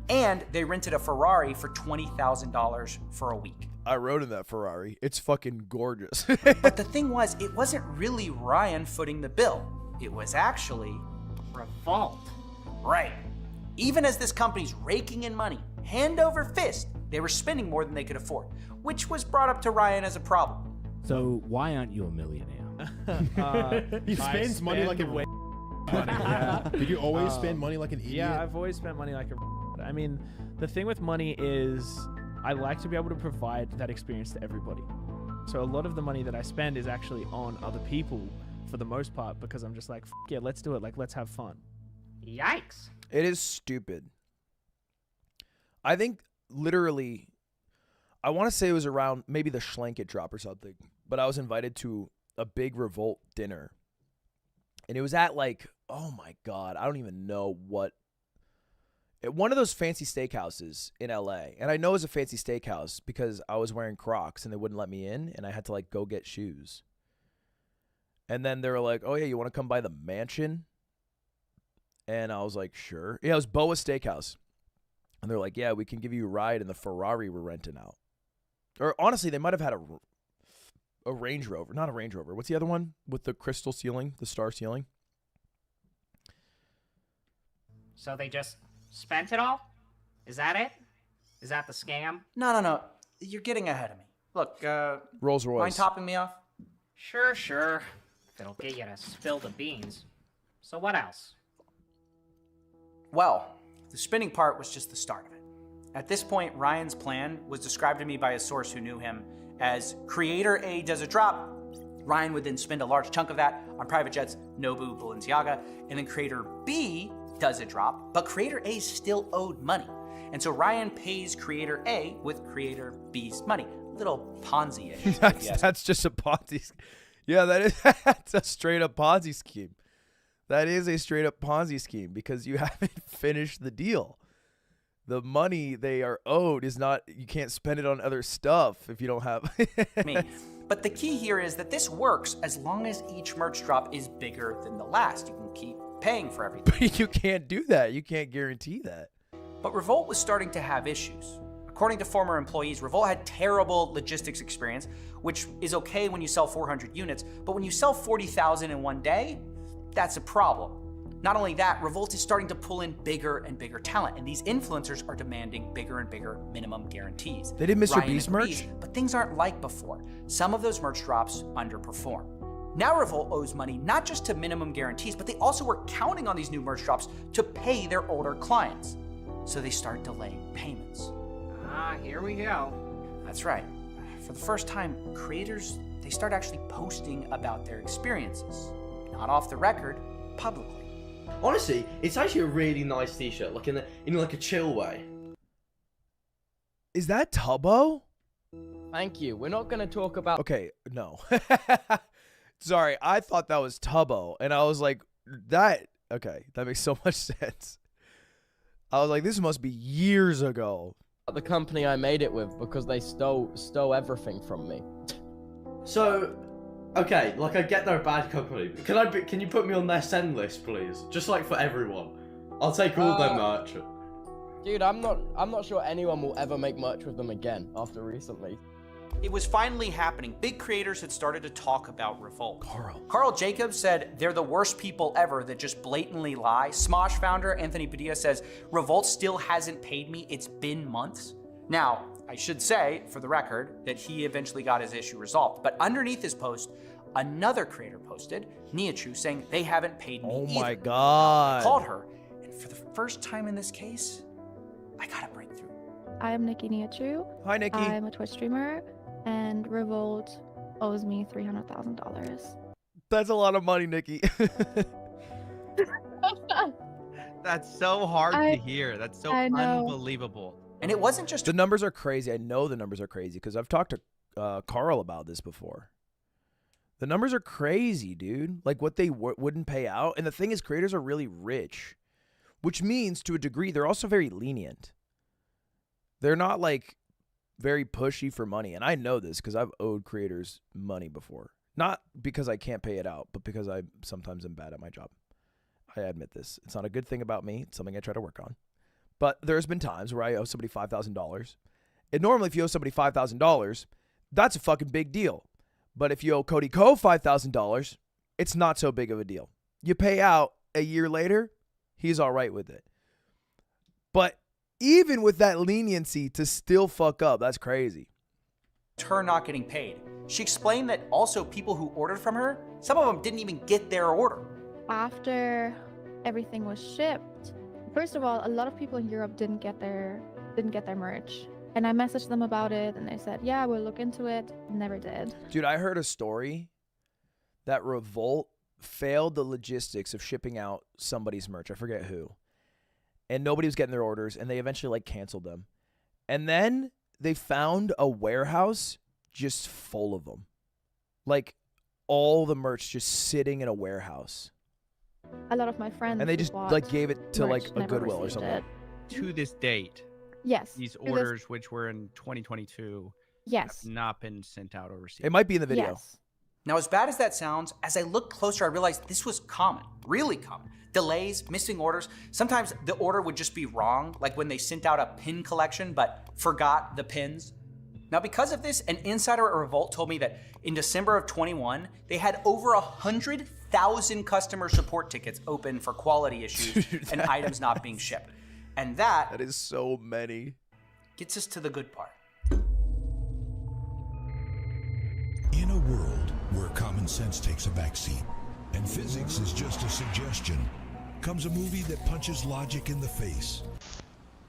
And they rented a Ferrari for $20,000 for a week.
I rode in that Ferrari. It's fucking gorgeous.
But the thing was, it wasn't really Ryan footing the bill. It was actually...
Revolt.
Right. Even as this company's raking in money, hand over fist, they were spending more than they could afford, which was brought up to Ryan as a problem.
So why aren't you a millionaire?
He spends money like a money. Yeah. Did you always spend money like an idiot?
Yeah, I've always spent money like a... I mean, the thing with money is I like to be able to provide that experience to everybody. So a lot of the money that I spend is actually on other people for the most part because I'm just like, yeah, let's do it. Like, let's have fun.
Yikes.
It is stupid. I think literally, I want to say it was around maybe the Schlanket drop or something, but I was invited to a big Revolt dinner. And it was at like, oh my God, I don't even know what. One of those fancy steakhouses in LA. And I know it was a fancy steakhouse because I was wearing Crocs and they wouldn't let me in and I had to like go get shoes. And then they were like, oh yeah, you want to come by the mansion? And I was like, sure. Yeah, it was Boa Steakhouse. And they're like, yeah, we can give you a ride in the Ferrari we're renting out. Or honestly, they might have had a Range Rover. Not a Range Rover. What's the other one with the crystal ceiling, the star ceiling?
So they just spent it all? Is that it? Is that the scam?
No. You're getting ahead of me. Look,
Rolls Royce.
mind topping me off?
Sure. If it'll get you to spill the beans. So what else?
Well, the spinning part was just the start of it. At this point, Ryan's plan was described to me by a source who knew him as Creator A does a drop. Ryan would then spend a large chunk of that on private jets, Nobu, Balenciaga, and then Creator B does a drop, but Creator A still owed money. And so Ryan pays Creator A with Creator B's money. Little Ponzi-ish.
That's just a Ponzi. Yeah, that's a straight up Ponzi scheme. That is a straight up Ponzi scheme because you haven't finished the deal. The money they are owed is not, you can't spend it on other stuff if you don't have.
Me. But the key here is that this works as long as each merch drop is bigger than the last. You can keep paying for everything.
But you can't do that. You can't guarantee that.
But Revolt was starting to have issues. According to former employees, Revolt had terrible logistics experience, which is okay when you sell 400 units, but when you sell 40,000 in one day, that's a problem. Not only that, Revolt is starting to pull in bigger and bigger talent, and these influencers are demanding bigger and bigger minimum guarantees.
They did Mr.
Ryan
Beast
agrees,
merch?
but things aren't like before. Some of those merch drops underperform. Now Revolt owes money not just to minimum guarantees, but they also were counting on these new merch drops to pay their older clients. So they start delaying payments.
Ah, here we go.
That's right. For the first time, creators, they start actually posting about their experiences. Not off the record, publicly.
Honestly, it's actually a really nice t-shirt, like in like a chill way.
Is that Tubbo?
Thank you. We're not going to talk about...
Okay, no. Sorry, I thought that was Tubbo, and I was like, that makes so much sense. I was like, this must be years ago.
The company I made it with, because they stole everything from me.
So, okay, like I get they're a bad company. Can you put me on their send list, please? Just like for everyone. I'll take all their merch.
Dude, I'm not sure anyone will ever make merch with them again after recently.
It was finally happening. Big creators had started to talk about Revolt. Carl Jacobs said they're the worst people ever that just blatantly lie. Smosh founder Anthony Padilla says Revolt still hasn't paid me. It's been months. Now, I should say, for the record, that he eventually got his issue resolved. But underneath his post, another creator posted, Niachu, saying they haven't paid me either.
Oh my God.
I called her, and for the first time in this case, I got a breakthrough.
I am Nikki Niachu.
Hi, Nikki.
I'm a Twitch streamer, and Revolt owes me $300,000.
That's a lot of money, Nikki.
That's so hard to hear. That's so
I know.
unbelievable.
And it wasn't just...
The numbers are crazy. I know the numbers are crazy because I've talked to Carl about this before. The numbers are crazy, dude. Like what they wouldn't pay out. And the thing is, creators are really rich, which means to a degree, they're also very lenient. They're not like very pushy for money. And I know this because I've owed creators money before. Not because I can't pay it out, but because I sometimes am bad at my job. I admit this. It's not a good thing about me. It's something I try to work on. But there's been times where I owe somebody $5,000. And normally if you owe somebody $5,000, that's a fucking big deal. But if you owe Cody Ko $5,000, it's not so big of a deal. You pay out a year later, he's all right with it. But even with that leniency to still fuck up, that's crazy.
Her not getting paid. She explained that also people who ordered from her, some of them didn't even get their order.
After everything was shipped, first of all, a lot of people in Europe didn't get their merch. And I messaged them about it, and they said, yeah, we'll look into it. Never did.
Dude, I heard a story that Revolt failed the logistics of shipping out somebody's merch. I forget who. And nobody was getting their orders, and they eventually, like, canceled them. And then they found a warehouse just full of them. Like, all the merch just sitting in a warehouse.
A lot of my friends
And they just, like, gave it to, like, a Goodwill or something.
It.
To this date,
yes,
these orders, which were in 2022,
yes,
have not been sent out or received.
It might be in the video.
Yes.
Now, as bad as that sounds, as I looked closer, I realized this was common, really common. Delays, missing orders. Sometimes the order would just be wrong, like when they sent out a pin collection but forgot the pins. Now, because of this, an insider at Revolt told me that in December of 21, they had over 100,000 customer support tickets open for quality issues and items not being shipped. And that
is so many.
Gets us to the good part.
In a world where common sense takes a backseat and physics is just a suggestion, comes a movie that punches logic in the face.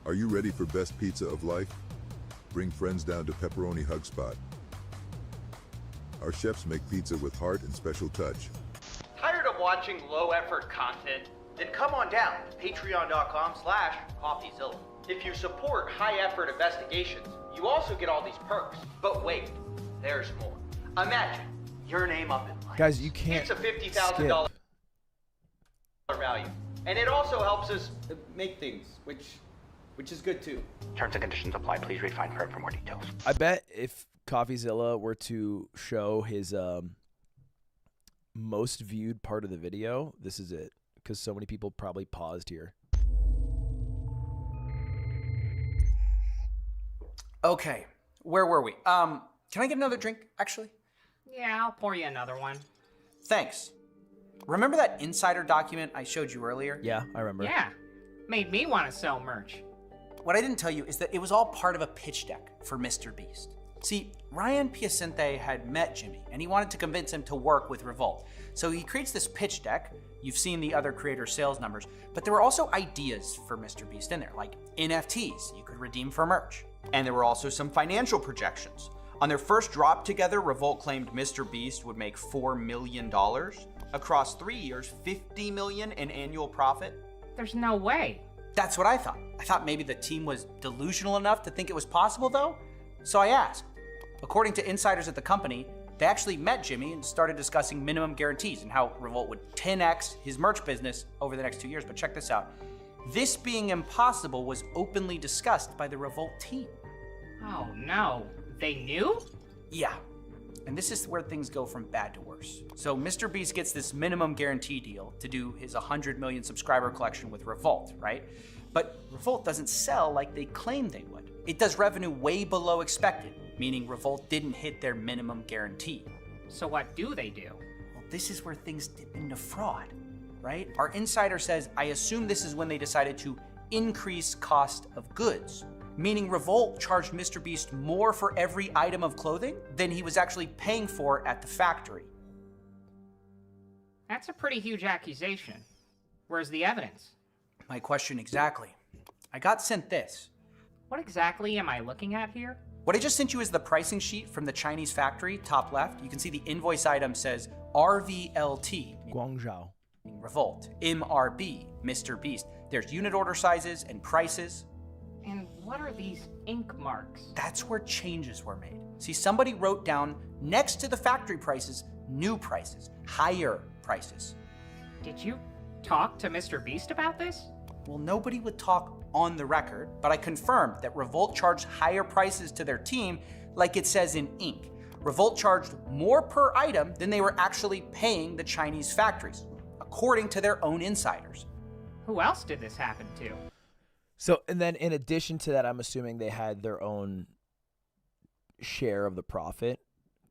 Are you ready for best pizza of life? Bring friends down to Pepperoni Hug Spot. Our chefs make pizza with heart and special touch.
Tired of watching low-effort content? Then come on down to patreon.com/Coffeezilla. If you support high-effort investigations, you also get all these perks. But wait, there's more. Imagine your name up in lights.
Guys, you can't
It's a $50,000 value. And it also helps us make things, which is good too.
Terms and conditions apply. Please read fine print for more details.
I bet if Coffeezilla were to show his most viewed part of the video, this is it. Because so many people probably paused here.
Okay, where were we? Can I get another drink, actually?
Yeah, I'll pour you another one.
Thanks. Remember that insider document I showed you earlier?
Yeah, I remember.
Yeah, made me want to sell merch.
What I didn't tell you is that it was all part of a pitch deck for Mr. Beast. See, Ryan Piacente had met Jimmy, and he wanted to convince him to work with Revolt. So he creates this pitch deck. You've seen the other creator sales numbers, but there were also ideas for Mr. Beast in there, like NFTs you could redeem for merch. And there were also some financial projections. On their first drop together, Revolt claimed Mr. Beast would make $4 million. Across 3 years, $50 million in annual profit.
There's no way.
That's what I thought. I thought maybe the team was delusional enough to think it was possible, though. So I asked. According to insiders at the company, they actually met Jimmy and started discussing minimum guarantees and how Revolt would 10x his merch business over the next 2 years. But check this out. This being impossible was openly discussed by the Revolt team.
Oh no, they knew?
Yeah, and this is where things go from bad to worse. So Mr. Beast gets this minimum guarantee deal to do his 100 million subscriber collection with Revolt, right? But Revolt doesn't sell like they claim they would. It does revenue way below expected, meaning Revolt didn't hit their minimum guarantee.
So what do they do?
Well, this is where things dip into fraud, right? Our insider says, I assume this is when they decided to increase cost of goods, meaning Revolt charged Mr. Beast more for every item of clothing than he was actually paying for at the factory.
That's a pretty huge accusation. Where's the evidence?
My question exactly. I got sent this.
What exactly am I looking at here?
What I just sent you is the pricing sheet from the Chinese factory, top left. You can see the invoice item says RVLT,
Guangzhou.
Revolt, MRB, Mr. Beast. There's unit order sizes and prices.
And what are these ink marks?
That's where changes were made. See, somebody wrote down next to the factory prices, new prices, higher prices.
Did you talk to Mr. Beast about this?
Well, nobody would talk on the record, but I confirmed that Revolt charged higher prices to their team like it says in ink. Revolt charged more per item than they were actually paying the Chinese factories, according to their own insiders.
Who else did this happen to?
So, and then in addition to that, I'm assuming they had their own share of the profit,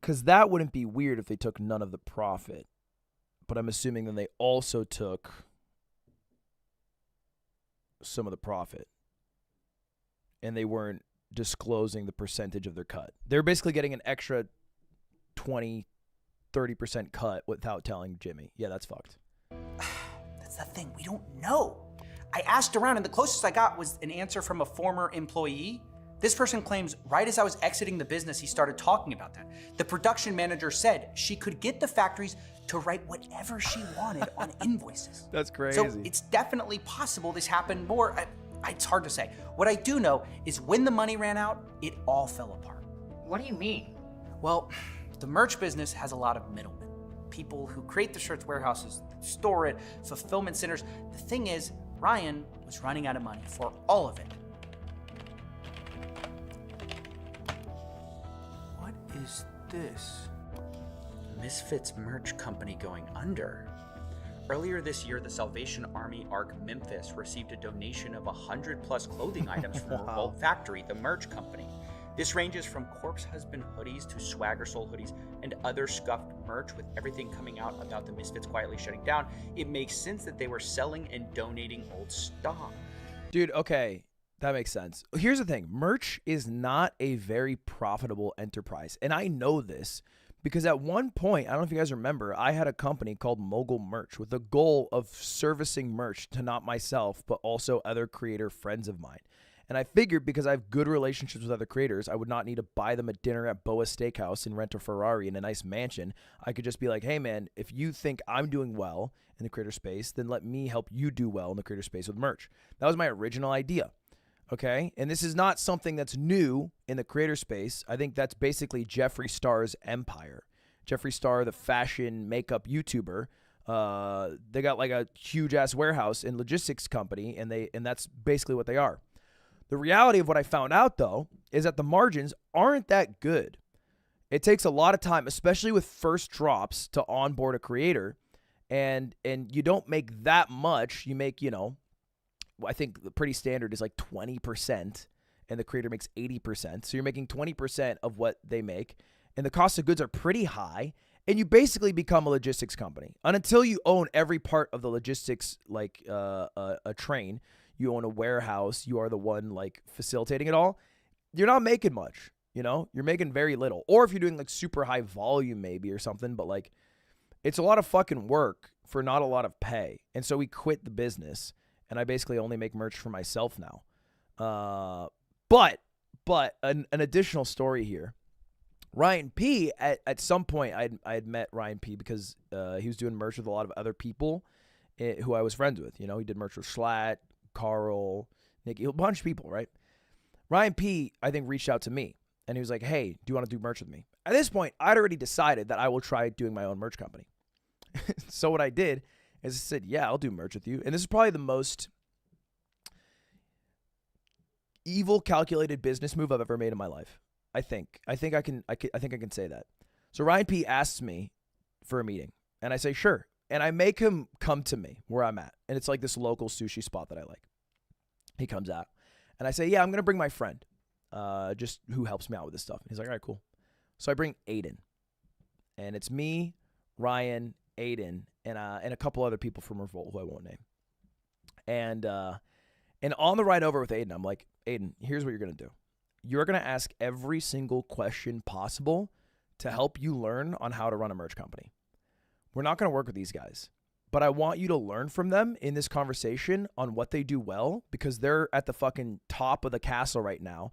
because that wouldn't be weird if they took none of the profit. But I'm assuming then they also took some of the profit, and they weren't disclosing the percentage of their cut. They're basically getting an extra 20-30% cut without telling Jimmy. Yeah, that's fucked.
That's the thing, we don't know. I asked around, and the closest I got was an answer from a former employee. This person claims right as I was exiting the business, he started talking about that. The production manager said she could get the factories to write whatever she wanted on invoices.
That's crazy.
So it's definitely possible this happened more. It's hard to say. What I do know is when the money ran out, it all fell apart.
What do you mean?
Well, the merch business has a lot of middlemen. People who create the shirts warehouses, store it, fulfillment centers. The thing is, Ryan was running out of money for all of it. What is this? Misfits merch company going under. Earlier this year, the Salvation Army Arc Memphis received a donation of 100+ clothing items from Revolt Factory, the merch company. This ranges from Corpse Husband hoodies to Swagger Soul hoodies and other scuffed merch. With everything coming out about the Misfits quietly shutting down, it makes sense that they were selling and donating old stock.
Dude, okay, that makes sense. Here's the thing. Merch is not a very profitable enterprise, and I know this because at one point, I don't know if you guys remember, I had a company called Mogul Merch with the goal of servicing merch to not myself, but also other creator friends of mine. And I figured because I have good relationships with other creators, I would not need to buy them a dinner at Boa Steakhouse and rent a Ferrari in a nice mansion. I could just be like, hey, man, if you think I'm doing well in the creator space, then let me help you do well in the creator space with merch. That was my original idea. Okay? And this is not something that's new in the creator space. I think that's basically Jeffree Star's empire. Jeffree Star, the fashion makeup YouTuber, they got like a huge-ass warehouse and logistics company, and that's basically what they are. The reality of what I found out, though, is that the margins aren't that good. It takes a lot of time, especially with first drops, to onboard a creator, and you don't make that much. You make, I think the pretty standard is like 20%, and the creator makes 80%. So you're making 20% of what they make, and the cost of goods are pretty high, and you basically become a logistics company. And until you own every part of the logistics, like a train, you own a warehouse, you are the one like facilitating it all, you're not making much, you know? You're making very little. Or if you're doing like super high volume maybe or something, but like it's a lot of fucking work for not a lot of pay. And so we quit the business, and I basically only make merch for myself now. But an additional story here. Ryan P, at some point, I had met Ryan P because he was doing merch with a lot of other people who I was friends with. You know, he did merch with Schlatt, Carl, Nicky, a bunch of people, right? Ryan P, I think, reached out to me, and he was like, hey, do you want to do merch with me? At this point, I'd already decided that I will try doing my own merch company. So what I did is I said, yeah, I'll do merch with you. And this is probably the most evil, calculated business move I've ever made in my life. I think I can say that. So Ryan P asks me for a meeting, and I say sure, and I make him come to me where I'm at, and it's like this local sushi spot that I like. He comes out, and I say, yeah, I'm gonna bring my friend, just who helps me out with this stuff. And he's like, all right, cool. So I bring Aiden, and it's me, Ryan, Aiden, and a couple other people from Revolt who I won't name. And on the ride over with Aiden, I'm like, Aiden, here's what you're gonna do. You're going to ask every single question possible to help you learn on how to run a merch company. We're not going to work with these guys, but I want you to learn from them in this conversation on what they do well, because they're at the fucking top of the castle right now,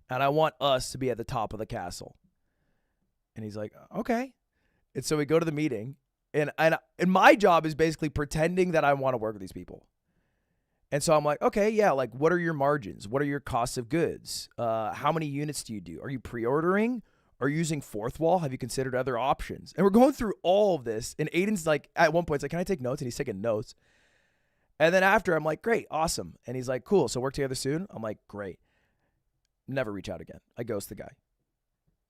and I want us to be at the top of the castle. And he's like, okay. And so we go to the meeting, and my job is basically pretending that I want to work with these people. And so I'm like, okay, yeah, like what are your margins? What are your costs of goods? How many units do you do? Are you pre-ordering? Are you using fourth wall? Have you considered other options? And we're going through all of this. And Aiden's like, at one point, it's like, can I take notes? And he's taking notes. And then after, I'm like, great, awesome. And he's like, cool, so work together soon? I'm like, great. Never reach out again. I ghost the guy.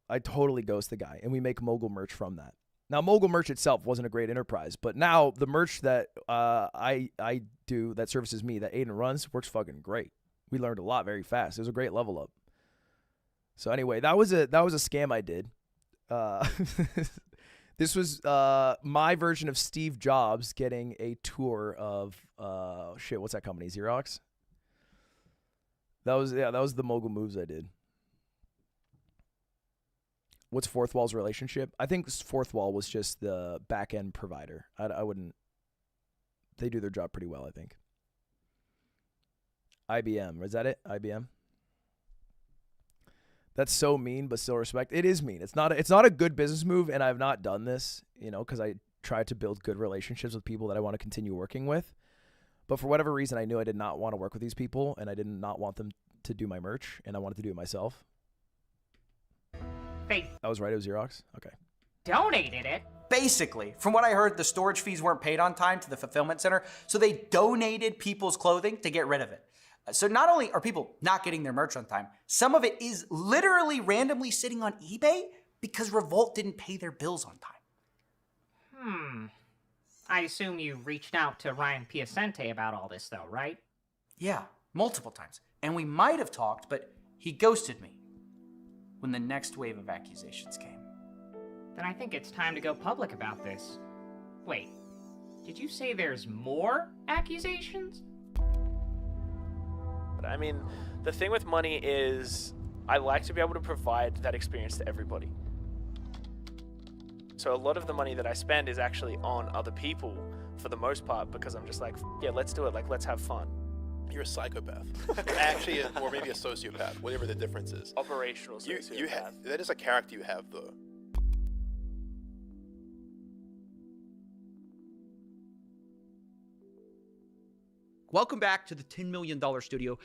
I totally ghost the guy. And we make Mogul merch from that. Now, Mogul merch itself wasn't a great enterprise, but now the merch that I do that services me, that Aiden runs, works fucking great. We learned a lot very fast. It was a great level up. So anyway, that was a scam I did. This was my version of Steve Jobs getting a tour of what's that company? Xerox? That was the Mogul moves I did. What's Fourth Wall's relationship? I think Fourth Wall was just the back-end provider. I wouldn't... They do their job pretty well, I think. IBM. Is that it? IBM? That's so mean, but still respect. It is mean. It's not a good business move, and I've not done this, because I try to build good relationships with people that I want to continue working with. But for whatever reason, I knew I did not want to work with these people, and I did not want them to do my merch, and I wanted to do it myself.
They
I was right, it was Xerox? Okay.
donated it.
Basically, from what I heard, the storage fees weren't paid on time to the fulfillment center, so they donated people's clothing to get rid of it. So not only are people not getting their merch on time, some of it is literally randomly sitting on eBay because Revolt didn't pay their bills on time.
I assume you reached out to Ryan Piacente about all this though, right?
Yeah, multiple times. And we might have talked, but he ghosted me when the next wave of accusations came.
Then I think it's time to go public about this. Wait, did you say there's more accusations?
I mean, the thing with money is I like to be able to provide that experience to everybody. So a lot of the money that I spend is actually on other people for the most part, because I'm just like, yeah, let's do it. Like, let's have fun.
You're a psychopath. Actually, or maybe a sociopath, whatever the difference is.
Operational sociopath.
You have, that is a character you have, though.
Welcome back to the $10 million studio.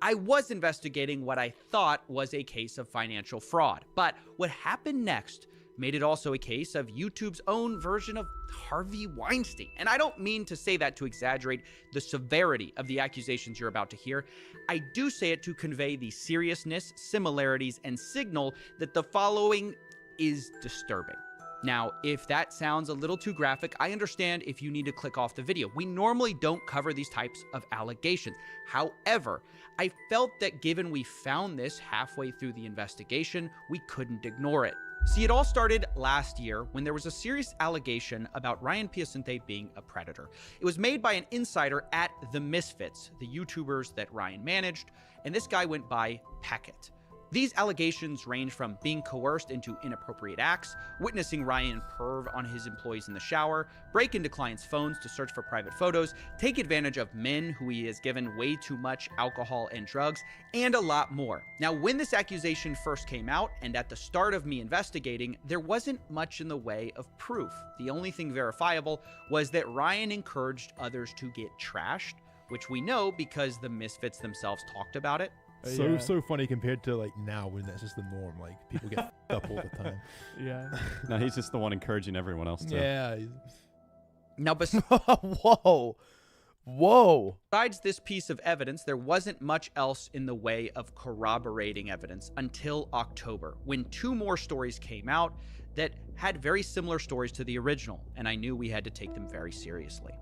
I was investigating what I thought was a case of financial fraud, but what happened next made it also a case of YouTube's own version of Harvey Weinstein. And I don't mean to say that to exaggerate the severity of the accusations you're about to hear. I do say it to convey the seriousness, similarities, and signal that the following is disturbing. Now, if that sounds a little too graphic, I understand if you need to click off the video. We normally don't cover these types of allegations. However, I felt that given we found this halfway through the investigation, we couldn't ignore it. See, it all started last year when there was a serious allegation about Ryan Piacente being a predator. It was made by an insider at The Misfits, the YouTubers that Ryan managed, and this guy went by Peckett. These allegations range from being coerced into inappropriate acts, witnessing Ryan perv on his employees in the shower, break into clients' phones to search for private photos, take advantage of men who he has given way too much alcohol and drugs, and a lot more. Now, when this accusation first came out, and at the start of me investigating, there wasn't much in the way of proof. The only thing verifiable was that Ryan encouraged others to get trashed, which we know because the Misfits themselves talked about it.
So funny compared to like now when that's just the norm. Like people get f***ed up all the time.
Yeah.
No, he's just the one encouraging everyone else to.
Yeah.
Now,
Whoa.
Besides this piece of evidence, there wasn't much else in the way of corroborating evidence until October, when 2 more stories came out that had very similar stories to the original, and I knew we had to take them very seriously.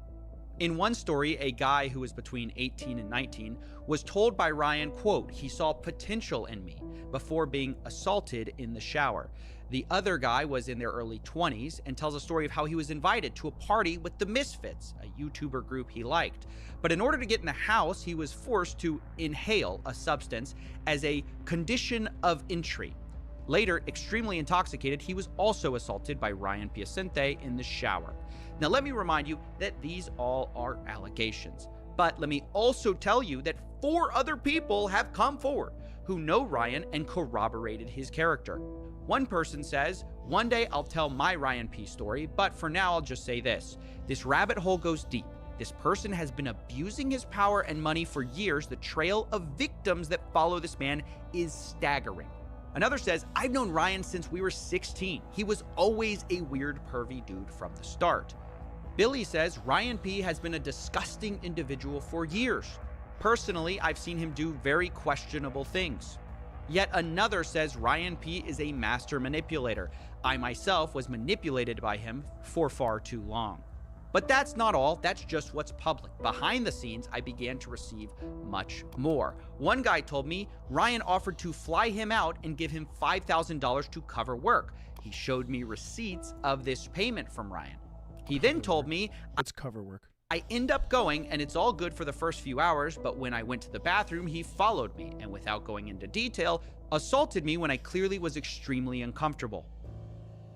In one story, a guy who was between 18 and 19 was told by Ryan, quote, he saw potential in me before being assaulted in the shower. The other guy was in their early 20s and tells a story of how he was invited to a party with the Misfits, a YouTuber group he liked. But in order to get in the house, he was forced to inhale a substance as a condition of entry. Later, extremely intoxicated, he was also assaulted by Ryan Piacente in the shower. Now, let me remind you that these all are allegations. But let me also tell you that 4 other people have come forward who know Ryan and corroborated his character. One person says, one day I'll tell my Ryan P story, but for now I'll just say this. This rabbit hole goes deep. This person has been abusing his power and money for years. The trail of victims that follow this man is staggering. Another says, I've known Ryan since we were 16. He was always a weird, pervy dude from the start. Billy says Ryan P has been a disgusting individual for years. Personally, I've seen him do very questionable things. Yet another says Ryan P is a master manipulator. I myself was manipulated by him for far too long. But that's not all, that's just what's public. Behind the scenes, I began to receive much more. One guy told me Ryan offered to fly him out and give him $5,000 to cover work. He showed me receipts of this payment from Ryan. He then told me,
it's cover work.
I end up going and it's all good for the first few hours, but when I went to the bathroom, he followed me and without going into detail, assaulted me when I clearly was extremely uncomfortable.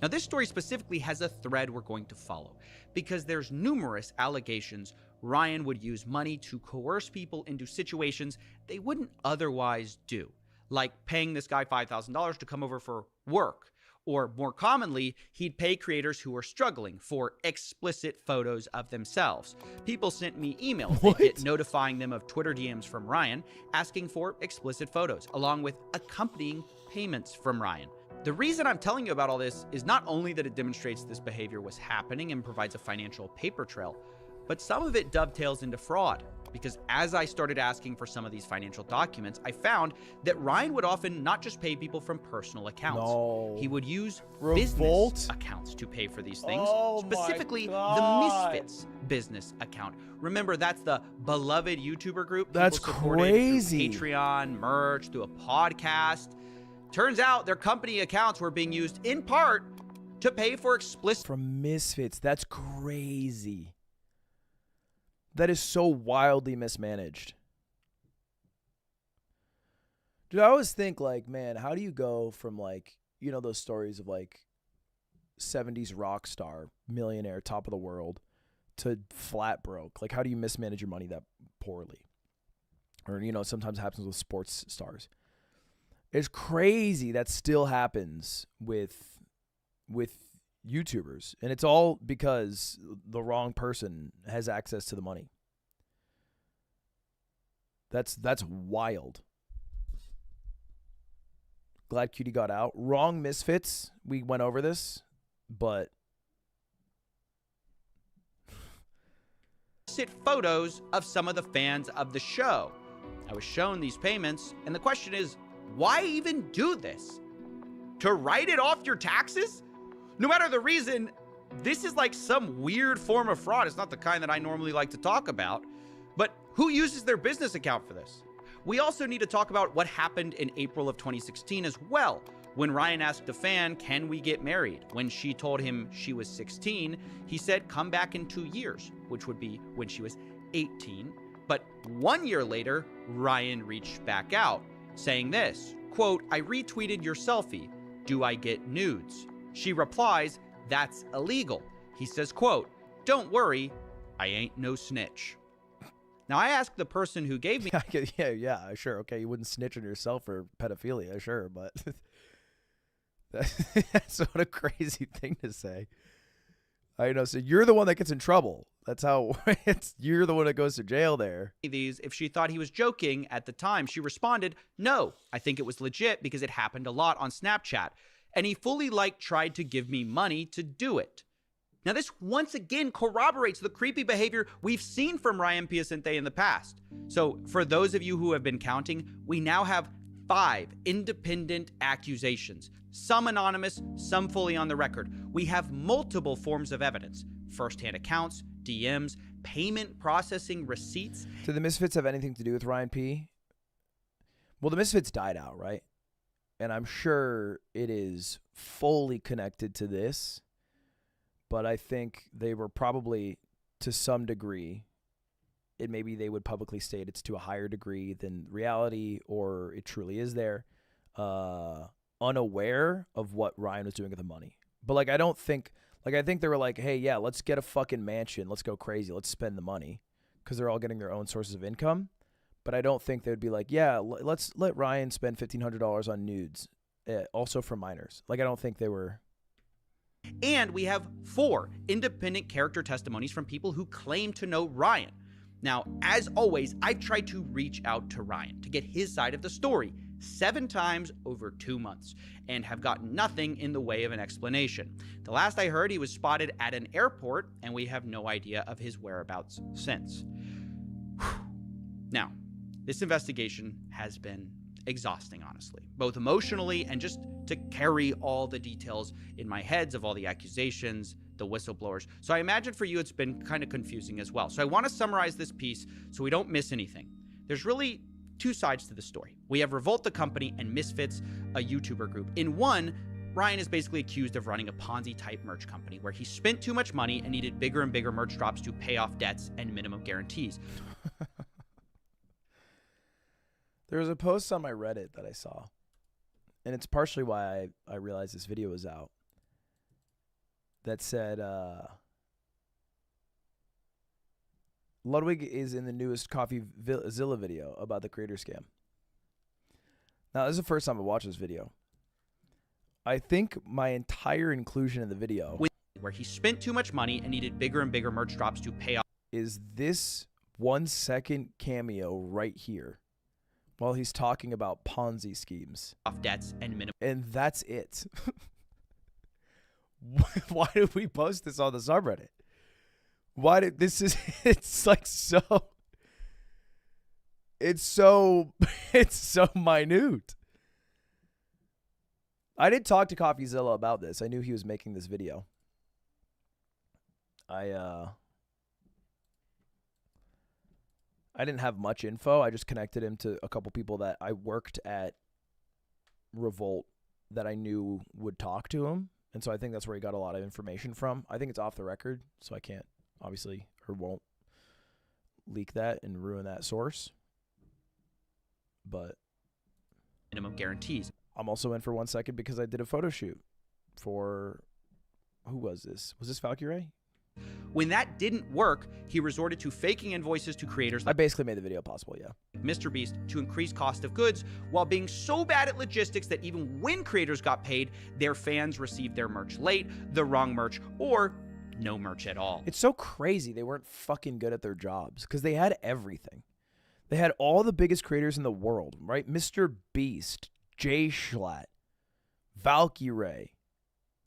Now, this story specifically has a thread we're going to follow because there's numerous allegations Ryan would use money to coerce people into situations they wouldn't otherwise do, like paying this guy $5,000 to come over for work. Or more commonly, he'd pay creators who are struggling for explicit photos of themselves. People sent me emails notifying them of Twitter DMs from Ryan asking for explicit photos, along with accompanying payments from Ryan. The reason I'm telling you about all this is not only that it demonstrates this behavior was happening and provides a financial paper trail, but some of it dovetails into fraud. Because as I started asking for some of these financial documents, I found that Ryan would often not just pay people from personal accounts.
No.
He would use
Revolt?
business accounts to pay for these things,
Oh
specifically
my
the
God.
Misfits business account. Remember, that's the beloved YouTuber group.
That's
people supported
crazy.
Through Patreon, merch, through a podcast. Turns out their company accounts were being used in part to pay for explicit.
From Misfits. That's crazy. That is so wildly mismanaged. Dude, I always think like, man, how do you go from like, you know, those stories of like 70s rock star, millionaire, top of the world to flat broke? Like, how do you mismanage your money that poorly? Or, you know, sometimes happens with sports stars. It's crazy that still happens with YouTubers, and it's all because the wrong person has access to the money. That's wild. Glad Cutie got out. Wrong Misfits. We went over this, but
photos of some of the fans of the show. I was shown these payments, and the question is, why even do this? To write it off your taxes? No matter the reason, this is like some weird form of fraud. It's not the kind that I normally like to talk about. But who uses their business account for this? We also need to talk about what happened in April of 2016 as well, when Ryan asked a fan, can we get married? When she told him she was 16, he said, come back in 2 years, which would be when she was 18. But 1 year later, Ryan reached back out, saying this, quote, I retweeted your selfie. Do I get nudes? She replies, that's illegal. He says, quote, don't worry, I ain't no snitch. Now, I asked the person who gave me...
yeah, sure. Okay, you wouldn't snitch on yourself for pedophilia, sure, but... That's what a crazy thing to say. I know, so you're the one that gets in trouble. That's how... you're the one that goes to jail there.
These, if she thought he was joking at the time, she responded, no, I think it was legit because it happened a lot on Snapchat. And he fully, tried to give me money to do it. Now, this once again corroborates the creepy behavior we've seen from Ryan Piacente in the past. So, for those of you who have been counting, we now have 5 independent accusations. Some anonymous, some fully on the record. We have multiple forms of evidence. First-hand accounts, DMs, payment processing receipts.
Do the Misfits have anything to do with Ryan P? Well, the Misfits died out, right? And I'm sure it is fully connected to this. But I think they were probably, to some degree, it maybe they would publicly state it's to a higher degree than reality, or it truly is there, unaware of what Ryan was doing with the money. But I don't think, I think they were like, hey, yeah, let's get a fucking mansion, let's go crazy, let's spend the money, because they're all getting their own sources of income. But I don't think they would be like, yeah, let's let Ryan spend $1,500 on nudes, also for minors. I don't think they were.
And we have 4 independent character testimonies from people who claim to know Ryan. Now, as always, I've tried to reach out to Ryan to get his side of the story 7 times over 2 months and have gotten nothing in the way of an explanation. The last I heard, he was spotted at an airport, and we have no idea of his whereabouts since. Now, this investigation has been exhausting, honestly, both emotionally and just to carry all the details in my heads of all the accusations, the whistleblowers. So I imagine for you it's been kind of confusing as well. So I want to summarize this piece so we don't miss anything. There's really 2 sides to the story. We have Revolt the company and Misfits, a YouTuber group. In one, Ryan is basically accused of running a Ponzi-type merch company where he spent too much money and needed bigger and bigger merch drops to pay off debts and minimum guarantees.
There was a post on my Reddit that I saw, and it's partially why I realized this video was out, that said, Ludwig is in the newest Coffeezilla video about the creator scam. Now, this is the first time I watched this video. I think my entire inclusion in the video,
where he spent too much money and needed bigger and bigger merch drops to pay off,
is this 1-second cameo right here, while he's talking about Ponzi schemes,
off debts and minimum.
And that's it. Why did we post this on the subreddit? Why did this is? It's so minute. I did talk to Coffeezilla about this. I knew he was making this video. I didn't have much info. I just connected him to a couple people that I worked at Revolt that I knew would talk to him. And so I think that's where he got a lot of information from. I think it's off the record, so I can't, obviously, or won't leak that and ruin that source. But
minimum guarantees.
I'm also in for 1 second because I did a photo shoot for, who was this? Was this Valkyrie?
When that didn't work, he resorted to faking invoices to creators
like I basically made the video possible, yeah.
Mr. Beast to increase cost of goods while being so bad at logistics that even when creators got paid, their fans received their merch late, the wrong merch, or no merch at all.
It's so crazy they weren't fucking good at their jobs because they had everything. They had all the biggest creators in the world, right? Mr. Beast, Jay Schlatt, Valkyrie,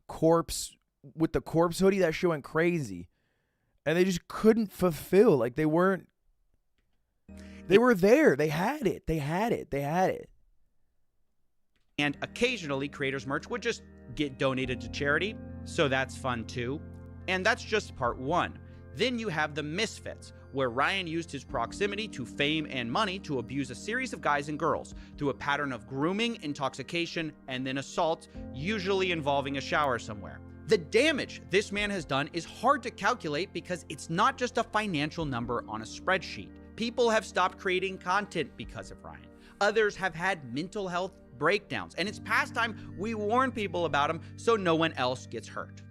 Corpse, with the Corpse hoodie, that shit went crazy. And they just couldn't fulfill. Like, they were there. They had it.
And occasionally, creators' merch would just get donated to charity. so that's fun too. And that's just part one. Then you have the misfits, where Ryan used his proximity to fame and money to abuse a series of guys and girls through a pattern of grooming, intoxication, and then assault, usually involving a shower somewhere. The damage this man has done is hard to calculate because it's not just a financial number on a spreadsheet. People have stopped creating content because of Ryan. Others have had mental health breakdowns, and it's past time we warn people about him so no one else gets hurt.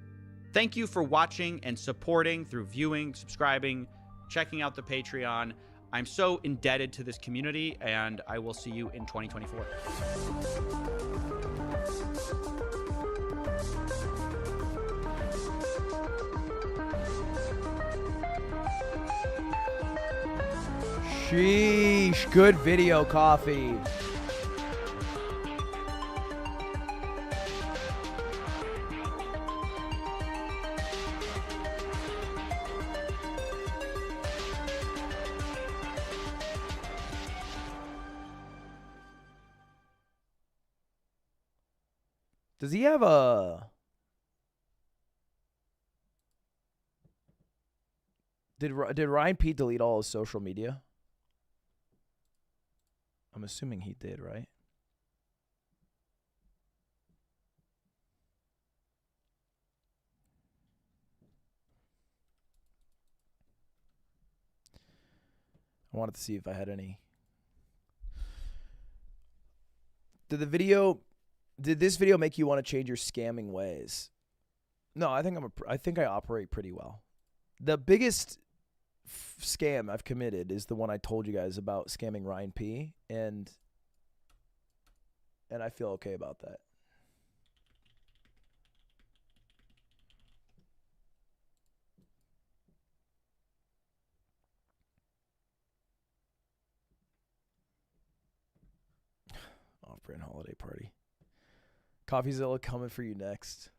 Thank you for watching and supporting through viewing, subscribing, checking out the Patreon. I'm so indebted to this community, and I will see you in 2024.
Sheesh, good video, Coffee. Does he have a... Did Ryan P delete all his social media? I'm assuming he did, right? I wanted to see if I had any. Did this video make you want to change your scamming ways? No, I think I operate pretty well. The biggest scam I've committed is the one I told you guys about, scamming Ryan P, and I feel okay about that. Off-brand holiday party. Coffeezilla coming for you next.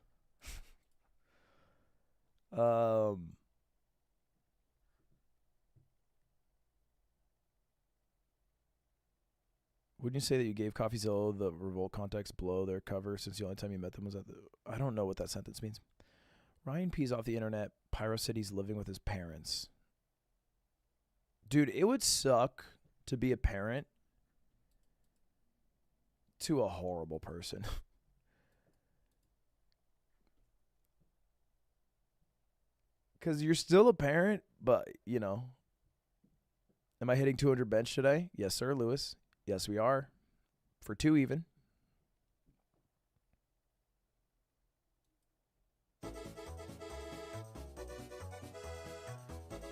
Wouldn't you say that you gave Coffeezilla the Revolt context below their cover since the only time you met them was at the... I don't know what that sentence means. Ryan P's off the internet. Pyro City's living with his parents. Dude, it would suck to be a parent to a horrible person. Because you're still a parent, but, you know. Am I hitting 200 bench today? Yes, sir, Lewis. Yes, we are. For 2 even.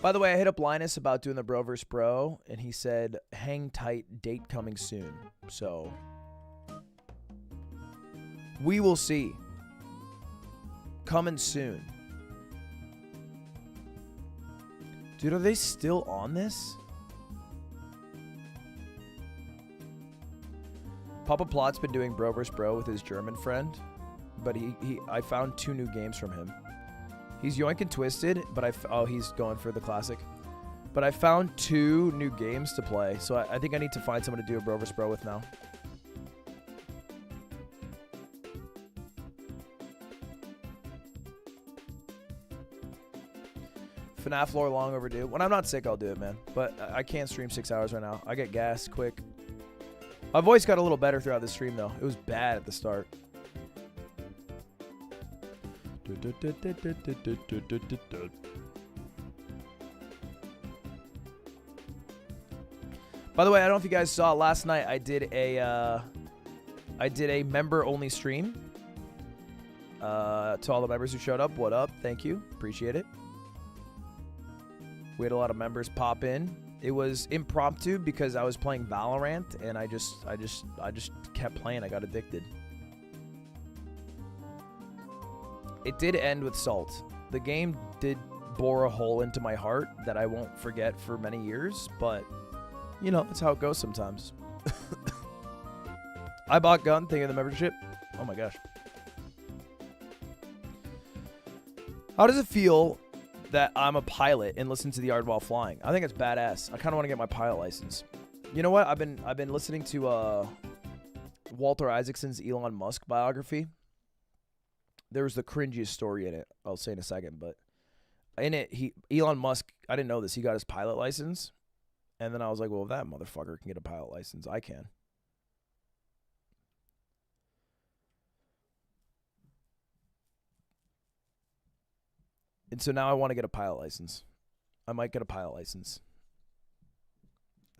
By the way, I hit up Linus about doing the bro vs. bro, and he said, hang tight, date coming soon. So, we will see. Coming soon. Dude, are they still on this? Papa Plot's been doing bro vs. bro with his German friend, but I found 2 new games from him. He's yoinking twisted, but he's going for the classic. But I found 2 new games to play, so I think I need to find someone to do a bro vs. bro with now. FNAF lore long overdue. When I'm not sick, I'll do it, man. But I can't stream 6 hours right now. I get gas quick. My voice got a little better throughout the stream, though. It was bad at the start. By the way, I don't know if you guys saw last night. I did a member-only stream. To all the members who showed up, what up? Thank you, appreciate it. We had a lot of members pop in. It was impromptu because I was playing Valorant and I just kept playing. I got addicted. It did end with salt. The game did bore a hole into my heart that I won't forget for many years, but you know, that's how it goes sometimes. I bought gun, thank you for the membership. Oh my gosh. How does it feel that I'm a pilot and listen to the art while flying? I think it's badass. I kind of want to get my pilot license. You know what? I've been listening to Walter Isaacson's Elon Musk biography. there was the cringiest story in it. I'll say in a second, but in it, Elon Musk, I didn't know this. He got his pilot license, and then I was like, well, if that motherfucker can get a pilot license, I can. And so now I want to get a pilot license. I might get a pilot license.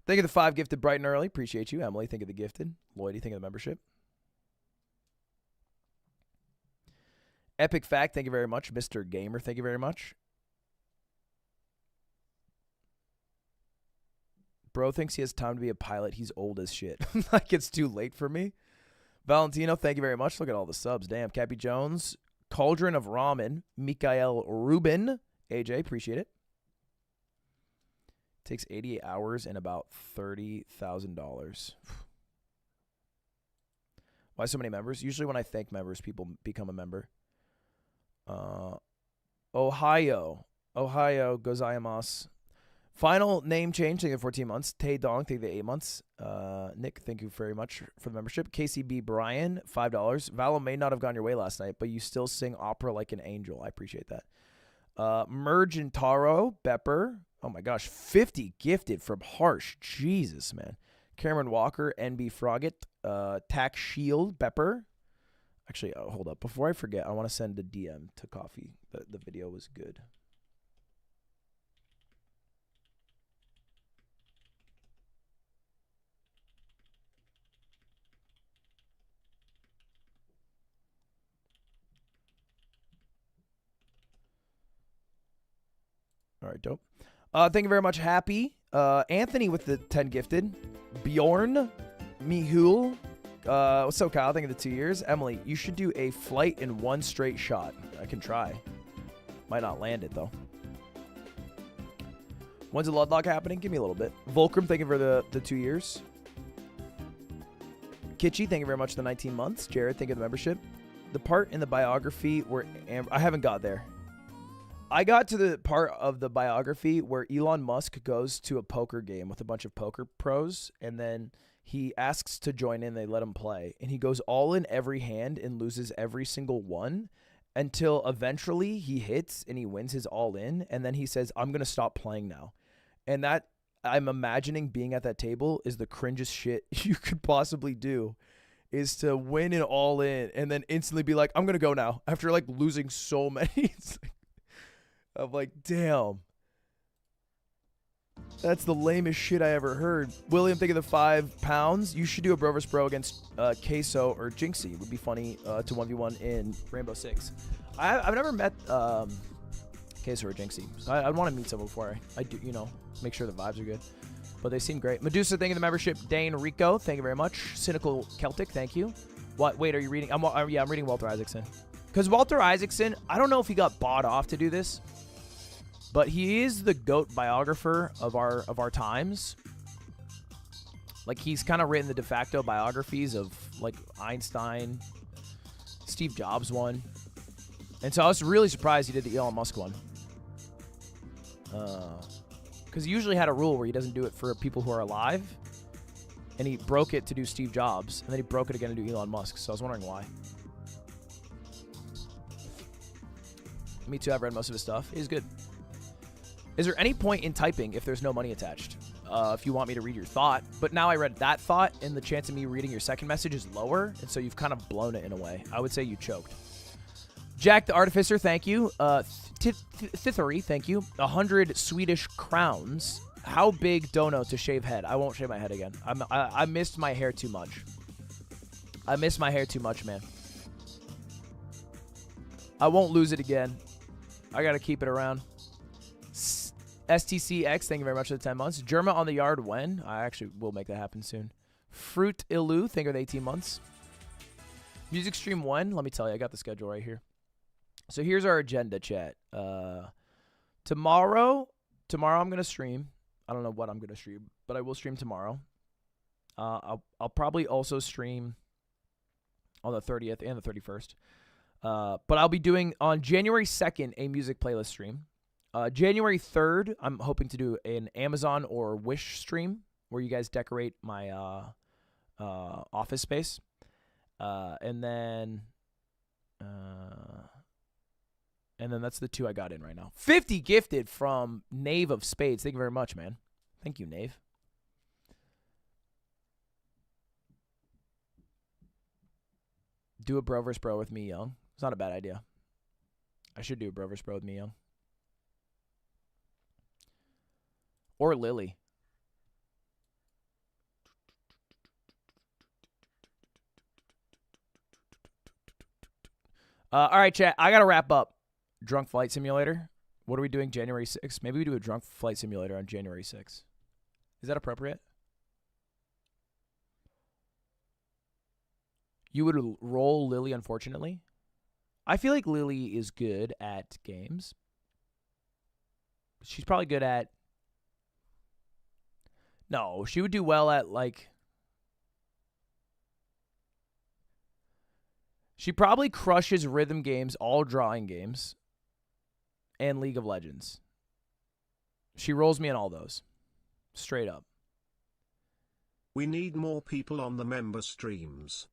Think of the 5 gifted bright and early. Appreciate you. Emily, think of the gifted. Lloydie, think of the membership. Epic Fact, thank you very much. Mr. Gamer, thank you very much. Bro thinks he has time to be a pilot. He's old as shit. Like it's too late for me. Valentino, thank you very much. Look at all the subs. Damn. Cappy Jones, Cauldron of Ramen, Mikael Rubin, AJ, appreciate it. Takes 88 hours and about $30,000. Why so many members? Usually when I thank members, people become a member. Ohio gozaimasu. Final name change, thank you for 14 months. Tay Dong, thank you for 8 months. Nick, thank you very much for the membership. KCB Brian, $5. Val may not have gone your way last night, but you still sing opera like an angel. I appreciate that. Merge and Taro, Bepper. Oh my gosh, 50 gifted from Harsh. Jesus, man. Cameron Walker, NB Frogget, Tax Shield, Bepper. Actually, hold up. Before I forget, I want to send a DM to Coffee. The video was good. All right, dope. Thank you very much, Happy. Anthony with the 10 gifted. Bjorn, Mihul. What's up, Kyle? Thank you for the 2 years. Emily, you should do a flight in one straight shot. I can try. Might not land it, though. When's the Ludlock happening? Give me a little bit. Volcrum, thank you for the 2 years. Kitschy, thank you very much for the 19 months. Jared, thank you for the membership. The part in the biography where I haven't got there. I got to the part of the biography where Elon Musk goes to a poker game with a bunch of poker pros, and then he asks to join in. They let him play, and he goes all in every hand and loses every single one until eventually he hits and he wins his all in, and then he says, I'm going to stop playing now. And that, I'm imagining being at that table is the cringest shit you could possibly do, is to win an all in and then instantly be like, I'm going to go now after like losing so many. I'm like, damn. That's the lamest shit I ever heard. William, think of the 5 pounds. You should do a bro vs. bro against Queso or Jinxie. It would be funny to 1v1 in Rainbow Six. I've never met Queso or Jinxie. So I want to meet someone before I do, you know, make sure the vibes are good. But they seem great. Medusa, thank you for the membership. Dane Rico, thank you very much. Cynical Celtic, thank you. What? Wait, are you reading? Yeah, I'm reading Walter Isaacson. Because Walter Isaacson, I don't know if he got bought off to do this, but he is the GOAT biographer of our times. Like, he's kind of written the de facto biographies of, like, Einstein, Steve Jobs one. And so I was really surprised he did the Elon Musk one. Because he usually had a rule where he doesn't do it for people who are alive. And he broke it to do Steve Jobs. And then he broke it again to do Elon Musk. So I was wondering why. Me too, I've read most of his stuff. He's good. Is there any point in typing if there's no money attached? If you want me to read your thought. But now I read that thought, and the chance of me reading your second message is lower, and so you've kind of blown it in a way. I would say you choked. Jack the Artificer, thank you. Thithery, thank you. 100 Swedish crowns. How big dono to shave head? I won't shave my head again. I missed my hair too much. I miss my hair too much, man. I won't lose it again. I got to keep it around. STCX, thank you very much for the 10 months. Germa on the yard when? I actually will make that happen soon. Fruit Ilu, thank you for the 18 months. Music stream when? Let me tell you, I got the schedule right here. So here's our agenda, chat. Tomorrow I'm going to stream. I don't know what I'm going to stream, but I will stream tomorrow. I'll probably also stream on the 30th and the 31st. But I'll be doing on January 2nd a music playlist stream. January 3rd, I'm hoping to do an Amazon or Wish stream where you guys decorate my office space. And then And then that's the 2 I got in right now. 50 gifted from Knave of Spades. Thank you very much, man. Thank you, Knave. Do a bro versus bro with me, Young. It's not a bad idea. I should do a bro versus bro with me, Young. Or Lily. All right, chat. I got to wrap up. Drunk Flight Simulator. What are we doing January 6th? Maybe we do a Drunk Flight Simulator on January 6th. Is that appropriate? You would roll Lily, unfortunately. I feel like Lily is good at games. She's probably good at... No, she would do well at, like... She probably crushes rhythm games, all drawing games, and League of Legends. She rolls me in all those. Straight up.
We need more people on the member streams.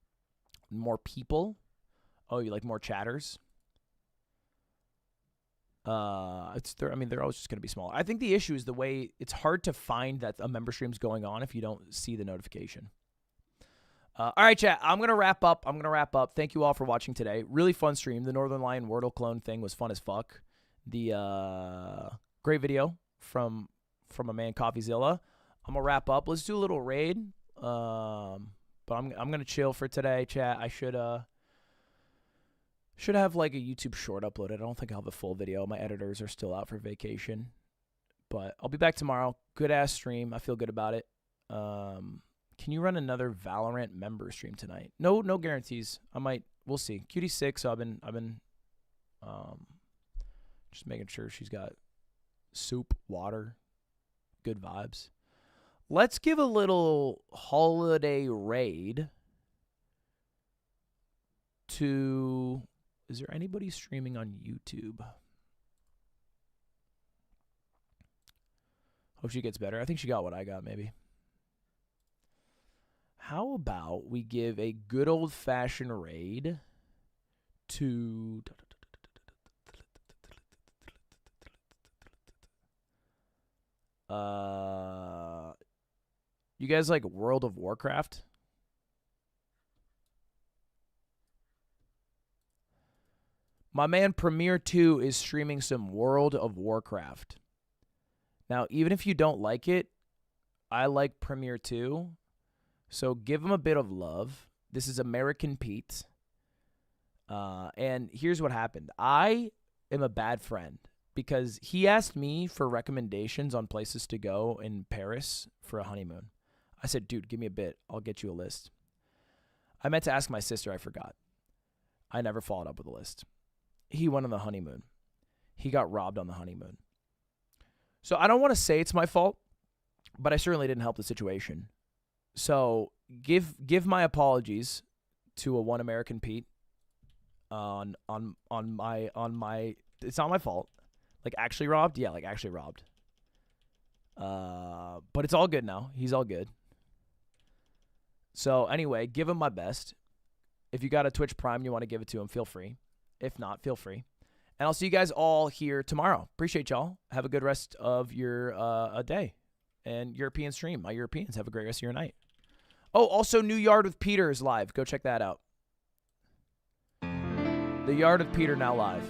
More people? Oh, you like more chatters? I mean, they're always just going to be smaller. I think the issue is the way it's hard to find that a member stream's going on if you don't see the notification. All right, chat. I'm going to wrap up. Thank you all for watching today. Really fun stream. The Northernlion Wordle clone thing was fun as fuck. The great video from a man, Coffeezilla. I'm going to wrap up. Let's do a little raid. But I'm going to chill for today, chat. I should have like a YouTube short uploaded. I don't think I'll have a full video. My editors are still out for vacation. But I'll be back tomorrow. Good ass stream. I feel good about it. Can you run another Valorant member stream tonight? No guarantees. We'll see. QT6, so I've been just making sure she's got soup, water, good vibes. Let's give a little holiday raid to... Is there anybody streaming on YouTube? Hope she gets better. I think she got what I got, maybe. How about we give a good old-fashioned raid to... You guys like World of Warcraft? My man Premier 2 is streaming some World of Warcraft. Now, even if you don't like it, I like Premier 2. So give him a bit of love. This is American Pete. And here's what happened. I am a bad friend because he asked me for recommendations on places to go in Paris for a honeymoon. I said, dude, give me a bit. I'll get you a list. I meant to ask my sister. I forgot. I never followed up with a list. He went on the honeymoon. He got robbed on the honeymoon. So I don't want to say it's my fault, but I certainly didn't help the situation. So give my apologies to a One American Pete on my it's not my fault. Like actually robbed? Yeah, like actually robbed. But it's all good now. He's all good. So anyway, give him my best. If you got a Twitch Prime and you want to give it to him, feel free. If not, feel free. And I'll see you guys all here tomorrow. Appreciate y'all. Have a good rest of your day. And European stream. My Europeans, have a great rest of your night. Oh, also New Yard with Peter is live. Go check that out. The Yard of Peter now live.